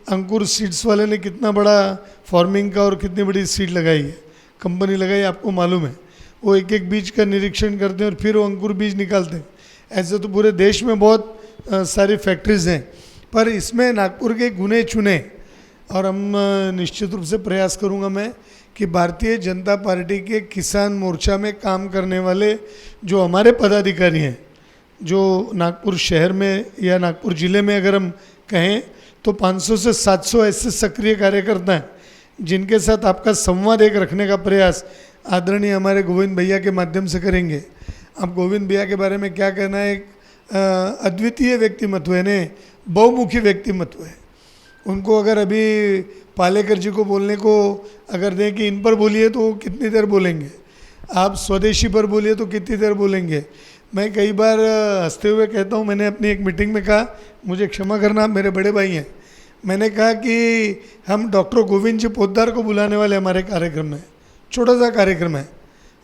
Speaker 6: अंकुर सीड्स वाले ने कितना बड़ा फार्मिंग का और कितनी बड़ी सीड लगाई है, कंपनी लगाई, आपको मालूम है। वो एक एक बीज का निरीक्षण करते हैं और फिर वो अंकुर बीज निकालते हैं। ऐसे तो पूरे देश में बहुत सारी फैक्ट्रीज हैं, पर इसमें नागपुर के गुने चुने, और हम निश्चित रूप से प्रयास करूंगा मैं कि भारतीय जनता पार्टी के किसान मोर्चा में काम करने वाले जो हमारे पदाधिकारी हैं, जो नागपुर शहर में या नागपुर ज़िले में अगर हम कहें तो 500 से 700 ऐसे सक्रिय कार्यकर्ता हैं जिनके साथ आपका संवाद एक रखने का प्रयास आदरणीय हमारे गोविंद भैया के माध्यम से करेंगे। अब गोविंद भैया के बारे में क्या कहना है, एक अद्वितीय व्यक्तिमत्व है, ने बहुमुखी व्यक्तिमत्व है। उनको अगर अभी पालेकर जी को बोलने को अगर दें कि इन पर बोलिए तो कितनी देर बोलेंगे, आप स्वदेशी पर बोलिए तो कितनी देर बोलेंगे। मैं कई बार हंसते हुए कहता हूँ, मैंने अपनी एक मीटिंग में कहा, मुझे क्षमा करना, आप मेरे बड़े भाई हैं, मैंने कहा कि हम डॉक्टर गोविंद जी पोद्दार को बुलाने वाले हमारे कार्यक्रम में, छोटा सा कार्यक्रम है,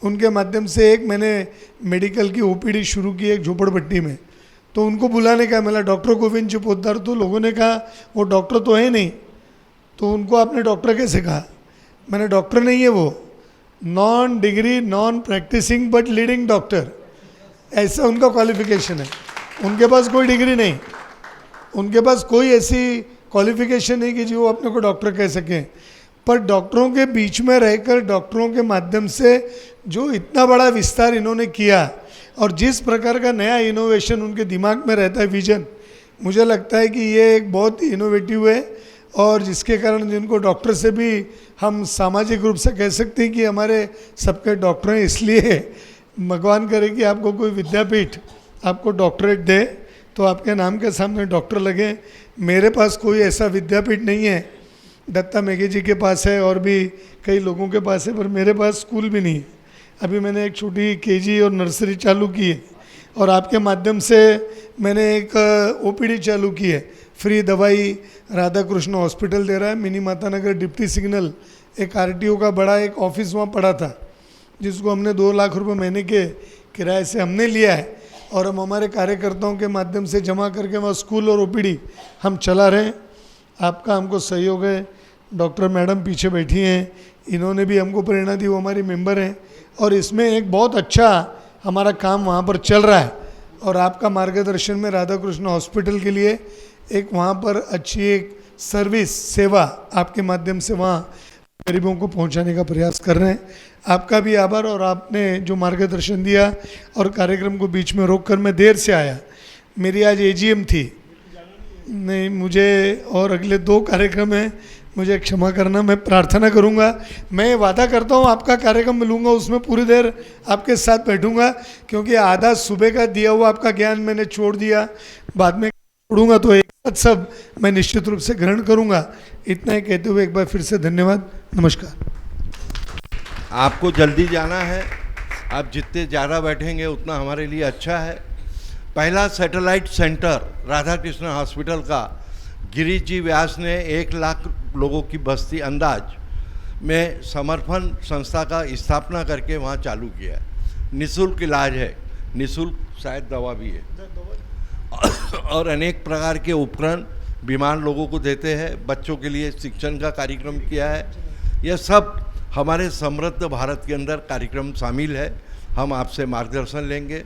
Speaker 6: उनके माध्यम से एक मैंने मेडिकल की ओपीडी शुरू की एक झोपड़पट्टी में, तो उनको बुलाने का मिला डॉक्टर गोविंद जी पोद्दार। तो लोगों ने कहा वो डॉक्टर तो है नहीं, तो उनको आपने डॉक्टर कैसे कहा? मैंने डॉक्टर नहीं है वो, non degree non practicing but leading doctor, ऐसा उनका क्वालिफिकेशन है। उनके पास कोई डिग्री नहीं, उनके पास कोई ऐसी क्वालिफिकेशन नहीं कि जी वो अपने को डॉक्टर कह सकें, पर डॉक्टरों के बीच में रहकर डॉक्टरों के माध्यम से जो इतना बड़ा विस्तार इन्होंने किया, और जिस प्रकार का नया इनोवेशन उनके दिमाग में रहता है, विजन, मुझे लगता है कि ये एक बहुत इनोवेटिव है, और जिसके कारण जिनको डॉक्टर से भी हम सामाजिक रूप से कह सकते हैं कि हमारे सबके डॉक्टर हैं। इसलिए भगवान करे कि आपको कोई विद्यापीठ आपको डॉक्टरेट दे तो आपके नाम के सामने डॉक्टर लगे। मेरे पास कोई ऐसा विद्यापीठ नहीं है, दत्ता मेघे जी के पास है और भी कई लोगों के पास है, पर मेरे पास स्कूल भी नहीं है। अभी मैंने एक छोटी केजी और नर्सरी चालू की है, और आपके माध्यम से मैंने एक ओपीडी चालू की है, फ्री दवाई राधा कृष्ण हॉस्पिटल दे रहा है। मिनी माता नगर डिप्टी सिग्नल एक आरटीओ का बड़ा एक ऑफिस वहाँ पड़ा था, जिसको हमने 2 लाख रुपए महीने के किराए से हमने लिया है, और हम हमारे कार्यकर्ताओं के माध्यम से जमा करके वहाँ स्कूल और ओपीडी हम चला रहे हैं। आपका हमको सहयोग है। डॉक्टर मैडम पीछे बैठी हैं, इन्होंने भी हमको प्रेरणा दी, वो हमारी मेंबर हैं, और इसमें एक बहुत अच्छा हमारा काम वहाँ पर चल रहा है। और आपका मार्गदर्शन में राधा कृष्ण हॉस्पिटल के लिए एक वहाँ पर अच्छी एक सर्विस सेवा आपके माध्यम से वहाँ गरीबों को पहुँचाने का प्रयास कर रहे हैं। आपका भी आभार, और आपने जो मार्गदर्शन दिया और कार्यक्रम को बीच में रोक कर मैं देर से आया, मेरी आज एजीएम थी नहीं, मुझे और अगले 2 कार्यक्रम हैं, मुझे क्षमा करना। मैं प्रार्थना करूंगा, मैं वादा करता हूं आपका कार्यक्रम मिलूंगा उसमें पूरी देर आपके साथ बैठूंगा, क्योंकि आधा सुबह का दिया हुआ आपका ज्ञान मैंने छोड़ दिया, बाद में छोड़ूंगा तो एक साथ सब मैं निश्चित रूप से ग्रहण करूंगा। इतना ही कहते हुए एक बार फिर से धन्यवाद, नमस्कार।
Speaker 1: आपको जल्दी जाना है, आप जितने ज़्यादा बैठेंगे उतना हमारे लिए अच्छा है। पहला satellite centre Radha Krishna hospital का गिरीश जी व्यास ने 1 लाख लोगों की बस्ती अंदाज में समर्पण संस्था का स्थापना करके वहाँ चालू किया है। निःशुल्क इलाज है, निःशुल्क शायद दवा भी है, और अनेक प्रकार के उपकरण बीमार लोगों को देते हैं। बच्चों के लिए शिक्षण का कार्यक्रम किया है। यह सब हमारे समृद्ध भारत के अंदर कार्यक्रम शामिल है। हम आपसे मार्गदर्शन लेंगे।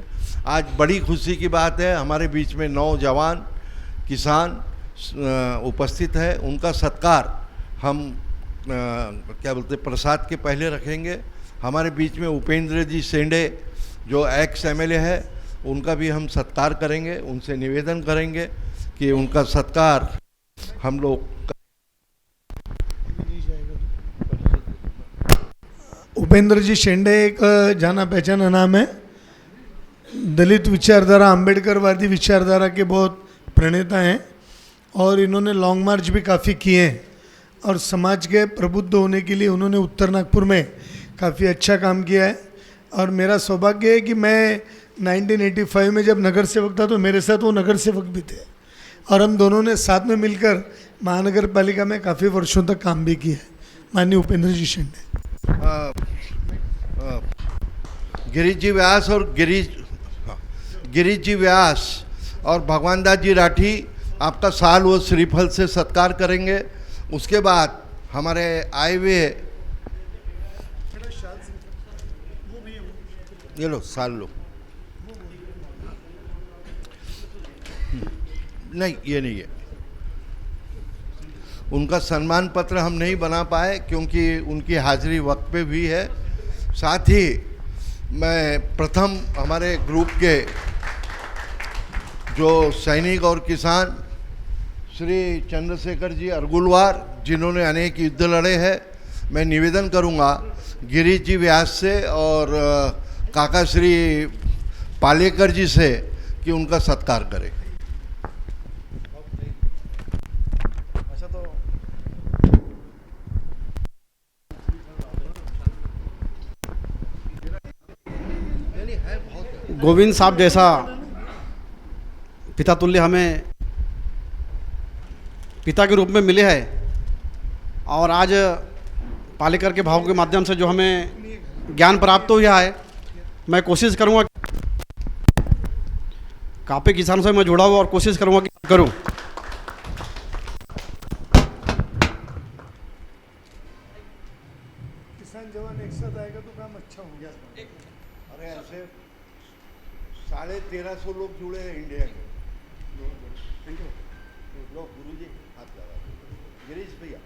Speaker 1: आज बड़ी खुशी की बात है, हमारे बीच में नौजवान किसान उपस्थित है। उनका सत्कार हम क्या बोलते प्रसाद के पहले रखेंगे। हमारे बीच में उपेंद्र जी शेंडे जो एक्स MLA है, उनका भी हम सत्कार करेंगे। उनसे निवेदन करेंगे कि उनका सत्कार हम लोग।
Speaker 6: उपेंद्र जी शेंडे एक जाना पहचाना नाम है। दलित विचारधारा, अंबेडकरवादी विचारधारा के बहुत प्रणेता हैं, और इन्होंने लॉन्ग मार्च भी काफ़ी किए हैं, और समाज के प्रबुद्ध होने के लिए उन्होंने उत्तर नागपुर में काफ़ी अच्छा काम किया है। और मेरा सौभाग्य है कि मैं 1985 में जब नगर सेवक था तो मेरे साथ वो नगर सेवक भी थे, और हम दोनों ने साथ में मिलकर महानगर पालिका में काफ़ी वर्षों तक काम भी किया है। माननीय उपेंद्र जी शेंडे।
Speaker 1: गिरीश जी व्यास और गिरीश जी व्यास और भगवान दास जी राठी आपका साल व श्रीफल से सत्कार करेंगे। उसके बाद हमारे आए हुए, ये लो साल लो, नहीं ये नहीं है, उनका सम्मान पत्र हम नहीं बना पाए क्योंकि उनकी हाजिरी वक्त पे भी है। साथ ही मैं प्रथम हमारे ग्रुप के जो सैनिक और किसान श्री चंद्रशेखर जी अरगुलवार, जिन्होंने अनेक युद्ध लड़े हैं, मैं निवेदन करूंगा गिरीश जी व्यास से और काका श्री पालेकर जी से कि उनका सत्कार करें।
Speaker 7: गोविंद साहब जैसा पिता तुल्य हमें पिता के रूप में मिले हैं, और आज पालेकर के भाव के माध्यम से जो हमें ज्ञान प्राप्त हुआ है, मैं कोशिश करूंगा काफ़ी किसानों से मैं जुड़ा हुआ और कोशिश करूंगा कि करूं।
Speaker 6: किसान जवान एक साथ आएगा तो काम अच्छा हो गया।
Speaker 1: अरे ऐसे 1350 लोग जुड़े हैं इंडिया के। लोग गुरु जी हाथ लगा, गिरीश भैया।